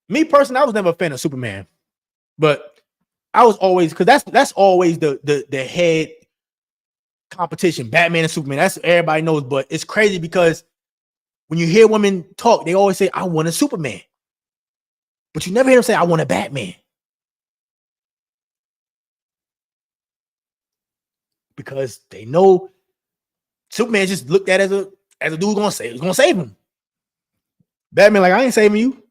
me personally, I was never a fan of Superman. But I was always, because that's always the head competition, Batman and Superman. That's everybody knows. But it's crazy because when you hear women talk, they always say, I want a Superman. But you never hear them say, I want a Batman. Because they know Superman just looked at as a dude gonna save him. Batman like, I ain't saving you.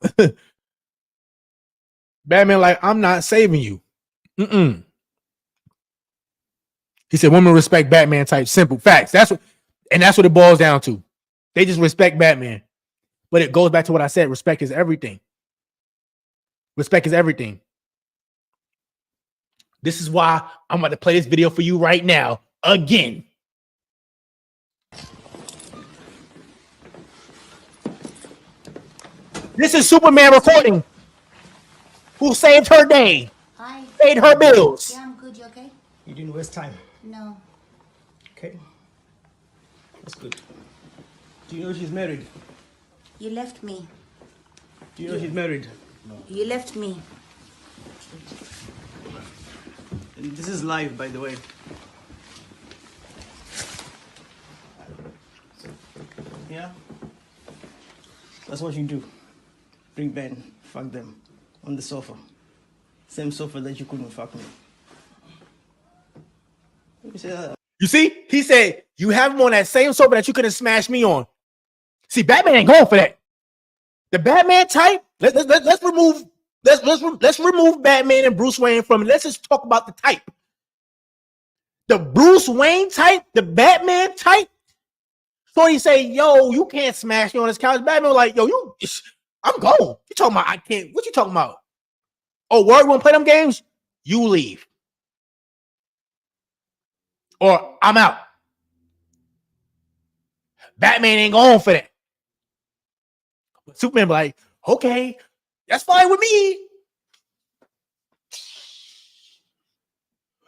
Batman like, I'm not saving you. He said women respect Batman type. Simple facts. That's what it boils down to. They just respect Batman. But it goes back to what I said. Respect is everything. Respect is everything. This is why I'm about to play this video for you right now. Again. This is Superman recording. Who saved her day. Hi. Paid her bills. Yeah, I'm good. You okay? You didn't waste time. No. Okay. That's good. Do you know she's married? You left me. Do you know she's married? You left me. And this is live, by the way. Yeah? That's what you do. Bring Ben, fuck them on the sofa. Same sofa that you couldn't fuck me. Let me say that. You see? He said, you have him on that same sofa that you couldn't smash me on. See, Batman ain't going for that. The Batman type, let's remove Batman and Bruce Wayne from it. Let's just talk about the type. The Bruce Wayne type, the Batman type. So he say, yo, you can't smash me on this couch. Batman like, yo, I'm gone. You talking about I can't? What you talking about? Oh, word, won't play them games? You leave. Or I'm out. Batman ain't going for that. But Superman be like, okay, that's fine with me.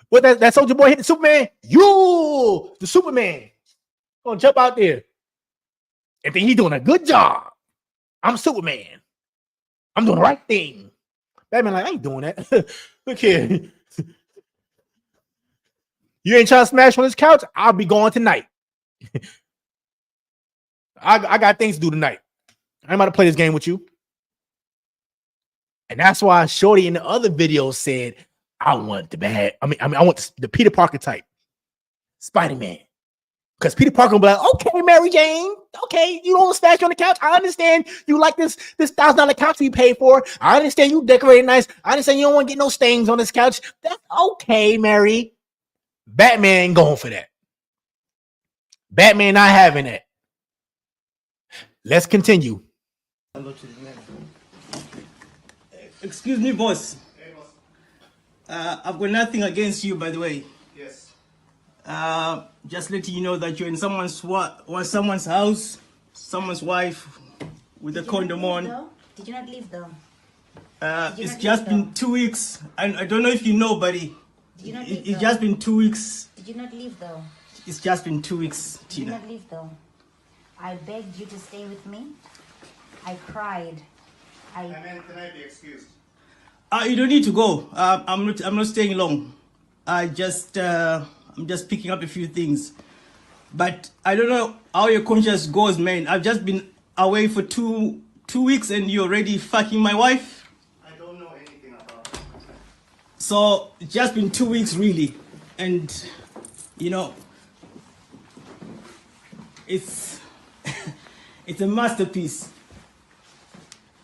What that soldier boy hit the Superman? You, the Superman, gonna jump out there and think he's doing a good job. I'm Superman. I'm doing the right thing. Batman like, I ain't doing that. Look here. You ain't trying to smash on this couch? I'll be going tonight. I got things to do tonight. I'm about to play this game with you. And that's why Shorty in the other video said, I want I want the Peter Parker type. Spider-Man. Because Peter Parker will be like, okay, Mary Jane. Okay, you don't smash on the couch. I understand you like this $1,000 couch you paid for. I understand you decorated nice. I understand you don't want to get no stains on this couch. That's okay, Mary. Batman ain't going for that. Batman not having that. Let's continue. Excuse me, boss. Hey, boss. I've got nothing against you, by the way. Yes. Just letting you know that you're in someone's house, someone's wife, with a condom on. Did you not leave though? It's just been 2 weeks. I don't know if you know, buddy. Did you not leave It's just been 2 weeks. Did you not leave though? It's just been 2 weeks, Do Tina. not leave though. I begged you to stay with me. I cried. And then tonight be excused. You don't need to go. I'm not staying long. I'm just picking up a few things. But I don't know how your conscience goes, man. I've just been away for two weeks and you're already fucking my wife. I don't know anything about it. So it's just been 2 weeks really. And you know, it's it's a masterpiece.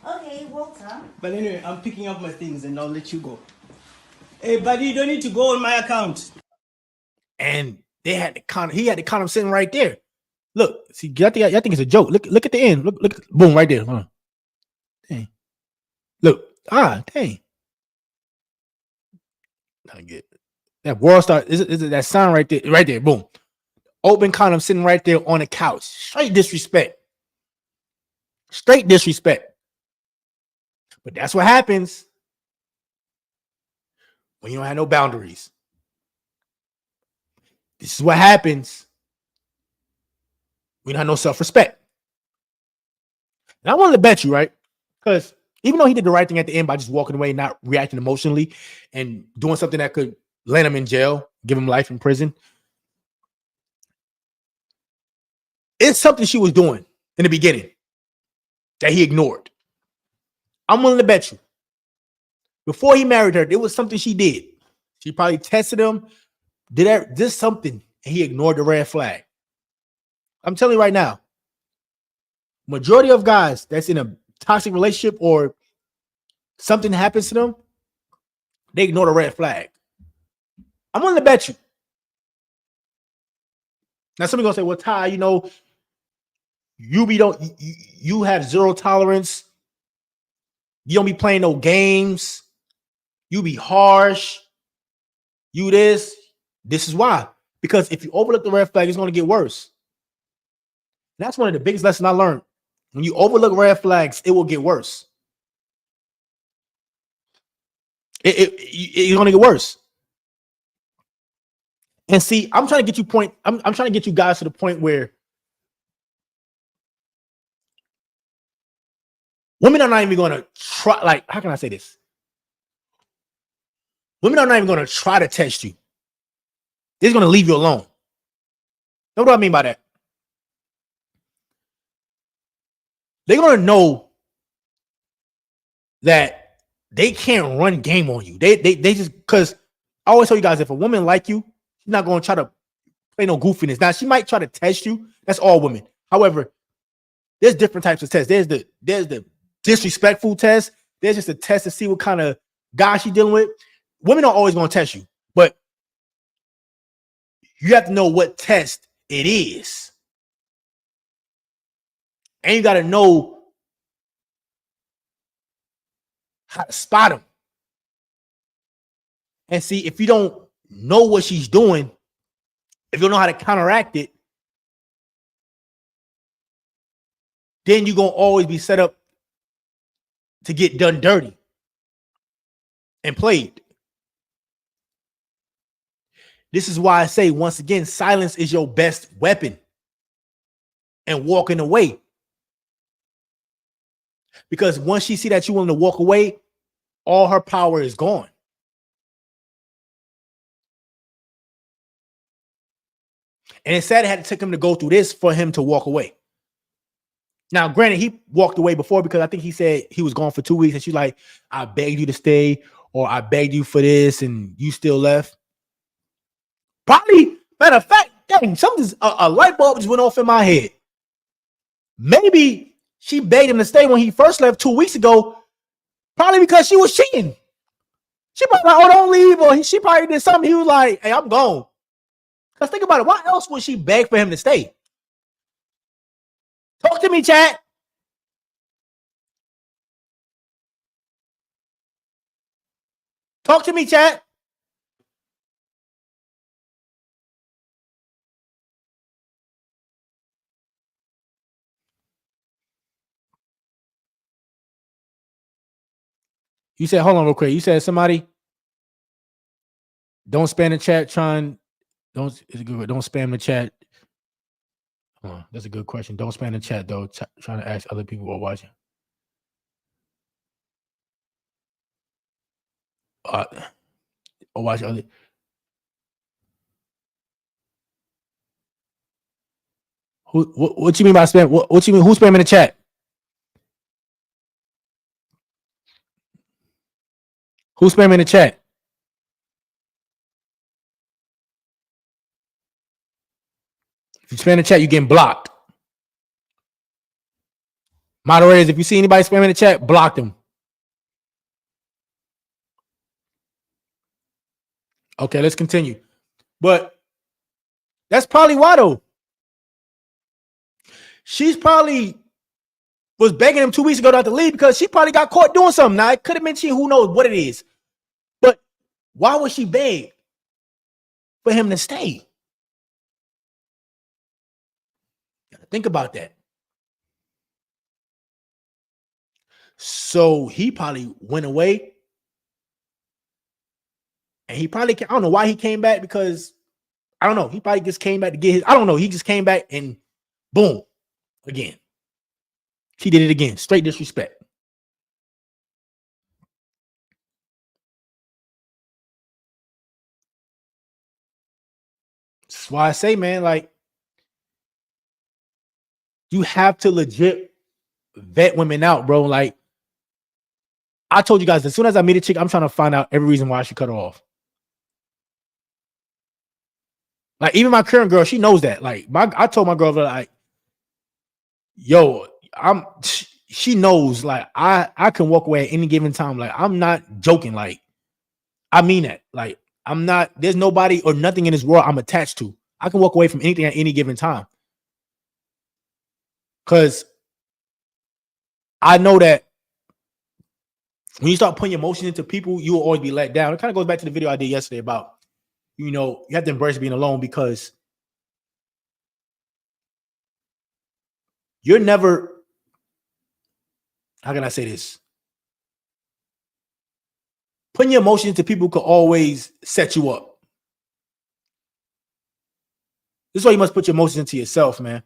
Okay, Walter. But anyway, I'm picking up my things and I'll let you go. Hey buddy, you don't need to go on my account. And they had the condom. He had the condom sitting right there. Look, see, I think it's a joke. Look at the end. Look, boom, right there. Huh. Dang. Look, dang. I get that world star. Is it that sign right there? Right there, boom. Open condom sitting right there on the couch. Straight disrespect. Straight disrespect. But that's what happens when you don't have no boundaries. This is what happens when you don't have no self-respect. And I wanted to bet you, right? Because even though he did the right thing at the end by just walking away, not reacting emotionally, and doing something that could land him in jail, give him life in prison, it's something she was doing in the beginning that he ignored. I'm willing to bet you. Before he married her, there was something she did. She probably tested him, did something, and he ignored the red flag. I'm telling you right now, majority of guys that's in a toxic relationship or something happens to them, they ignore the red flag. I'm willing to bet you. Now, somebody gonna say, "Well, Ty, you know, you have zero tolerance. You don't be playing no games. You be harsh. You this. This is why. Because if you overlook the red flag, it's gonna get worse. That's one of the biggest lessons I learned. When you overlook red flags, it will get worse. It's gonna get worse. And see, I'm trying to get you I'm trying to get you guys to the point where women are not even gonna try. Like, how can I say this? Women are not even gonna try to test you. They're gonna leave you alone. Know what I mean by that? They're gonna know that they can't run game on you. They just, because I always tell you guys, if a woman like you, she's not gonna try to play no goofiness. Now she might try to test you. That's all women. However, there's different types of tests. There's the disrespectful test. There's just a test to see what kind of guy she's dealing with. Women are always gonna test you, but you have to know what test it is. And you gotta know how to spot them. And see, if you don't know what she's doing, if you don't know how to counteract it, then you're gonna always be set up to get done dirty and played. This is why I say, once again, silence is your best weapon. And walking away. Because once she see that you're willing to walk away, all her power is gone. And it's sad it had to take him to go through this for him to walk away. Now, granted, he walked away before because I think he said he was gone for 2 weeks and she's like, I begged you to stay, or I begged you for this and you still left. Probably, matter of fact, dang, a light bulb just went off in my head. Maybe she begged him to stay when he first left 2 weeks ago, probably because she was cheating. She probably like, oh, don't leave, or she probably did something. He was like, hey, I'm gone. Because think about it. Why else would she beg for him to stay? Talk to me, chat. Talk to me, chat. You said, hold on real quick. You said somebody don't spam the chat trying Don't it's good. Don't spam the chat. That's a good question. Don't spam the chat though. Trying to ask other people who are watching. Or watch other. What you mean by spam? What you mean? Who's spamming the chat? Who's spamming the chat? If you spam the chat, you're getting blocked. Moderators, if you see anybody spamming the chat, block them. Okay, let's continue. But that's probably why though. She's probably was begging him 2 weeks ago not to leave because she probably got caught doing something. Now it could have been she, who knows what it is. But why would she beg for him to stay? Think about that. So he probably went away. And he probably, I don't know why he came back, because I don't know. He probably just came back to get his, I don't know. He just came back and boom, again. She did it again. Straight disrespect. That's why I say, man, like, you have to legit vet women out, bro. Like, I told you guys, as soon as I meet a chick, I'm trying to find out every reason why she cut her off. Like, even my current girl, she knows that. Like, I told my girl, like, yo, she knows, like, I can walk away at any given time. Like, I'm not joking. Like, I mean that. Like, I'm not, there's nobody or nothing in this world I'm attached to. I can walk away from anything at any given time. Because I know that when you start putting emotions into people, you will always be let down. It kind of goes back to the video I did yesterday about, you know, you have to embrace being alone, because you're never, how can I say this? Putting your emotions into people could always set you up. This is why you must put your emotions into yourself, man.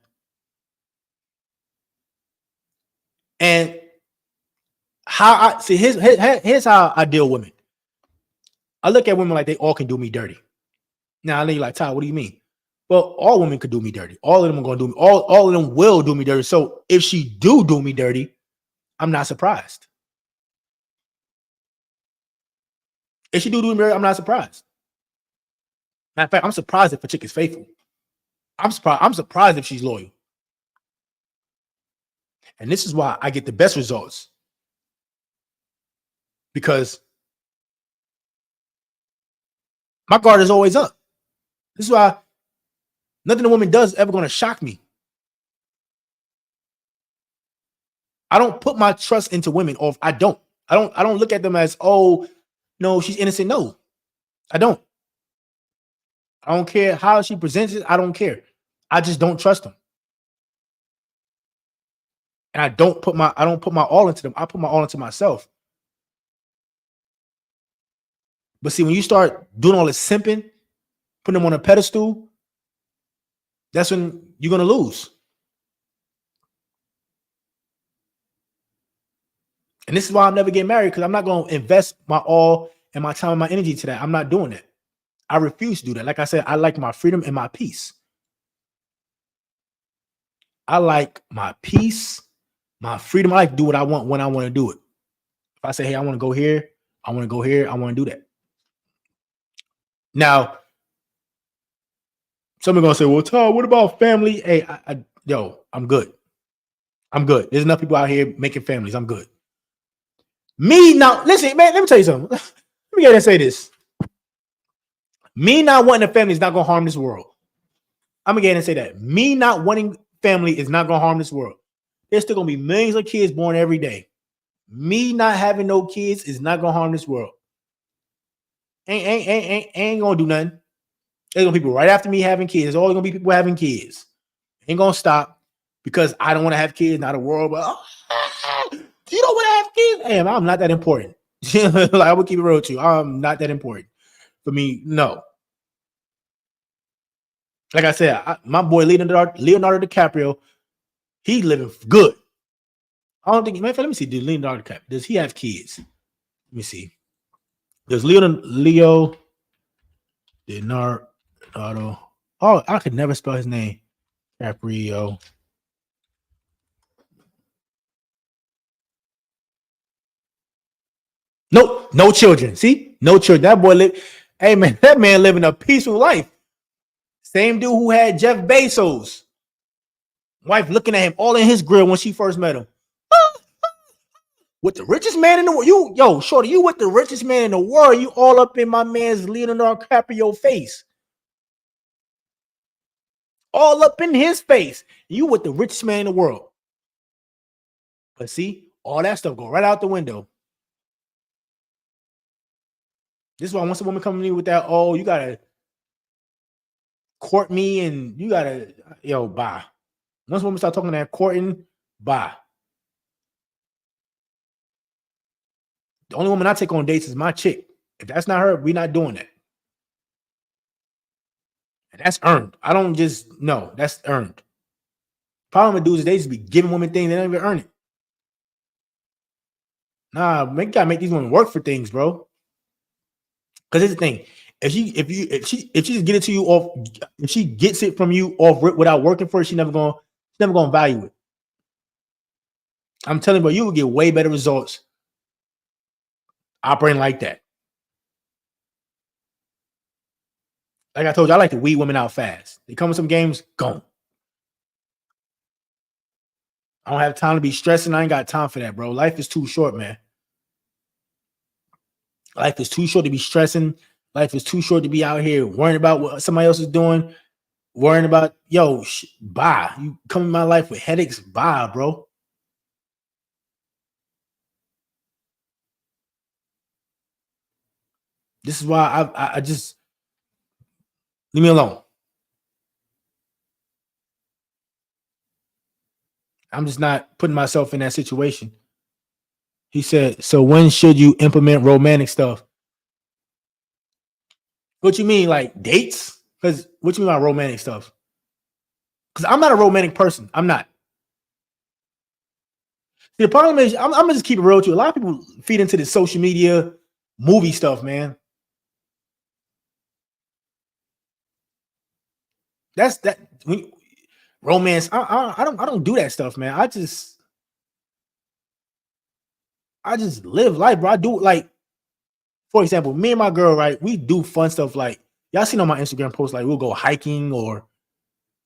And how I see, here's how I deal with women. I look at women like they all can do me dirty. Now I know you're like, Ty, what do you mean? Well, all women could do me dirty. All of them are going to do me. All of them will do me dirty. So if she do me dirty, I'm not surprised. If she do me dirty, I'm not surprised. Matter of fact, I'm surprised if a chick is faithful. I'm surprised if she's loyal. And this is why I get the best results. Because my guard is always up. This is why nothing a woman does is ever going to shock me. I don't put my trust into women, or I don't look at them as, oh, no, she's innocent. No, I don't. I don't care how she presents it. I don't care. I just don't trust them. And I don't put my all into them. I put my all into myself. But see, when you start doing all this simping, putting them on a pedestal, that's when you're going to lose. And this is why I'm never getting married, because I'm not going to invest my all and my time and my energy to that. I'm not doing that. I refuse to do that. Like I said, I like my freedom and my peace. I like my peace, my freedom. I like to do what I want when I want to do it. If I say, hey, I want to go here, I want to go here, I want to do that. Now, someone's going to say, well, Todd, what about family? Hey, I'm good. I'm good. There's enough people out here making families. I'm good. Me now, listen, man, let me tell you something. Let me get and say this. Me not wanting a family is not going to harm this world. I'm going to get and say that. Me not wanting family is not going to harm this world. There's still going to be millions of kids born every day. Me not having no kids is not going to harm this world. Ain't going to do nothing. There's going to be people right after me having kids. There's always going to be people having kids. Ain't going to stop because I don't want to have kids. Not a world, but you don't want to have kids? Hey, I'm not that important. Like, I would keep it real with you. I'm not that important. For me, no. Like I said, my boy Leonardo DiCaprio, he living good. I don't think. Man, let me see. Does he have kids? Let me see. Does Leonardo? Oh, I could never spell his name. Caprio. Nope, no children. See, no children. That boy live. Hey man, that man living a peaceful life. Same dude who had Jeff Bezos. Wife looking at him all in his grill when she first met him. With the richest man in the world. Shorty, you with the richest man in the world. You all up in my man's Leonardo DiCaprio face. All up in his face. You with the richest man in the world. But see, all that stuff go right out the window. This is why once a woman comes to me with that, oh, you gotta court me and you gotta, bye. Once a woman start talking that courting, bye. The only woman I take on dates is my chick. If that's not her, we're not doing that. And that's earned. I don't just, no, that's earned. Problem with dudes is they just be giving women things, they don't even earn it. Nah, you gotta make these women work for things, bro. Because here's the thing. If she just get it to you off, if she gets it from you off without working for it, she's never gonna value it. I'm telling you, bro, you will get way better results operating like that. Like I told you, I like to weed women out fast. They come with some games, gone. I don't have time to be stressing. I ain't got time for that, bro. Life is too short, man. Life is too short to be stressing. Life is too short to be out here worrying about what somebody else is doing. Worrying about, bye. You come in my life with headaches, bye, bro. This is why I just leave me alone. I'm just not putting myself in that situation. He said, so when should you implement romantic stuff? What you mean, like dates? Because what you mean by romantic stuff? Because I'm not a romantic person. I'm not. The problem is, I'm gonna just keep it real with you. A lot of people feed into this social media movie stuff, man. That's that romance. I don't do that stuff, man. I just live life, bro. I do like, for example, me and my girl, right? We do fun stuff like y'all seen on my Instagram post, like we'll go hiking or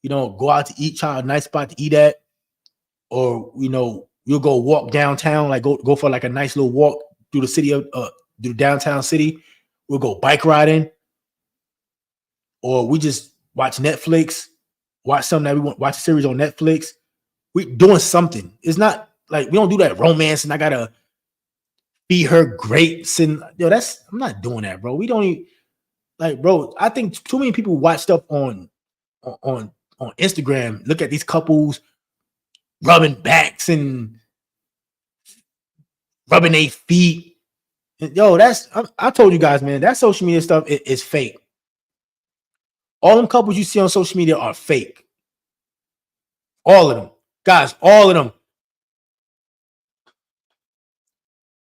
go out to eat, try a nice spot to eat at, or you'll go walk downtown, like go for like a nice little walk through the city of through the downtown city. We'll go bike riding, or we just watch Netflix, watch something that we want, watch a series on Netflix. We doing something. It's not like we don't do that romance and I gotta feed her grapes and I'm not doing that, bro. We don't even, like, bro. I think too many people watch stuff on Instagram. Look at these couples rubbing backs and rubbing their feet. I told you guys, man, that social media stuff is fake. All them couples you see on social media are fake. All of them. Guys, all of them.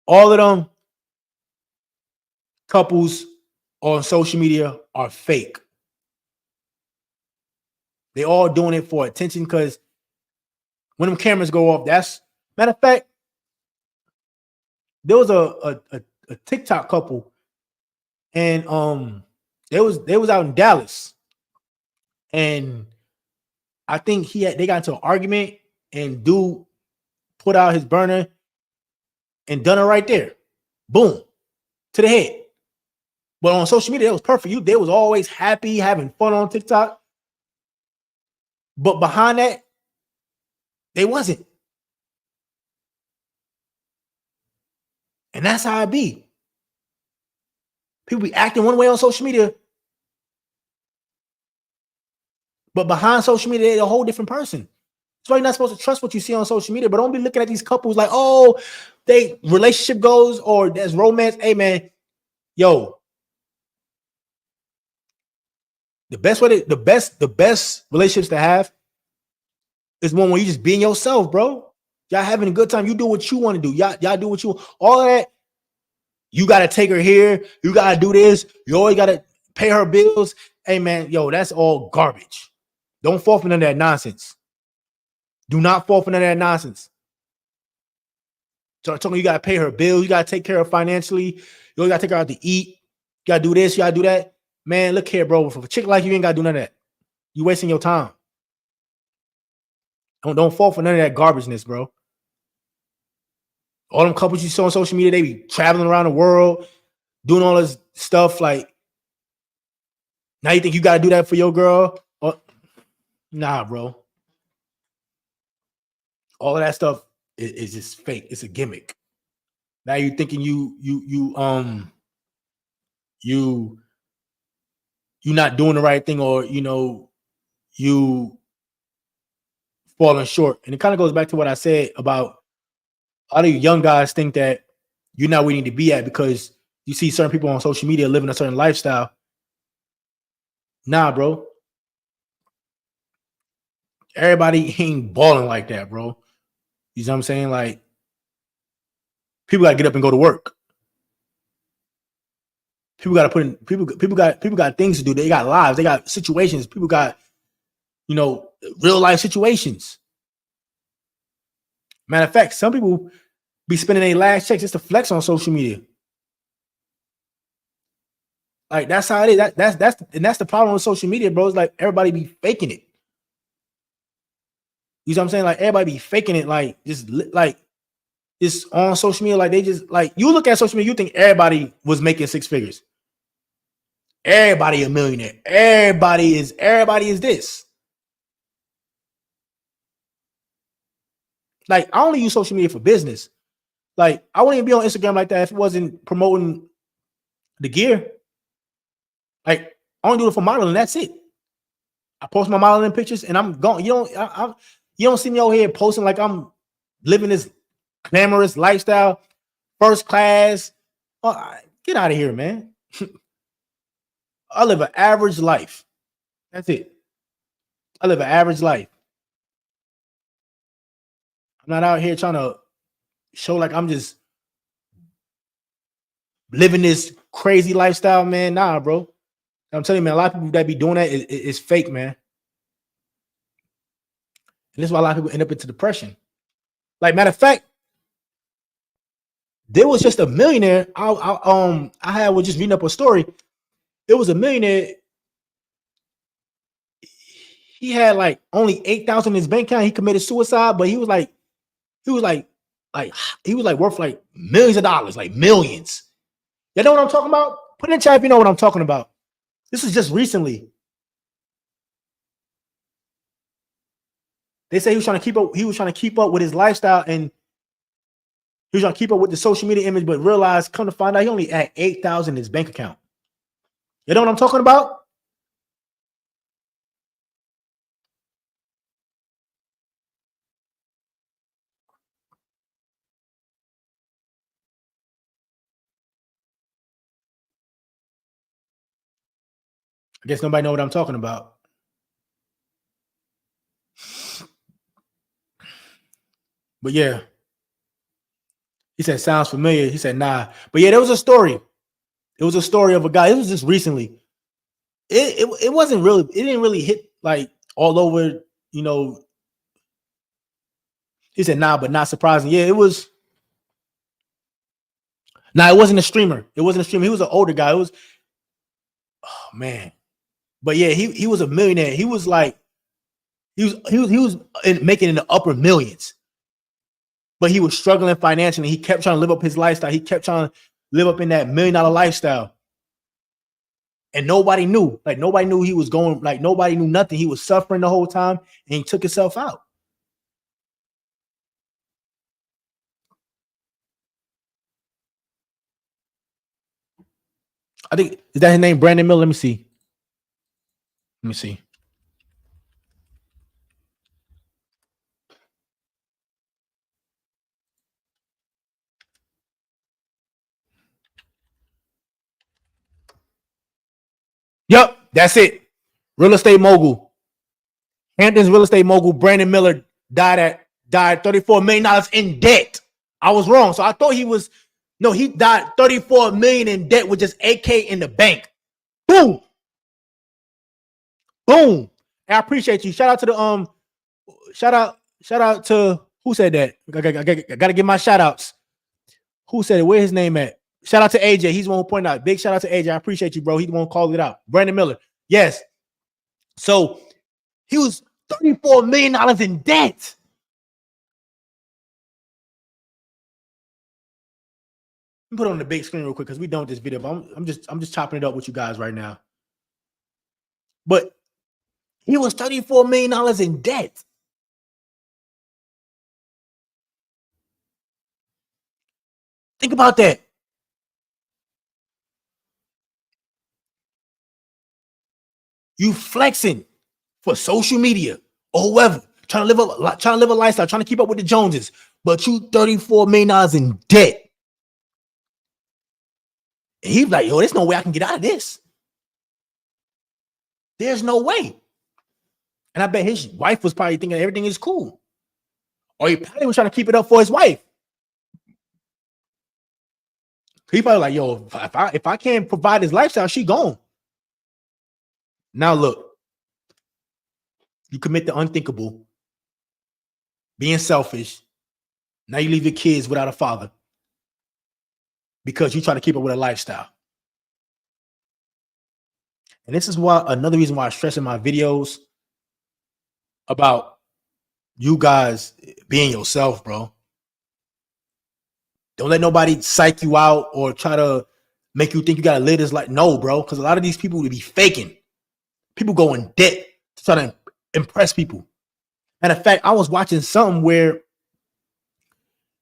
All of them couples on social media are fake. They all doing it for attention because when them cameras go off, that's matter of fact, there was a TikTok couple, and they was out in Dallas, and I think they got into an argument, and dude put out his burner and done it right there, boom, to the head. But on social media, it was perfect. They was always happy, having fun on TikTok, but behind that, they wasn't. And that's how it be. People be acting one way on social media, but behind social media, they're a whole different person. That's why you're not supposed to trust what you see on social media. But don't be looking at these couples like, oh, they relationship goes or there's romance. Hey, man, The best way to, the best relationships to have is one where you just being yourself, bro. Y'all having a good time. You do what you want to do. Y'all do what you want. All of that. You gotta take her here. You gotta do this. You always gotta pay her bills. Hey man, yo, that's all garbage. Don't fall for none of that nonsense. Do not fall for none of that nonsense. So you gotta pay her bills. You gotta take care of financially. You always gotta take her out to eat. You gotta do this. You gotta do that. Man, look here, bro. For a chick like you ain't gotta do none of that. You wasting your time. Don't fall for none of that garbageness, bro. All them couples you saw on social media, they be traveling around the world, doing all this stuff. Like, now you think you gotta do that for your girl? Nah, bro. All of that stuff is just fake. It's a gimmick. Now you thinking you not doing the right thing, or you falling short. And it kind of goes back to what I said about all the young guys think that you're not where you need to be at because you see certain people on social media living a certain lifestyle. Nah, bro. Everybody ain't balling like that, bro. You know what I'm saying? Like, people gotta get up and go to work. People gotta put in people got things to do. They got lives, they got situations, people got real life situations. Matter of fact, some people be spending their last checks just to flex on social media. Like, that's how it is. That's the problem with social media, bro. It's like everybody be faking it. You know what I'm saying? Like, everybody be faking it, like just on social media. Like, they just, like, you look at social media, you think everybody was making six figures. Everybody a millionaire. Everybody is this. Like, I only use social media for business. Like, I wouldn't even be on Instagram like that if it wasn't promoting the gear. Like, I only do it for modeling. That's it. I post my modeling pictures and I'm gone. You don't see me over here posting like I'm living this glamorous lifestyle, first class. Oh, get out of here, man. I live an average life. That's it. I live an average life. I'm not out here trying to show like I'm just living this crazy lifestyle, man. Nah, bro. I'm telling you, man, a lot of people that be doing that is fake, man. And this is why a lot of people end up into depression. Like, matter of fact, there was just a millionaire. I was just reading up a story. It was a millionaire. He had like only 8,000 in his bank account. He committed suicide, but he was like worth like millions of dollars, like millions. You know what I'm talking about? Put in chat if you know what I'm talking about. This was just recently. They say he was trying to keep up. He was trying to keep up with his lifestyle, and he was trying to keep up with the social media image, but realized, come to find out, he only had 8,000 in his bank account. You know what I'm talking about? I guess nobody know what I'm talking about. But yeah, he said, sounds familiar. He said, nah. But yeah, there was a story. It was a story of a guy. It was just recently. It wasn't really, it didn't really hit like all over, He said, nah, but not surprising. Yeah, it was. Nah, it wasn't a streamer. It wasn't a streamer. He was an older guy. It was, oh man. But yeah, he was a millionaire. He was like, he was making in the upper millions. But he was struggling financially. He kept trying to live up his lifestyle. He kept trying to live up in that $1 million lifestyle. And nobody knew. Like, nobody knew he was going, like, nobody knew nothing. He was suffering the whole time, and he took himself out. I think, is that his name, Brandon Miller? Let me see. Yep, that's it. Real estate mogul. Hampton's real estate mogul Brandon Miller died $34 million in debt. I was wrong. So I thought he died $34 million in debt with just $8K in the bank. Boom. Boom. And I appreciate you. Shout out to who said that? I gotta give my shout outs. Who said it? Where his name at? Shout out to AJ. He's the one who pointed out. Big shout out to AJ. I appreciate you, bro. He's the one who called it out. Brandon Miller. Yes. So he was $34 million in debt. Let me put it on the big screen real quick because we done with this video, but I'm just chopping it up with you guys right now. But he was $34 million in debt. Think about that. You flexing for social media or whoever, trying to live a lifestyle, trying to keep up with the Joneses, but you $34 million in debt. And he's like, yo, there's no way I can get out of this. There's no way. And I bet his wife was probably thinking everything is cool. Or he probably was trying to keep it up for his wife. He probably like, yo, if I can't provide his lifestyle, she gone. Now look, you commit the unthinkable, being selfish. Now you leave your kids without a father because you try to keep up with a lifestyle. And this is why another reason why I stress in my videos about you guys being yourself, bro. Don't let nobody psych you out or try to make you think you gotta live this life. No, bro, because a lot of these people would be faking. People go in debt to try to impress people. And in fact, I was watching something where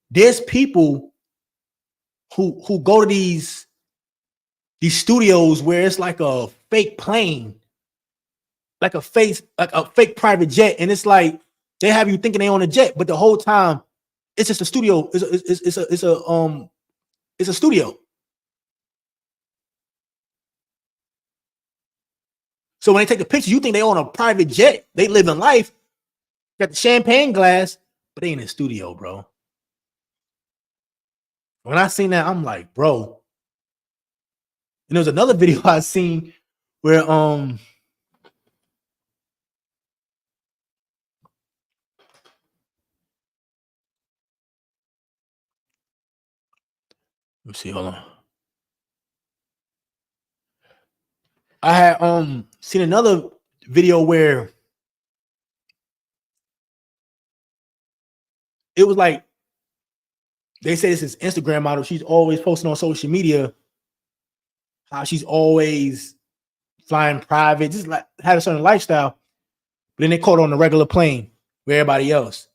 there's people who go to these studios where it's like a fake plane, like a fake private jet, and it's like they have you thinking they on a jet, but the whole time it's just a studio. It's a studio. So when they take a picture, you think they on a private jet. They live in life. Got the champagne glass, but they in a studio, bro. When I seen that, I'm like, bro. And there was another video I seen where let me see, hold on. I had seen another video where it was like they say this is Instagram model. She's always posting on social media how she's always flying private, just like have a certain lifestyle. But then they caught her on the regular plane with everybody else.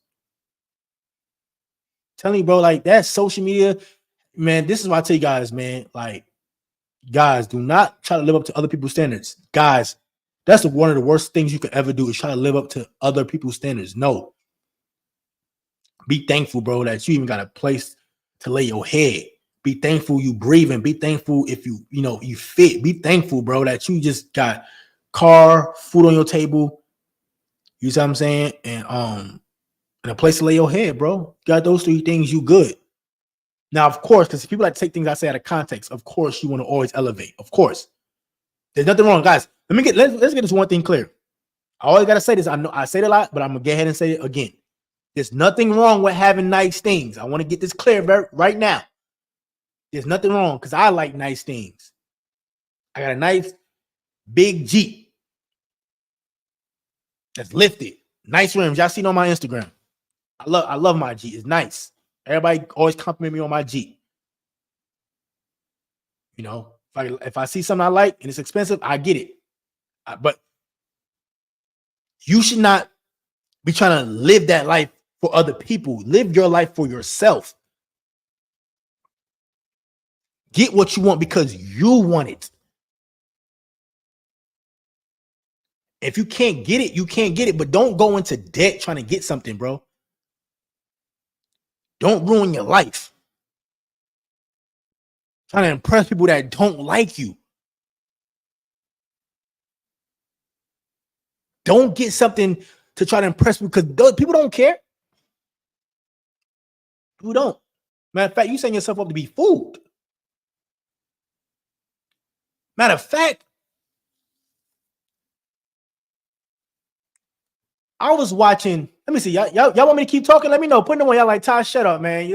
Telling you, bro, like that's social media, man. This is why I tell you guys, man, like, guys, do not try to live up to other people's standards. Guys, that's one of the worst things you could ever do is try to live up to other people's standards. No. Be thankful, bro, that you even got a place to lay your head. Be thankful you breathing. Be thankful if you fit. Be thankful, bro, that you just got car, food on your table. You see what I'm saying? And a place to lay your head, bro. Got those three things, you good. Now, of course, because people like to take things I say out of context. Of course, you want to always elevate. Of course, there's nothing wrong, guys. Let's get this one thing clear. I always gotta say this. I know I say it a lot, but I'm gonna go ahead and say it again. There's nothing wrong with having nice things. I want to get this clear right now. There's nothing wrong because I like nice things. I got a nice big Jeep that's lifted, nice rims. Y'all seen on my Instagram. I love my Jeep. It's nice. Everybody always compliment me on my Jeep. You know, if I see something I like and it's expensive, I get it. But you should not be trying to live that life for other people. Live your life for yourself. Get what you want because you want it. If you can't get it, you can't get it. But don't go into debt trying to get something, bro. Don't ruin your life. Trying to impress people that don't like you. Don't get something to try to impress me, because people don't care. People don't. Matter of fact, you setting yourself up to be fooled. Matter of fact, I was watching. Let me see. Y'all want me to keep talking? Let me know. Put in one. Y'all like, Ty, shut up, man.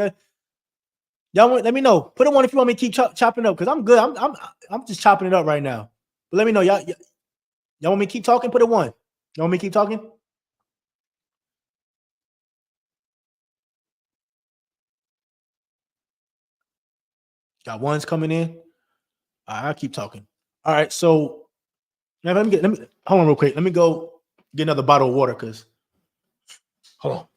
Y'all want, let me know. Put in one if you want me to keep chopping up, because I'm good. I'm just chopping it up right now. But let me know. Y'all want me to keep talking? Put in one. Y'all want me to keep talking? Got ones coming in. All right, I'll keep talking. All right, so now let me hold on real quick. Let me go get another bottle of water, because hold on.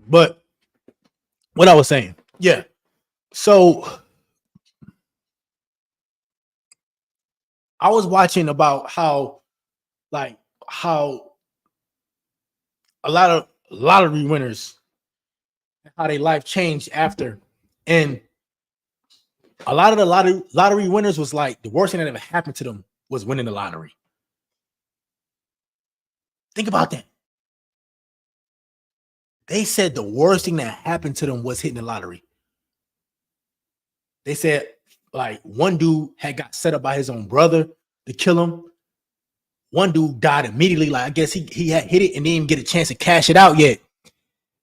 But what I was saying, yeah. So I was watching about how a lot of lottery winners, how their life changed after, and a lot of the lottery winners was like the worst thing that ever happened to them was winning the lottery. Think about that. They said the worst thing that happened to them was hitting the lottery. They said, like, one dude had got set up by his own brother to kill him. One dude died immediately. Like, I guess he had hit it and didn't even get a chance to cash it out yet.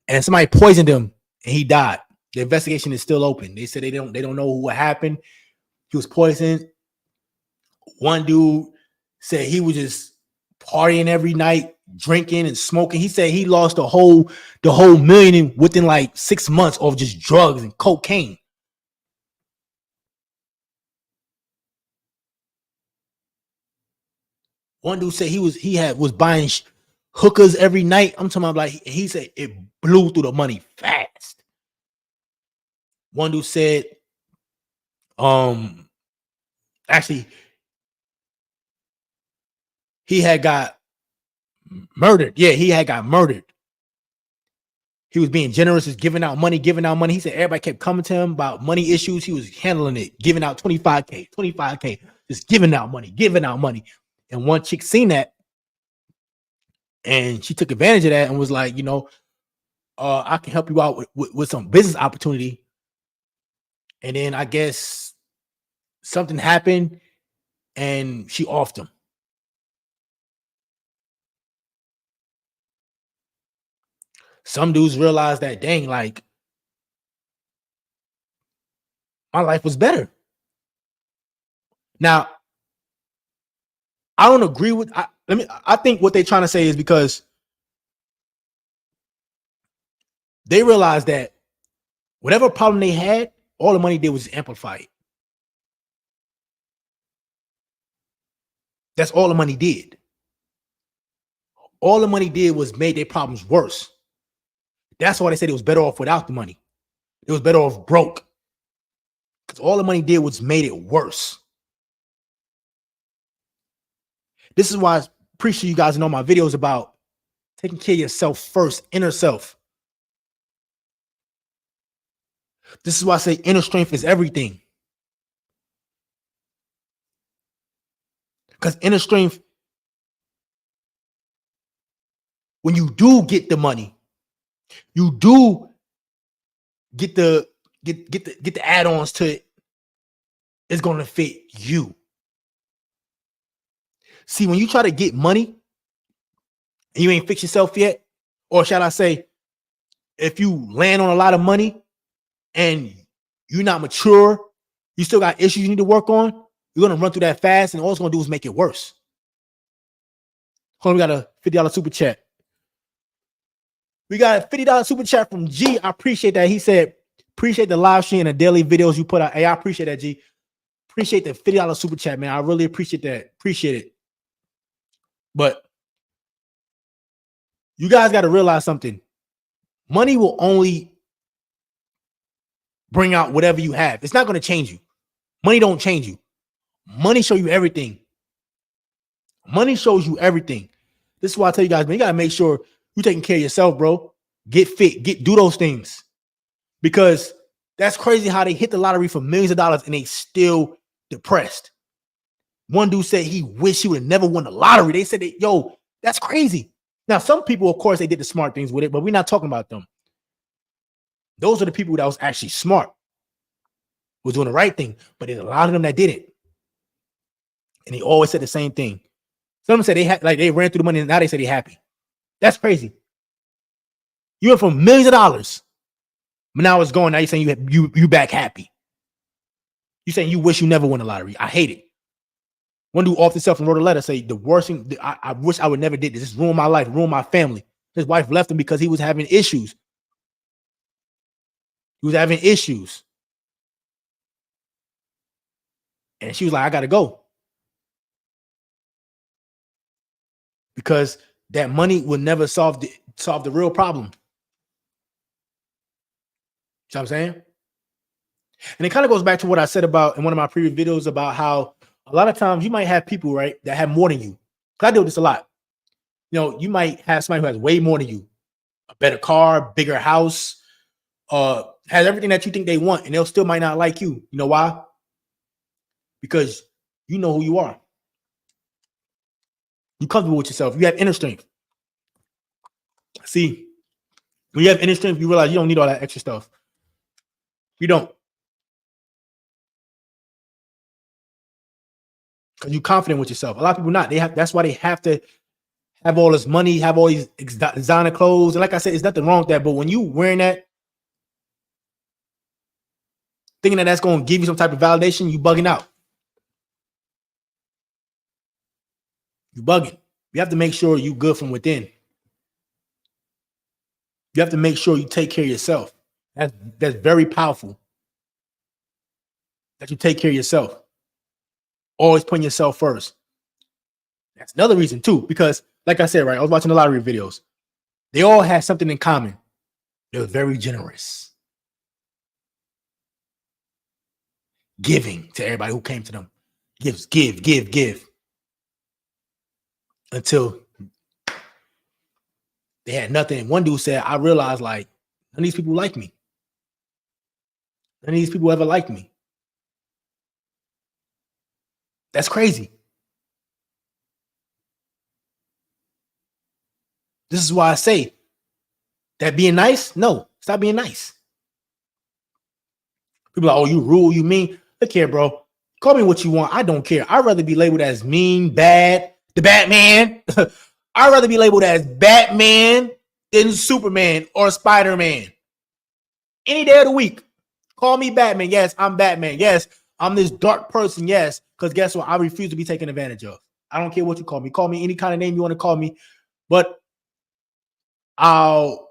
And somebody poisoned him and he died. The investigation is still open. They said they don't know what happened. He was poisoned. One dude said he was just partying every night, drinking and smoking. He said he lost the whole million within like 6 months of just drugs and cocaine. One dude said he was buying hookers every night. I'm talking about, like, he said it blew through the money fast. One dude said, actually, he had got murdered. Yeah, he had got murdered. He was being generous, just giving out money. He said everybody kept coming to him about money issues. He was handling it, giving out 25K, just giving out money. And one chick seen that, and she took advantage of that and was like, I can help you out with some business opportunity. And then I guess something happened and she offed him. Some dudes realized that, dang, like, my life was better. Now, I don't agree with, I think what they're trying to say is because they realized that whatever problem they had, all the money did was amplify it. That's all the money did. All the money did was made their problems worse. That's why they said it was better off without the money. It was better off broke. Because all the money did was made it worse. This is why I appreciate you guys know my videos about taking care of yourself first, inner self. This is why I say inner strength is everything. Because inner strength, when you do get the money, you do get the add-ons to it, it's going to fit you. See, when you try to get money and you ain't fix yourself yet, or shall I say, if you land on a lot of money and you're not mature, you still got issues you need to work on, you're going to run through that fast, and all it's going to do is make it worse. Hold on, we got a $50 super chat. We got a $50 super chat from G. I appreciate that. He said, appreciate the live stream and the daily videos you put out. Hey, I appreciate that, G. Appreciate the $50 super chat, man. I really appreciate that. Appreciate it. But You guys got to realize something. Money will only bring out whatever you have. It's not going to change you. Money don't change you. Money show you everything. Money shows you everything. This is why I tell you guys, man, you got to make sure you're taking care of yourself, bro. Get fit. Do those things. Because that's crazy how they hit the lottery for millions of dollars and they still depressed. One dude said he wished he would have never won the lottery. They said, yo, that's crazy. Now, some people, of course, they did the smart things with it, but we're not talking about them. Those are the people that was actually smart, was doing the right thing. But there's a lot of them that didn't. And they always said the same thing. Some of them said they ran through the money and now they say they're happy. That's crazy. You went from millions of dollars, but now it's gone. Now you're saying you back happy. You're saying you wish you never won the lottery. I hate it. One dude off himself and wrote a letter say the worst thing, I wish I would never did this. This ruined my life, ruined my family. His wife left him because he was having issues. He was having issues. And she was like, I got to go. Because that money will never solve the real problem. You know what I'm saying? And it kind of goes back to what I said about in one of my previous videos about how a lot of times you might have people, right, that have more than you. Because I deal with this a lot. You know, you might have somebody who has way more than you. A better car, bigger house, has everything that you think they want, and they'll still might not like you. You know why? Because you know who you are. You're comfortable with yourself. You have inner strength. See, when you have inner strength, you realize you don't need all that extra stuff. You don't. Because you're confident with yourself. A lot of people not. That's why they have to have all this money, have all these designer clothes. And like I said, there's nothing wrong with that. But when you wearing that, thinking that that's going to give you some type of validation, you bugging out. You bugging. You have to make sure you good from within. You have to make sure you take care of yourself. That's very powerful. That you take care of yourself. Always putting yourself first. That's another reason too, because like I said, right, I was watching a lot of videos. They all had something in common. They were very generous. Giving to everybody who came to them. Give. Until they had nothing. One dude said, I realized like none of these people like me. None of these people ever liked me. That's crazy. This is why I say that being nice, no, stop being nice. People are like, oh, you rude, you mean? Look here, bro. Call me what you want. I don't care. I'd rather be labeled as mean, bad, the Batman. I'd rather be labeled as Batman than Superman or Spider-Man. Any day of the week. Call me Batman. Yes, I'm Batman. Yes, I'm this dark person. Yes, because guess what? I refuse to be taken advantage of. I don't care what you call me. Call me any kind of name you want to call me. But I'll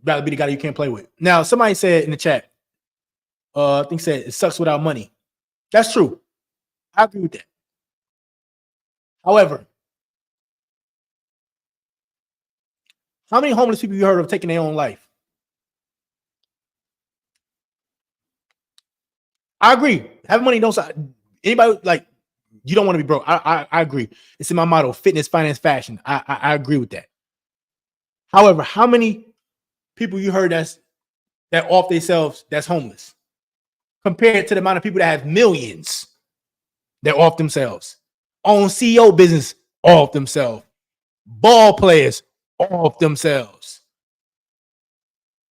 rather be the guy you can't play with. Now, somebody said in the chat, I think said it sucks without money. That's true. I agree with that. However, how many homeless people you heard of taking their own life? I agree. Having money don't anybody like you don't want to be broke. I agree. It's in my motto: fitness, finance, fashion. I agree with that. However, how many people you heard that off themselves that's homeless compared to the amount of people that have millions that off themselves, own CEO business off themselves, ball players off themselves,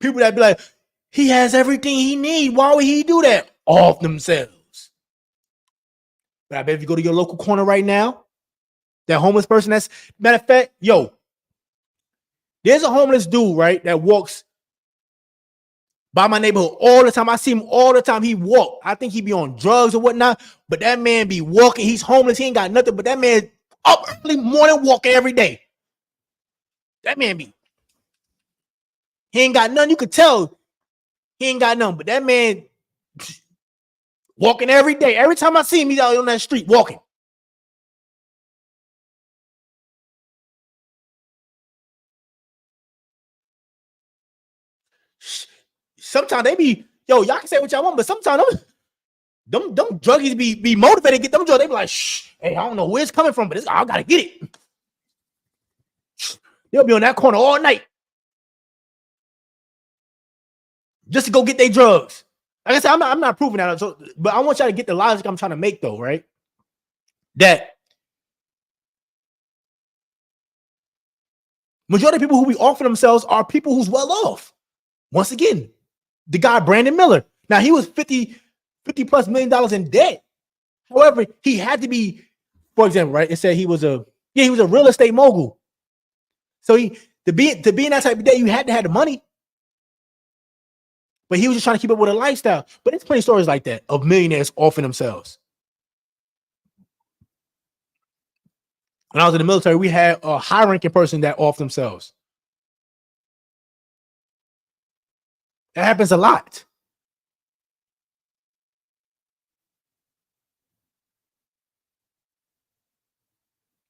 people that be like, he has everything he needs. Why would he do that? Off themselves. But I bet if you go to your local corner right now, that homeless person that's matter of fact, yo, there's a homeless dude, right, that walks by my neighborhood all the time. I see him all the time. He walk. I think he be on drugs or whatnot, but that man be walking. He's homeless. He ain't got nothing, but that man up early morning walking every day. That man he ain't got nothing. You could tell he ain't got nothing, but that man walking every day. Every time I see him, he's out on that street walking. sometimes they be, y'all can say what y'all want, but sometimes them druggies be motivated to get them drugs. They be like, shh, hey, I don't know where it's coming from, but I gotta get it. They'll be on that corner all night just to go get their drugs. Like I said, I'm not proving that, but I want y'all to get the logic I'm trying to make, though, right? That majority of people who be offering themselves are people who's well off. Once again, the guy Brandon Miller. Now he was $50+ million in debt. However, he had to be, for example, right? It said he was a real estate mogul. So to be in that type of debt, you had to have the money. But he was just trying to keep up with a lifestyle. But there's plenty of stories like that of millionaires offering themselves. When I was in the military, we had a high-ranking person that offered themselves. That happens a lot.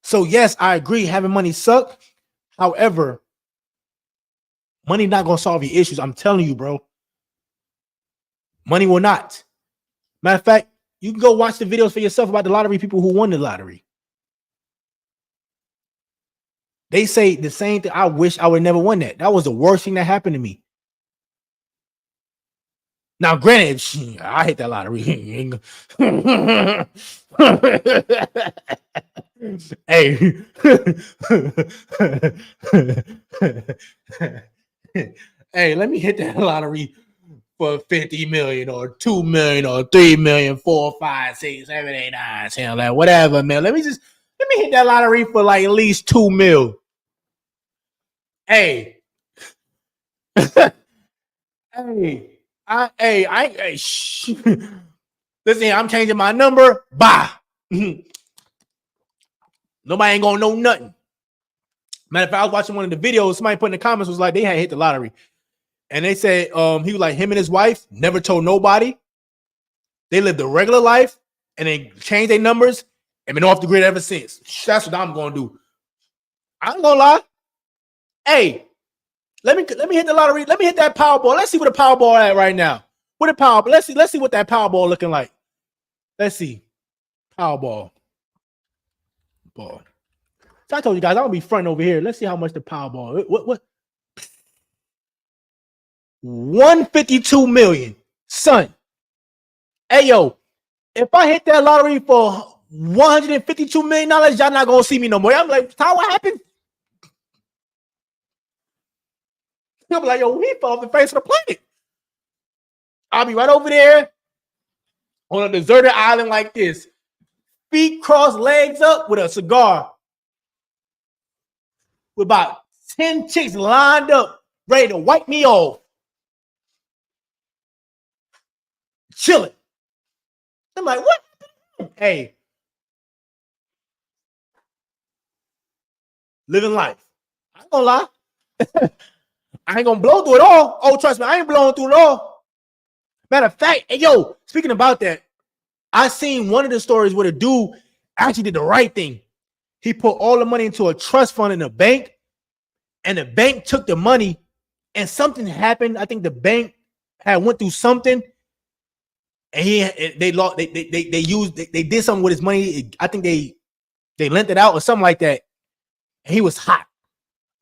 So yes, I agree, having money suck. However, money not gonna solve your issues. I'm telling you, bro. Money will not. Matter of fact, you can go watch the videos for yourself about the lottery people who won the lottery. They say the same thing. I wish I would never won that. That was the worst thing that happened to me. Now, granted, I hit that lottery. Hey, hey, let me hit that lottery for 50 million or 2 million or 3 million, 4, 5, 6, 7, 8, 9, 10, 11, whatever, man. Let me hit that lottery for like at least 2 mil. Hey. Listen, I'm changing my number. Bye. Nobody ain't gonna know nothing. Matter of fact, I was watching one of the videos. Somebody put in the comments was like they had hit the lottery, and they said he was like him and his wife never told nobody. They lived a regular life, and they changed their numbers and been off the grid ever since. That's what I'm gonna do. I ain't gonna lie. Hey, let me hit the lottery. Let me hit that Powerball. Let's see what the Powerball at right now. What the Powerball? Let's see what that Powerball looking like. Let's see. Powerball. Ball. So I told you guys, I'm gonna be fronting over here. Let's see how much the Powerball. What? 152 million. Son. Hey yo, if I hit that lottery for $152 million, y'all not gonna see me no more. I'm like, Ty, what happened? I'm like, yo, he fell off the face of the planet. I'll be right over there on a deserted island like this. Feet crossed, legs up with a cigar. With about 10 chicks lined up, ready to wipe me off. Chilling. I'm like, what? Hey. Living life. I ain't gonna lie. I ain't gonna blow through it all. Oh, trust me, I ain't blowing through it all. Matter of fact, hey, yo, speaking about that, I seen one of the stories where the dude actually did the right thing. He put all the money into a trust fund in a bank, and the bank took the money, and something happened. I think the bank had went through something, and they did something with his money. I think they lent it out or something like that. And he was hot.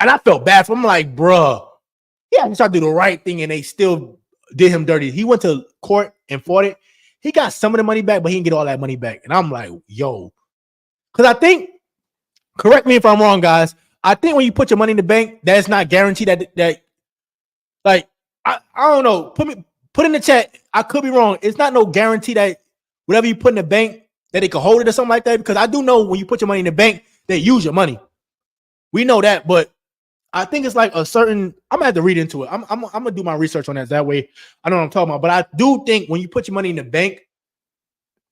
And I felt bad for him. I'm like, bruh, he actually tried to do the right thing, and they still did him dirty. He went to court and fought it. He got some of the money back, but he didn't get all that money back. And I'm like, yo, because I think, correct me if I'm wrong, guys. I think when you put your money in the bank, that's not guaranteed that like, I don't know. Put in the chat. I could be wrong. It's not no guarantee that whatever you put in the bank that they could hold it or something like that. Because I do know when you put your money in the bank, they use your money. We know that, but I think it's like a certain. I'm gonna have to read into it. I'm gonna do my research on that. That way, I know what I'm talking about. But I do think when you put your money in the bank,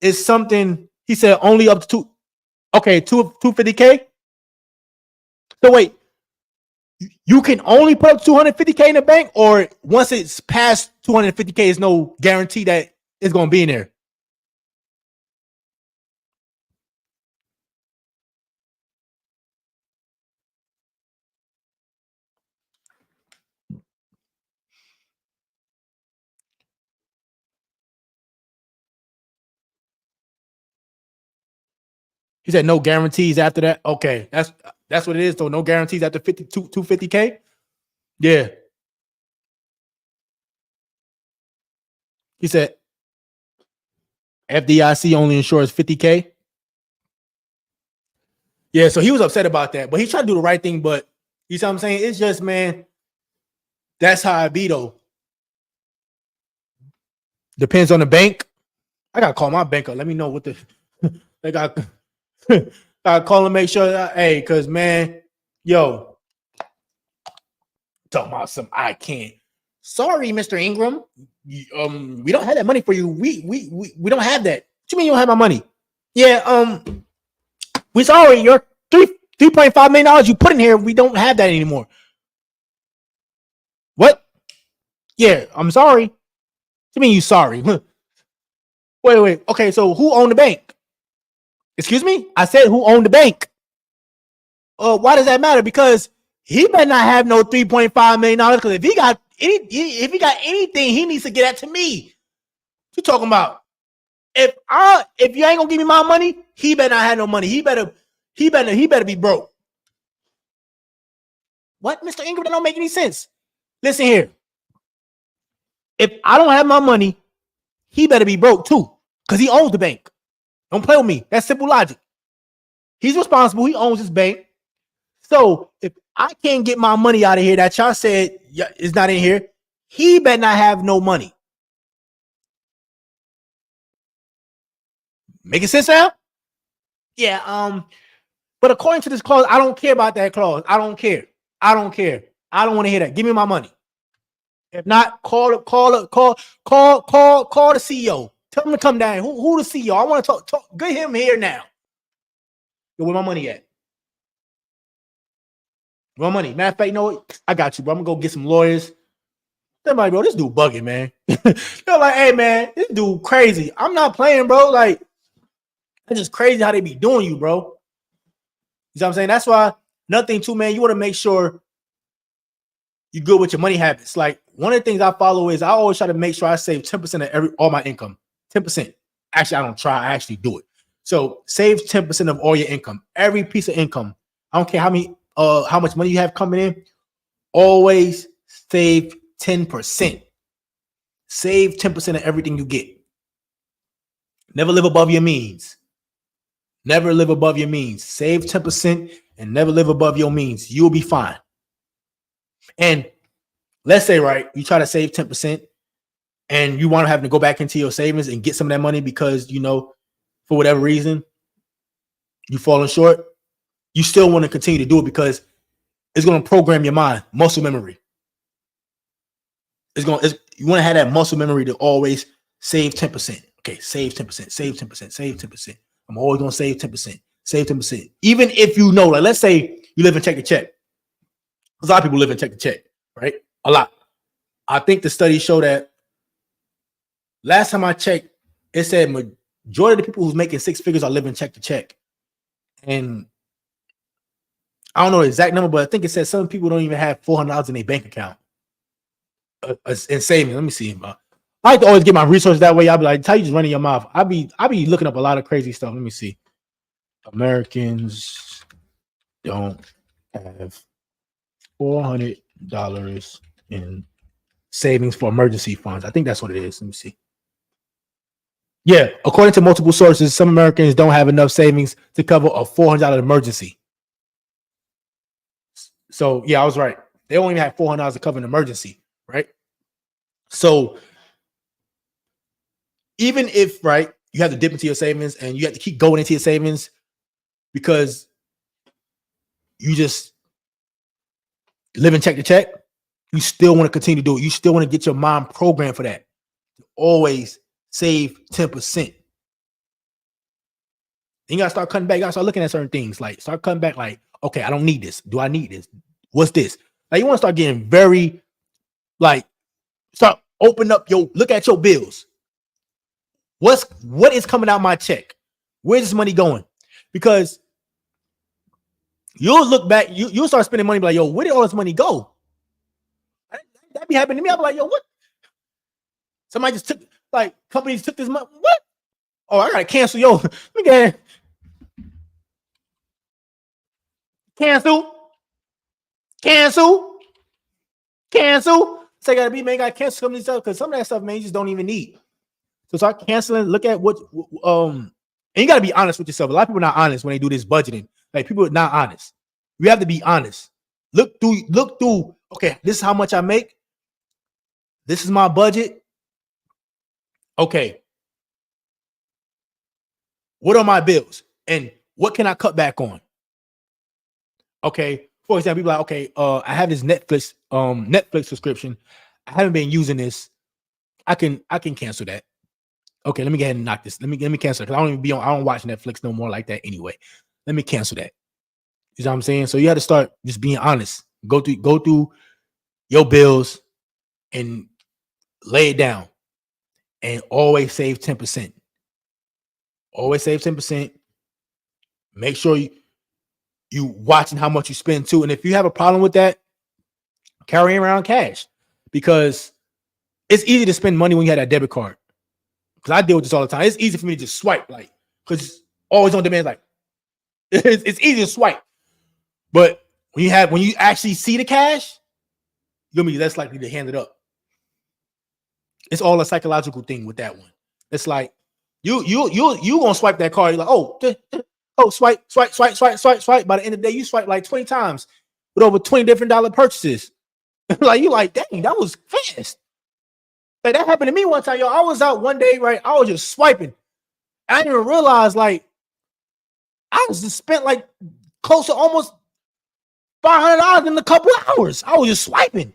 it's something. He said only up to 250K. So wait, you can only put up 250K in the bank, or once it's past 250K, is no guarantee that it's gonna be in there. He said no guarantees after that. Okay, that's what it is. So no guarantees after 250K. Yeah. He said FDIC only insures 50K. Yeah, so he was upset about that, but he tried to do the right thing. But you see what I'm saying? It's just, man, that's how I be though. Depends on the bank. I gotta call my bank up. Let me know what the they got. Gotta call and make sure that, hey, cause man, yo, talking about some I can't. Sorry, Mr. Ingram. We don't have that money for you. We don't have that. What you mean you don't have my money? Yeah, we sorry, your $3.5 million you put in here, we don't have that anymore. What? Yeah, I'm sorry. What you mean you sorry? Wait. Okay, so who owned the bank? Excuse me? I said who owned the bank. Why does that matter? Because he better not have no $3.5 million. Because if he got anything, he needs to get that to me. What you talking about? If you ain't gonna give me my money, he better not have no money. He better be broke. What, Mr. Ingram? That don't make any sense. Listen here. If I don't have my money, he better be broke too, because he owns the bank. Don't play with me. That's simple logic. He's responsible. He owns his bank. So if I can't get my money out of here that y'all said is not in here, he better not have no money. Making sense now? Yeah. But according to this clause, I don't care about that clause. I don't care. I don't want to hear that. Give me my money. If not, call the CEO. Tell him to come down. Who the CEO? I want to talk. Get him here now. Yo, where my money at? My money. Matter of fact, you know what? I got you, bro. I'm gonna go get some lawyers. Somebody, bro, this dude bugging, man. They're like, hey, man, this dude crazy. I'm not playing, bro. Like, it's just crazy how they be doing you, bro. You know what I'm saying? That's why nothing too, man. You want to make sure you're good with your money habits. Like, one of the things I follow is I always try to make sure I save 10% of all my income. 10%. Actually, I don't try. I actually do it. So save 10% of all your income. Every piece of income. I don't care how much money you have coming in. Always save 10%. Save 10% of everything you get. Never live above your means. Never live above your means. Save 10% and never live above your means. You'll be fine. And let's say, right, you try to save 10% and you want to have to go back into your savings and get some of that money because, you know, for whatever reason, you've fallen short. You still want to continue to do it because it's going to program your mind, muscle memory. You want to have that muscle memory to always save 10%. Okay, save 10%, save 10%, save 10%. I'm always going to save 10%, save 10%. Even if you know, like, let's say you live in check to check. A lot of people live in check to check, right? A lot. I think the studies show that last time I checked, it said majority of the people who's making six figures are living check to check. And I don't know the exact number, but I think it says some people don't even have $400 in their bank account in savings. Let me see. I like to always get my resources that way. I'll be like, tell you just running your mouth. I be looking up a lot of crazy stuff. Let me see. Americans don't have $400 in savings for emergency funds. I think that's what it is. Let me see. Yeah, according to multiple sources, some Americans don't have enough savings to cover a $400 emergency. So yeah, I was right. They only have $400 to cover an emergency, right? So even if, right, you have to dip into your savings and you have to keep going into your savings because you just live in check to check, you still want to continue to do it. You still want to get your mind programmed for that. Always save 10%. You gotta start cutting back. You gotta start looking at certain things. Like, start cutting back. Like, okay, I don't need this. Do I need this? What's this? Like, you want to start getting very, like, start open up look at your bills. What is coming out my check? Where's this money going? Because you'll look back, you'll start spending money, be like, yo, where did all this money go? That be happening to me. I'm like, yo, what? Somebody just took, like, companies took this money. What? Oh, I gotta cancel. Yo, let me get it. Cancel. Cancel. Cancel. So I gotta be, man, gotta cancel some of these stuff because some of that stuff, man, you just don't even need. So start canceling. Look at what and you gotta be honest with yourself. A lot of people are not honest when they do this budgeting. Like people are not honest. You have to be honest. Look through. Okay, this is how much I make. This is my budget. Okay. What are my bills? And what can I cut back on? Okay. For example, people are like, okay, I have this Netflix subscription. I haven't been using this. I can cancel that. Okay, let me go ahead and knock this. Let me cancel it because I don't watch Netflix no more like that anyway. Let me cancel that. You know what I'm saying? So you have to start just being honest. Go through your bills and lay it down. And always save 10%. Always save 10%. Make sure you watching how much you spend too. And if you have a problem with that, carry around cash because it's easy to spend money when you have that debit card. Because I deal with this all the time. It's easy for me to just swipe, like, because it's always on demand. Like, it's easy to swipe. But when you actually see the cash, you're gonna be less likely to hand it up. It's all a psychological thing with that one. It's like you gonna swipe that card. You're like, swipe. By the end of the day, you swipe like 20 times with over $20 different purchases. Like you like, dang, that was fast. Like that happened to me one time, yo. I was out one day, right? I was just swiping. I didn't even realize, like, I was just spent like close to almost $500 in a couple of hours. I was just swiping.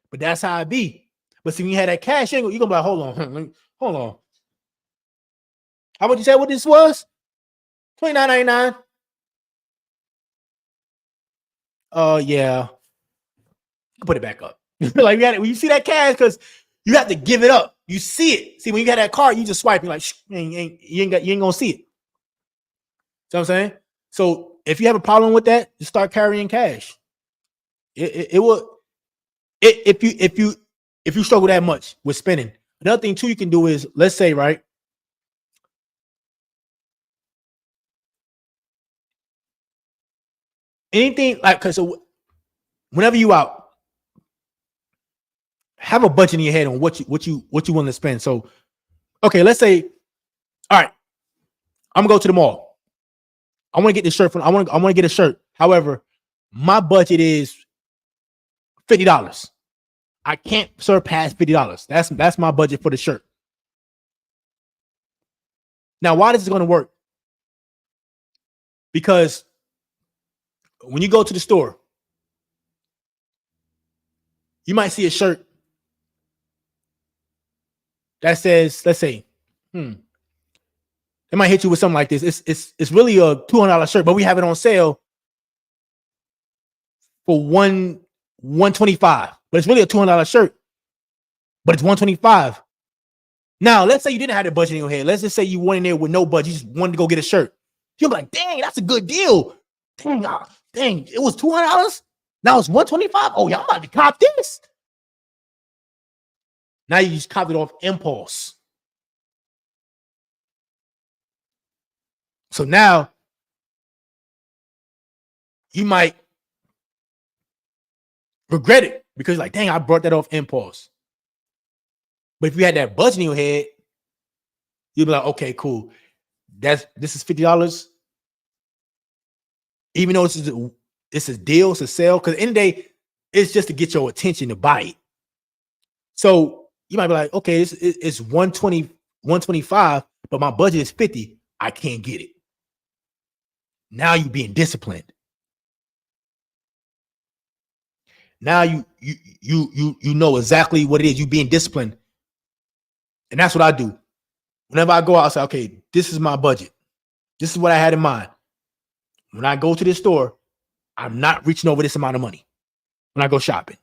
But that's how it be. But see, when you had that cash, you're gonna be like, hold on. How much you say what this was? $29.99. Yeah. Put it back up. Like when you see that cash, because you have to give it up. You see it. See, when you got that card, you just swipe. You're like, you ain't gonna see it. See what I'm saying? So if you have a problem with that, just start carrying cash. It will. If you struggle that much with spending, another thing too you can do is, let's say, right, anything like, because so whenever you out, have a budget in your head on what you want to spend. So, okay, let's say, all right, I'm gonna go to the mall. I want to get this shirt I want to get a shirt. However, my budget is $50. I can't surpass $50. That's my budget for the shirt. Now, why this is going to work? Because when you go to the store, you might see a shirt that says, let's say, they might hit you with something like this. It's really a $200 shirt, but we have it on sale for $125. But it's really a $200 shirt, but it's $125. Now, let's say you didn't have the budget in your head. Let's just say you went in there with no budget. You just wanted to go get a shirt. You're like, dang, that's a good deal. Dang, it was $200. Now it's $125. Oh, y'all about to cop this. Now you just cop it off impulse. So now you might regret it because like, dang, I brought that off impulse. But if you had that budget in your head, you'd be like, okay, cool. This is $50. Even though it's a deal, it's a sale. Because at the end of the day, it's just to get your attention to buy it. So you might be like, okay, it's $120, $125, but my budget is $50. I can't get it. Now you being disciplined. Now you know exactly what it is. You being disciplined. And that's what I do. Whenever I go out, I say, okay, this is my budget. This is what I had in mind. When I go to the store, I'm not reaching over this amount of money when I go shopping.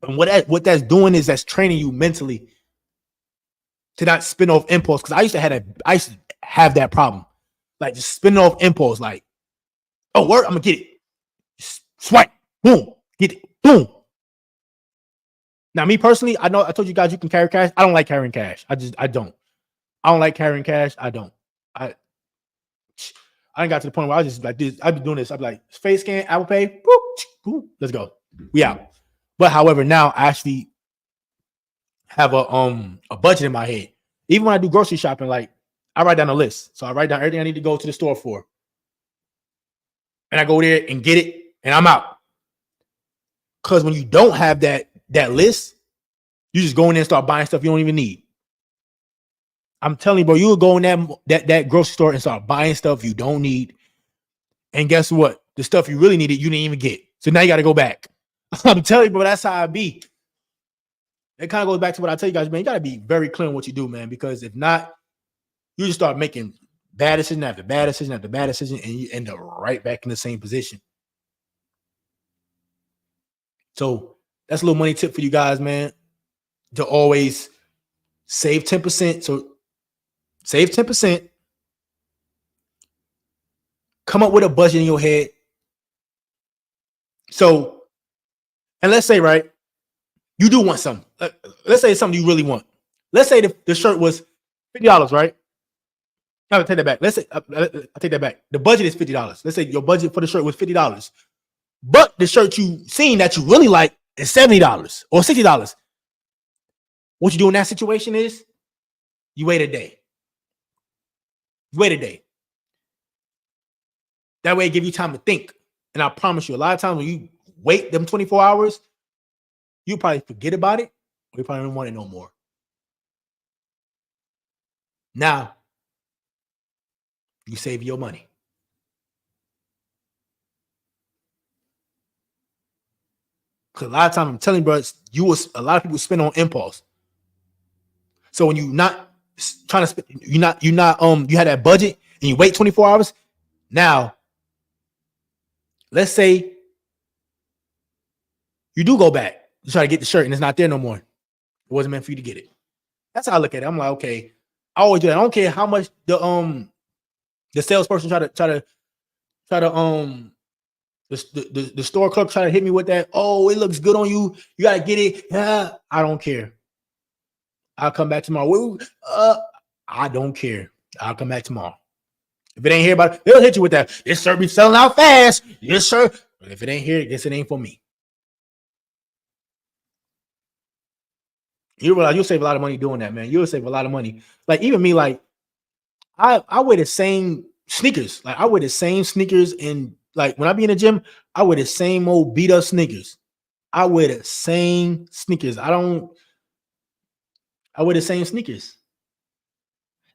And what that's doing is that's training you mentally to not spend off impulse. Because I used to have that problem. Like just spending off impulse, like, oh, word, I'm gonna get it. Just swipe, boom, get it, boom. Now, me personally, I know I told you guys you can carry cash. I don't like carrying cash. I don't. I don't like carrying cash. I don't. I got to the point where I was just like this. I'd be doing this. I'd be like, face scan, Apple Pay, boop, boop, let's go. We out. But however, now I actually have a budget in my head. Even when I do grocery shopping, like I write down a list. So I write down everything I need to go to the store for. And I go there and get it, and I'm out. Because when you don't have that list, you just go in there and start buying stuff you don't even need. I'm telling you, bro, you will go in that grocery store and start buying stuff you don't need. And guess what? The stuff you really needed, you didn't even get. So now you got to go back. I'm telling you, bro, that's how I be. It kind of goes back to what I tell you guys, man. You got to be very clear on what you do, man. Because if not, you just start making bad decision after bad decision after bad decision, and you end up right back in the same position. So that's a little money tip for you guys, man. To always save 10%. So save 10%. Come up with a budget in your head. So, and let's say, right, you do want something. Let's say it's something you really want. Let's say the shirt was $50, right? I'll take that back. Let's say I take that back. The budget is $50. Let's say your budget for the shirt was $50, but the shirt you seen that you really like is $70 or $60. What you do in that situation is you wait a day. You wait a day. That way it give you time to think. And I promise you, a lot of times when you wait them 24 hours, you probably forget about it, or you probably don't want it no more. Now, you save your money. Because a lot of times I'm telling you, bro, a lot of people spend on impulse. So when you're not trying to spend, you had that budget and you wait 24 hours. Now, let's say you do go back to try to get the shirt and it's not there no more. It wasn't meant for you to get it. That's how I look at it. I'm like, okay, I always do that. I don't care how much the salesperson try to the store clerk try to hit me with that. Oh, it looks good on you. You gotta get it. Yeah, I don't care. I'll come back tomorrow. I don't care. I'll come back tomorrow. If it ain't here, but they'll hit you with that. This shirt be selling out fast. Yes, sir. But if it ain't here, I guess it ain't for me. You realize you'll save a lot of money doing that, man. You'll save a lot of money. Like even me, like I wear the same sneakers. Like I wear the same sneakers, and like when I be in the gym, I wear the same old beat up sneakers. I wear the same sneakers. I wear the same sneakers.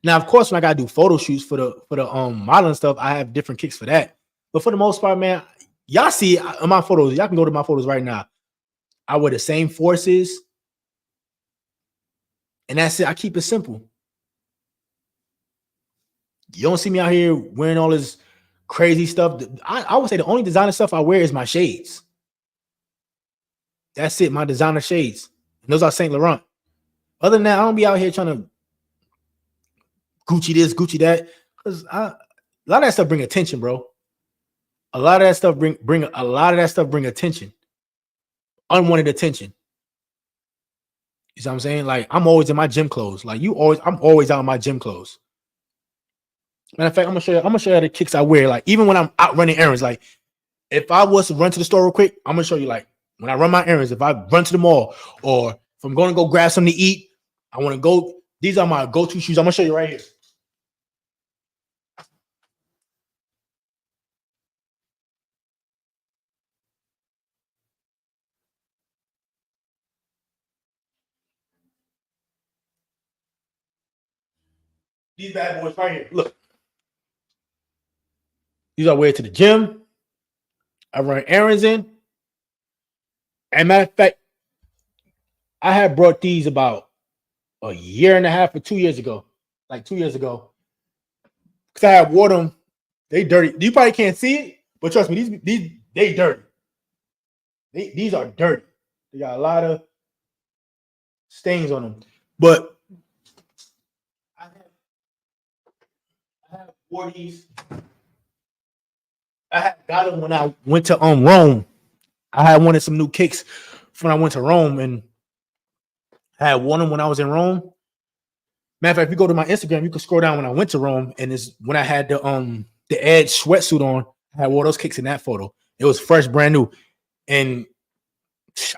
Now, of course, when I gotta do photo shoots for the modeling stuff, I have different kicks for that. But for the most part, man, y'all see on my photos. Y'all can go to my photos right now. I wear the same forces, and that's it. I keep it simple. You don't see me out here wearing all this crazy stuff. I would say the only designer stuff I wear is my shades. That's it, my designer shades. And those are Saint Laurent. Other than that, I don't be out here trying to Gucci this, Gucci that. Because a lot of that stuff bring attention, bro. A lot of that stuff bring attention. Unwanted attention. You see what I'm saying? Like I'm always in my gym clothes. Like I'm always out in my gym clothes. Matter of fact, I'm gonna show you the kicks I wear. Like even when I'm out running errands, like if I was to run to the store real quick, I'm gonna show you like when I run my errands, if I run to the mall or if I'm going to go grab something to eat, I want to go. These are my go-to shoes. I'm gonna show you right here. These bad boys right here. Look. These I wear to the gym. I run errands in. And matter of fact, I had brought these about a year and a half or 2 years ago. Like 2 years ago. Because I had wore them. They dirty. You probably can't see it, but trust me, these they dirty. These are dirty. They got a lot of stains on them. But I have wore these. I had got them when I went to Rome. I had wanted some new kicks when I went to Rome, and I had worn them when I was in Rome. Matter of fact, if you go to my Instagram, you can scroll down when I went to Rome, and it's when I had the the Edge sweatsuit on. I had wore those kicks in that photo. It was fresh, brand new. And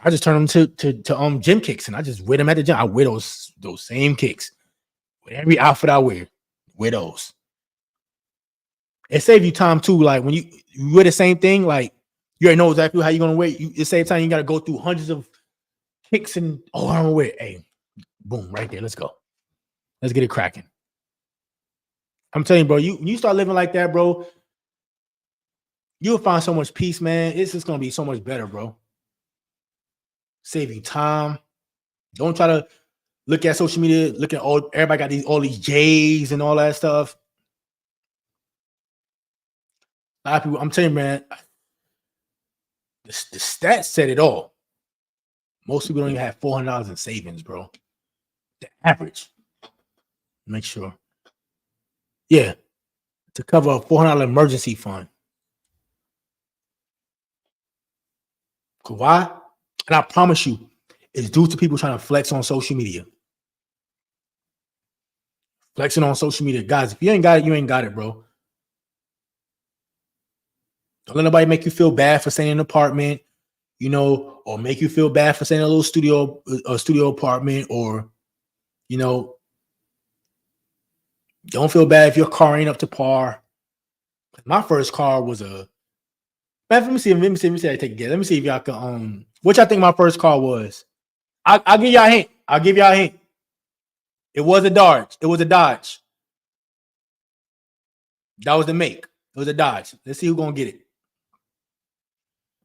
I just turned them to gym kicks, and I just wear them at the gym. I wear those same kicks with every outfit I wear. Wear those. It saves you time too. Like when you wear the same thing, like you already know exactly how you're gonna wear. At the same time, you gotta go through hundreds of kicks and I'm gonna wear. Hey, boom, right there. Let's go. Let's get it cracking. I'm telling you, bro. You start living like that, bro. You'll find so much peace, man. It's just gonna be so much better, bro. Save you time. Don't try to look at social media. Look at everybody got all these J's and all that stuff. A lot of people, I'm telling you, man, the stats said it all. Most people don't even have $400 in savings, bro. The average. Make sure. Yeah. To cover a $400 emergency fund. Why? And I promise you, it's due to people trying to flex on social media. Flexing on social media. Guys, if you ain't got it, you ain't got it, bro. Don't let nobody make you feel bad for staying in an apartment, you know, or make you feel bad for staying in a little studio apartment, or, you know, don't feel bad if your car ain't up to par. My first car was a. Man, let me see. I take a guess. Let me see if y'all can. What y'all think my first car was? I'll give y'all a hint. It was a Dodge. It was a Dodge. That was the make. It was a Dodge. Let's see who's gonna get it.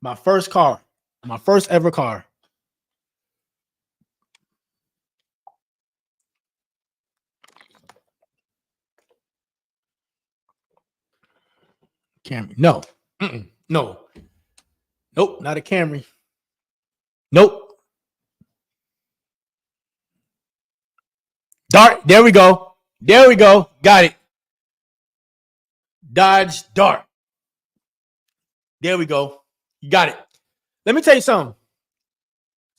My first car. My first ever car. Camry. No. No. Nope. Not a Camry. Nope. Dart. There we go. Got it. Dodge Dart. There we go. You got it. Let me tell you something.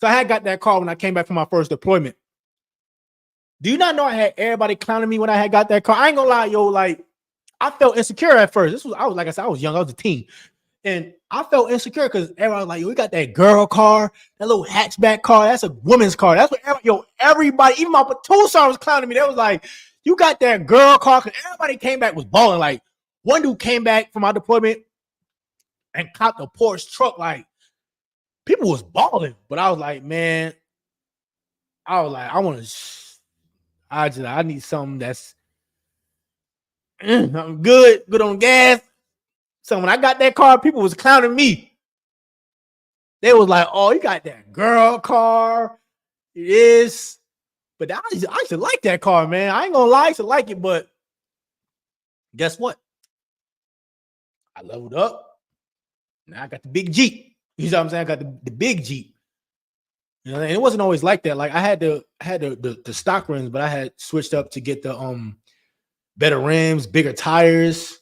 So I had got that car when I came back from my first deployment. Do you not know I had everybody clowning me when I had got that car? I ain't gonna lie, yo. Like, I felt insecure at first. I was like I said, I was young. I was a teen. And I felt insecure because everyone was like, yo, we got that girl car, that little hatchback car. That's a woman's car. That's what everybody, even my platoon sergeant was clowning me. They was like, you got that girl car. Because everybody came back was balling. Like, one dude came back from my deployment and copped a Porsche truck. Like, people was balling. But I was like, man, I need something that's I'm good on gas. So when I got that car, people was clowning me. They was like, oh, you got that girl car. It is. But I used to like that car, man. I ain't gonna lie, I used to like it, but guess what? I leveled up. Now I got the big Jeep. You know what I'm saying? I got the big Jeep. You know, and it wasn't always like that. Like I had the stock rims, but I had switched up to get the better rims, bigger tires.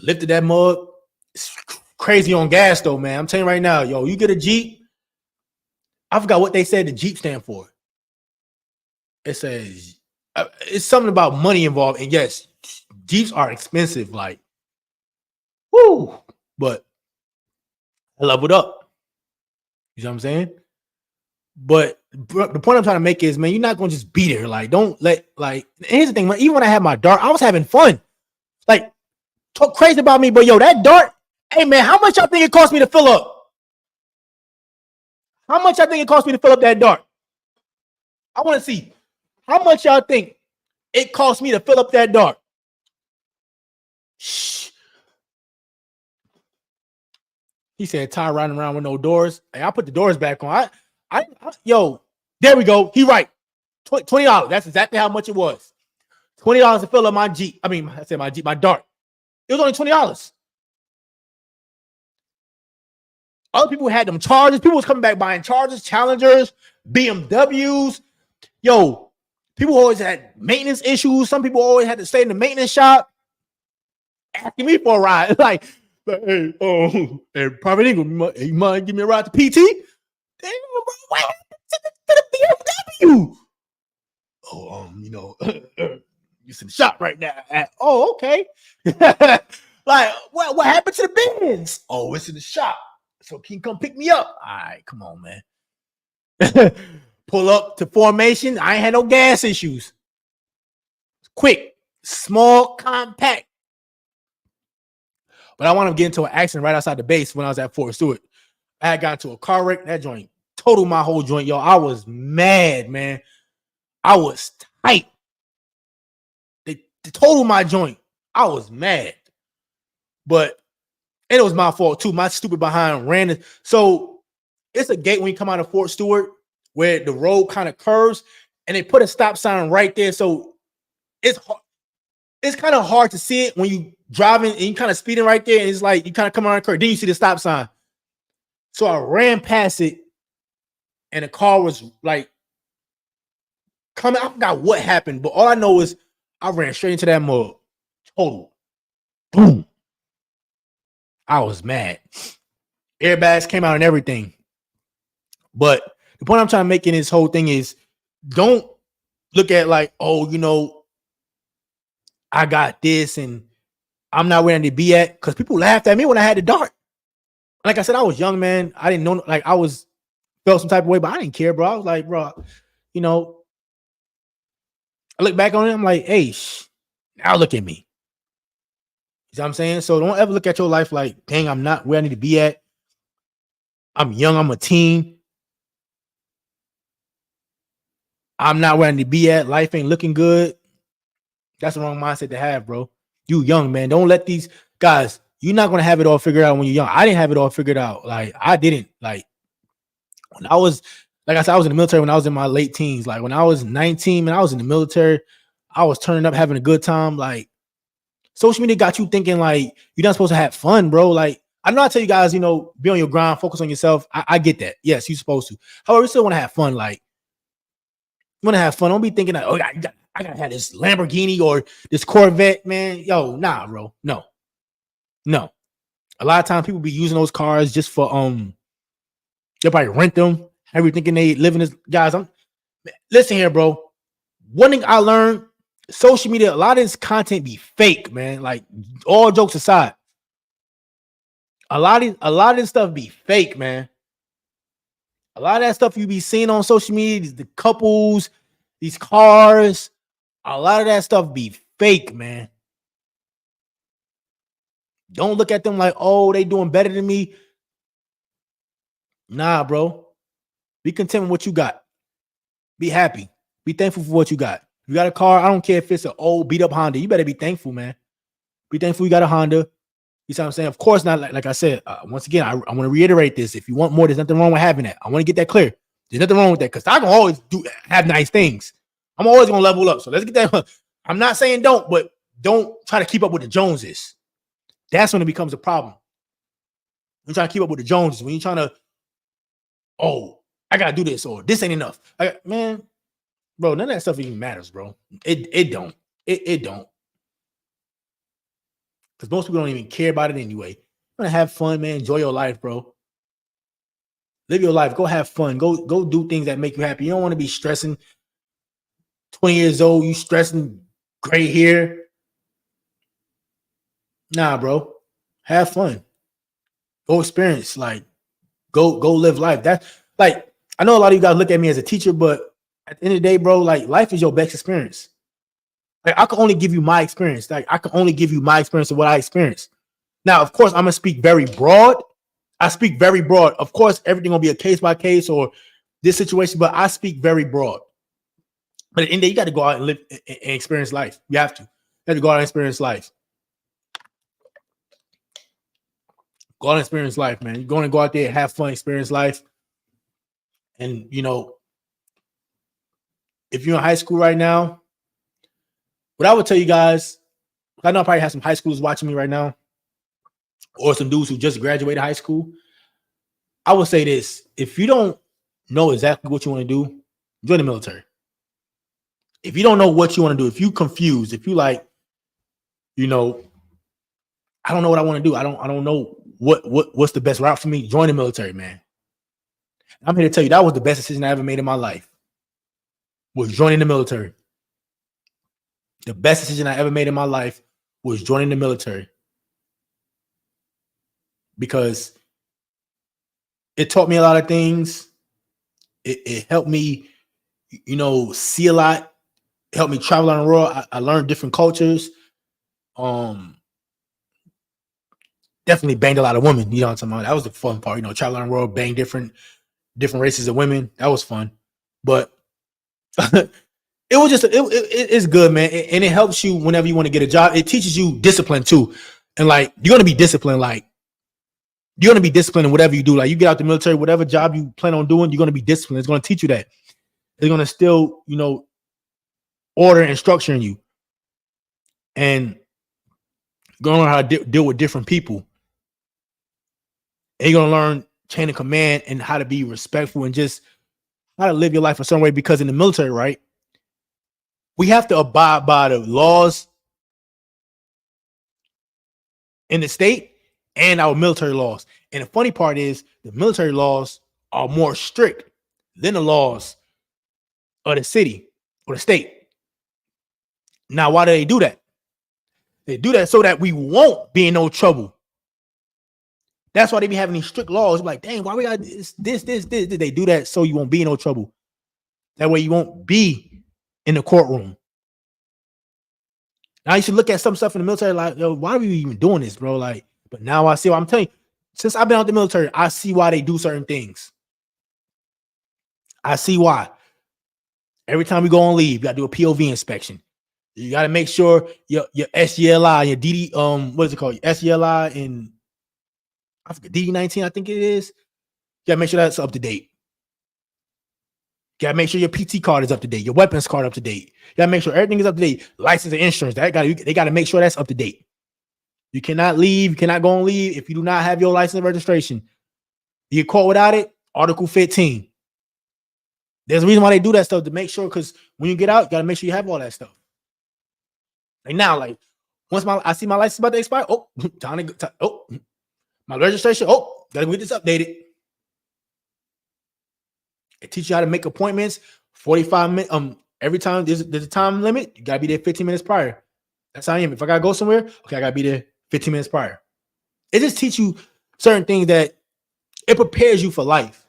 Lifted that mug. It's crazy on gas though, man. I'm telling you right now, yo, you get a Jeep. I forgot what they said the Jeep stand for. It says it's something about money involved. And yes, Jeeps are expensive, like, whoo. But I leveled up. You know what I'm saying? But the point I'm trying to make is, man, you're not gonna just be there. Like, don't let and here's the thing, man. Even when I had my Dart, I was having fun. Like, talk crazy about me, but yo, that Dart, hey man, how much y'all think it cost me to fill up? How much y'all think it cost me to fill up that Dart? I want to see how much y'all think it cost me to fill up that Dart. Shh. He said, "Ty riding around with no doors." Hey, I put the doors back on. Yo, there we go. He right. $20. That's exactly how much it was. $20 to fill up my Jeep. I said my Jeep, my Dart. It was only $20. Other people had them Chargers. People was coming back buying Chargers, Challengers, BMWs. Yo, people always had maintenance issues. Some people always had to stay in the maintenance shop asking me for a ride. Like hey, Private Ingram, you mind give me a ride to PT? Damn, bro, what happened to the BMW? Oh, It's in the shop right now. Oh, okay. Like, what happened to the Benz? Oh, it's in the shop. So can you come pick me up? All right, come on, man. Pull up to formation. I ain't had no gas issues. Quick, small, compact. But I wound up getting into an accident right outside the base when I was at Fort Stewart. I had gotten into a car wreck. That joint totaled my whole joint, yo. I was mad, man. I was tight. They totaled my joint. I was mad. But it was my fault too. My stupid behind ran it. So it's a gate when you come out of Fort Stewart where the road kind of curves and they put a stop sign right there. So it's kind of hard to see it when you driving and you kind of speeding right there. And it's like you kind of come around the curve. Then you see the stop sign. So I ran past it and the car was like coming. I forgot what happened, but all I know is I ran straight into that mud. Total. Boom. I was mad. Airbags came out and everything. But the point I'm trying to make in this whole thing is don't look at like, oh, you know, I got this and I'm not where I need to be at. Because people laughed at me when I had the dart. Like I said, I was young, man. I didn't know, like I felt some type of way, but I didn't care, bro. I was like, bro, you know, I look back on it, I'm like, hey, now look at me. You know what I'm saying? So don't ever look at your life like, dang, I'm not where I need to be at. I'm young, I'm a teen. I'm not where I need to be at. Life ain't looking good. That's the wrong mindset to have, bro. You young, man. Don't let these guys, you're not going to have it all figured out when you're young. I didn't have it all figured out. Like, I didn't. Like, when I was, like I said, I was in the military when I was in my late teens. Like, when I was 19, man, I was in the military. I was turning up, having a good time. Like, social media got you thinking, like, you're not supposed to have fun, bro. Like, I know I tell you guys, you know, be on your grind, focus on yourself. I get that. Yes, you're supposed to. However, you still want to have fun. Like, you want to have fun. Don't be thinking that, oh, I gotta have this Lamborghini or this Corvette, man. Yo, nah, bro. No. A lot of times people be using those cars just for they'll probably rent them. Every thinking they live in this. Guys, listen here, bro. One thing I learned, social media, a lot of this content be fake, man. Like, all jokes aside, a lot of this stuff be fake, man. A lot of that stuff you be seeing on social media, the couples, these cars, a lot of that stuff be fake, man. Don't look at them like, oh, they doing better than me. Nah, bro. Be content with what you got. Be happy. Be thankful for what you got. If you got a car, I don't care if it's an old beat up Honda. You better be thankful, man. Be thankful you got a Honda. You see what I'm saying? Of course not. Like I said, once again, I want to reiterate this. If you want more, there's nothing wrong with having that. I want to get that clear. There's nothing wrong with that because I can always have nice things. I'm always going to level up. So let's get that. I'm not saying don't, but don't try to keep up with the Joneses. That's when it becomes a problem. When you're trying to keep up with the Joneses, when you're trying to, oh, I got to do this or this ain't enough. Man, bro, none of that stuff even matters, bro. It don't. It don't. Because most people don't even care about it anyway. You want to have fun, man. Enjoy your life, bro. Live your life. Go have fun. Go do things that make you happy. You don't want to be stressing. 20 years old, you stressing, gray hair. Nah, bro. Have fun. Go experience. Like, go live life. That's like, I know a lot of you guys look at me as a teacher, but at the end of the day, bro, like, life is your best experience. Like, I can only give you my experience. Like, I can only give you my experience of what I experienced. Now, of course, I'm gonna speak very broad. I speak very broad. Of course, everything gonna be a case by case or this situation, but I speak very broad. But at the end of the day, you got to go out and live and experience life. You have to. You have to go out and experience life. Go out and experience life, man. You're going to go out there, have fun, experience life. And, you know, if you're in high school right now, what I would tell you guys, I know I probably have some high schoolers watching me right now, or some dudes who just graduated high school. I would say this: if you don't know exactly what you want to do, join the military. If you don't know what you want to do, if you confused, if you like, you know, I don't know what I want to do. I don't know what's the best route for me. Join the military, man. I'm here to tell you that was the best decision I ever made in my life. Was joining the military. the best decision I ever made in my life was joining the military, because it taught me a lot of things. It helped me, see a lot. It helped me travel around the world. I learned different cultures. Definitely banged a lot of women. You know what I'm talking about? That was the fun part. Traveling around the world, bang different races of women. That was fun. But it was just it's good, man, and it helps you whenever you want to get a job. It teaches you discipline too, and like you're gonna be disciplined. Like you're gonna be disciplined in whatever you do. Like you get out the military, whatever job you plan on doing, you're gonna be disciplined. It's gonna teach you that. It's gonna still, order and structure in you, and you're gonna learn how to deal with different people. And you're gonna learn chain of command and how to be respectful and just how to live your life a certain way. Because in the military, right, we have to abide by the laws in the state and our military laws. And the funny part is the military laws are more strict than the laws of the city or the state. Now, why do they do that? They do that so that we won't be in no trouble. That's why they be having these strict laws. Like, dang, why we got this? They do that so you won't be in no trouble. That way you won't be in the courtroom. Now you should look at some stuff in the military like, yo, why are we even doing this, bro? Like, but now I see what I'm telling you. Since I've been out the military, I see why they do certain things. I see why. Every time we go on leave, you got to do a POV inspection. You got to make sure your SGLI, your DD, what is it called? Your SGLI and I forget, DD19, I think it is. You got to make sure that's up to date. You got to make sure your PT card is up to date. Your weapons card up to date. You got to make sure everything is up to date. License and insurance, they got to make sure that's up to date. You cannot leave. You cannot go on leave if you do not have your license and registration. You get caught without it, Article 15. There's a reason why they do that stuff, to make sure, because when you get out, you got to make sure you have all that stuff. Like now, like once I see my license about to expire, my registration, gotta get this updated. It teaches you how to make appointments, 45 minutes. Every time there's a time limit, you gotta be there 15 minutes prior. That's how I am. If I gotta go somewhere, okay, I gotta be there 15 minutes prior. It just teaches you certain things that it prepares you for life.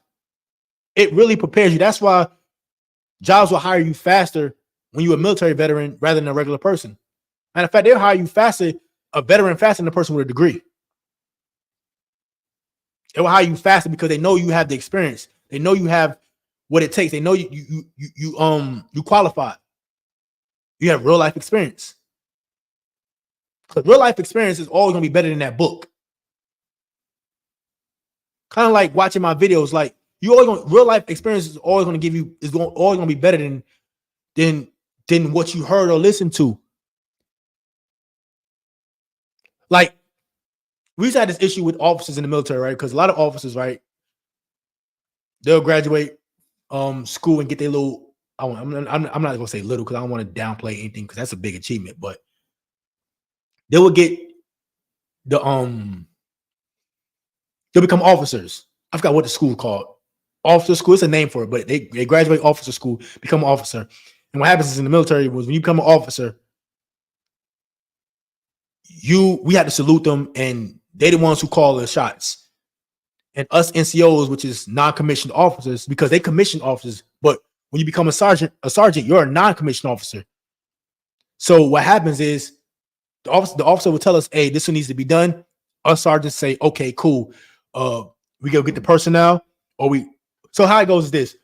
It really prepares you. That's why jobs will hire you faster when you're a military veteran rather than a regular person. Matter of fact, they'll hire you faster, a veteran faster than a person with a degree. They will hire you faster because they know you have the experience. They know you have what it takes. They know you qualified. You have real life experience. Because real life experience is always gonna be better than that book. Kind of like watching my videos. Like real life experience is always gonna give you always gonna be better than what you heard or listened to. Like, we used to have this issue with officers in the military, right? Because a lot of officers, right, they'll graduate school and get their little. I'm not gonna say little because I don't want to downplay anything because that's a big achievement, but they will get they'll become officers. I forgot what the school called. Officer school. It's a name for it, but they graduate officer school, become an officer. And what happens is in the military was when you become an officer, we had to salute them, and they're the ones who call the shots. And us NCOs, which is non-commissioned officers, because they commissioned officers, but when you become a sergeant, you're a non-commissioned officer. So what happens is the officer will tell us, hey, this one needs to be done. Us sergeants say, okay, cool. We go get the personnel, so how it goes is this.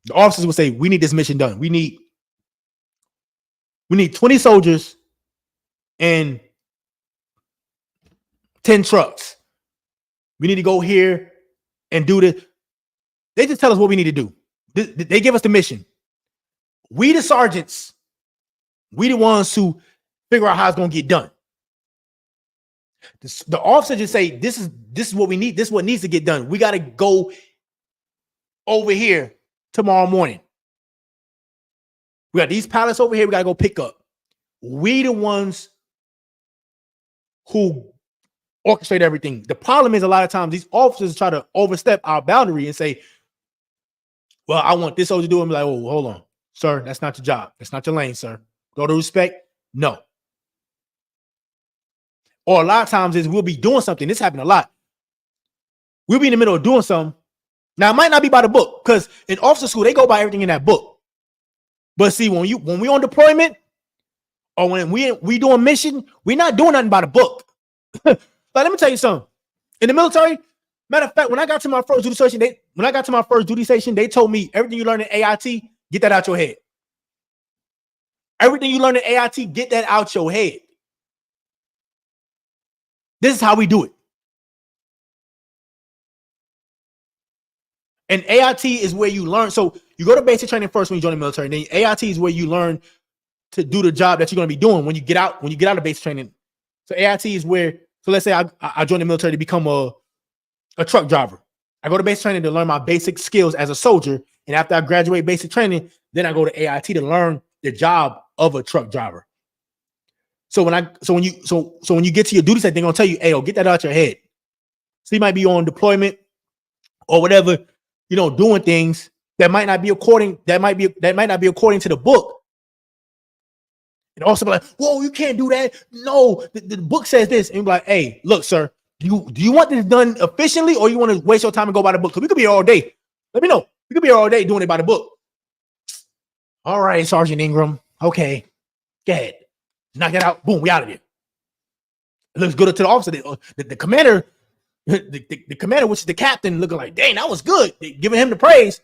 The officers will say, we need this mission done. We need 20 soldiers and 10 trucks. We need to go here and do this. They just tell us what we need to do. They give us the mission. We, the sergeants, we the ones who figure out how it's going to get done. The officer just say, this is what we need. This is what needs to get done. We got to go over here tomorrow morning. We got these pallets over here. We got to go pick up. We the ones who orchestrate everything. The problem is a lot of times these officers try to overstep our boundary and say, well, I want this soldier to do it. And be like, oh, hold on, sir. That's not your job. That's not your lane, sir. Go to respect. No. Or a lot of times is we'll be doing something. This happened a lot. We'll be in the middle of doing something. Now, it might not be by the book, because in officer school, they go by everything in that book. But see, when we on deployment, or when we doing mission, we're not doing nothing by the book. Like, let me tell you something. In the military, matter of fact, when I got to my first duty station, they told me everything you learn in AIT, get that out your head. Everything you learn in AIT, get that out your head. This is how we do it. And AIT is where you learn. So you go to basic training first when you join the military. And then AIT is where you learn to do the job that you're going to be doing when you get out of basic training. So AIT is where, so let's say I join the military to become a truck driver. I go to basic training to learn my basic skills as a soldier. And after I graduate basic training, then I go to AIT to learn the job of a truck driver. So when you get to your duty set, they're gonna tell you, hey, get that out your head. So you might be on deployment or whatever, doing things that might not be according to the book. And also be like, whoa, you can't do that. No, the book says this. And you're like, hey, look, sir, do you want this done efficiently, or you want to waste your time and go by the book? Because we could be here all day. Let me know. We could be here all day doing it by the book. All right, Sergeant Ingram. Okay, go ahead. Knock it out. Boom, we out of here. It looks good to the officer. The commander, the commander, which is the captain, looking like, dang, that was good. They giving him the praise.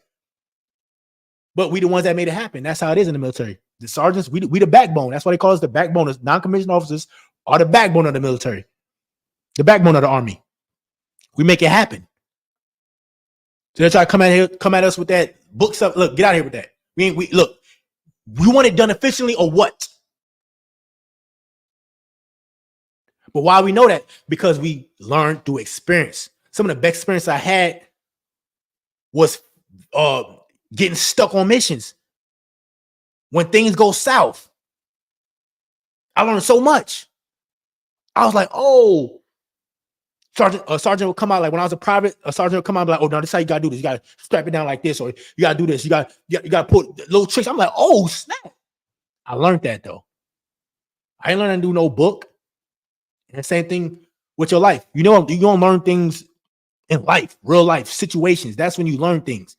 But we the ones that made it happen. That's how it is in the military. The sergeants, we the backbone. That's why they call us the backbone. Non-commissioned officers are the backbone of the military. The backbone of the army. We make it happen. So they try to come at us with that book stuff. Look, get out of here with that. Look, we want it done efficiently or what? But why we know that? Because we learned through experience. Some of the best experience I had was getting stuck on missions. When things go south, I learned so much. I was like, oh, sergeant would come out, like when I was a private, a sergeant would come out and be like, oh, no, this is how you gotta do this. You gotta strap it down like this, or you gotta do this. You gotta put little tricks. I'm like, oh, snap. I learned that though. I ain't learning to do no book. And the same thing with your life. You're gonna learn things in life, real life situations. That's when you learn things.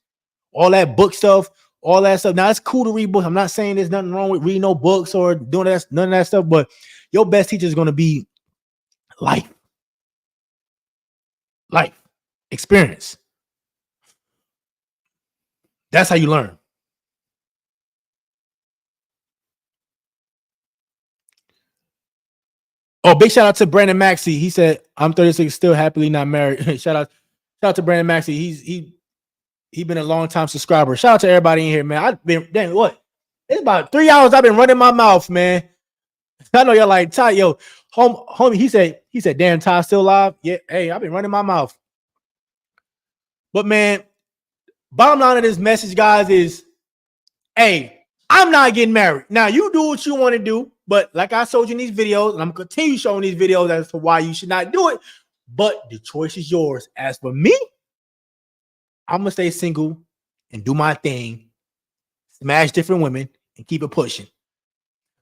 All that book stuff, all that stuff. Now it's cool to read books. I'm not saying there's nothing wrong with reading no books or doing that, none of that stuff, but your best teacher is gonna be life. Life experience. That's how you learn. Oh, big shout out to Brandon Maxey. He said, I'm 36, still happily not married. shout out to Brandon Maxey. He been a long time subscriber. Shout out to everybody in here, man. I've been, dang, what? It's about 3 hours I've been running my mouth, man. I know y'all like, Ty, yo, homie, he said, damn, Ty still alive? Yeah, hey, I've been running my mouth. But man, bottom line of this message, guys, is, hey, I'm not getting married. Now, you do what you want to do, but like I showed you in these videos, and I'm going to continue showing these videos as to why you should not do it, but the choice is yours. As for me, I'm going to stay single and do my thing, smash different women, and keep it pushing.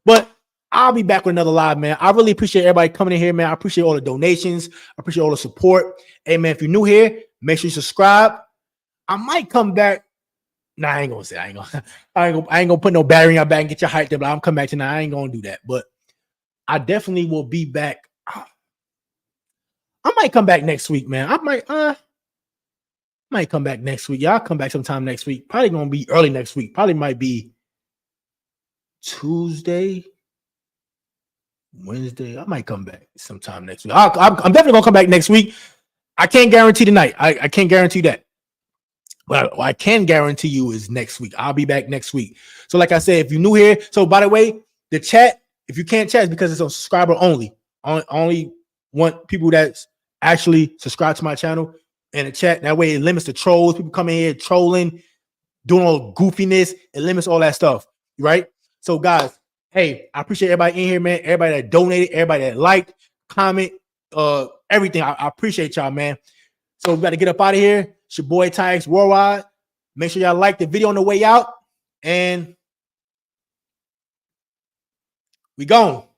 But I'll be back with another live, man. I really appreciate everybody coming in here, man. I appreciate all the donations. I appreciate all the support. Hey, man, if you're new here, make sure you subscribe. I might come back. Nah, I ain't gonna say. I ain't gonna put no battery in your back and get your hype there. But I'm coming back tonight. I ain't gonna do that. But I definitely will be back. I might come back next week, man. I might come back next week. Y'all come back sometime next week. Probably gonna be early next week. Probably might be Tuesday, Wednesday. I might come back sometime next week. I'm definitely gonna come back next week. I can't guarantee tonight. I can't guarantee that. But what I can guarantee you is next week. I'll be back next week. So like I said, if you're new here, so by the way, the chat, if you can't chat, it's because it's on subscriber only. I only want people that's actually subscribe to my channel and the chat. That way it limits the trolls. People coming here trolling, doing all goofiness. It limits all that stuff, right? So guys, hey, I appreciate everybody in here, man. Everybody that donated, everybody that liked, comment, everything. I appreciate y'all, man. So we got to get up out of here. It's your boy Ty X Worldwide. Make sure y'all like the video on the way out. And We gone.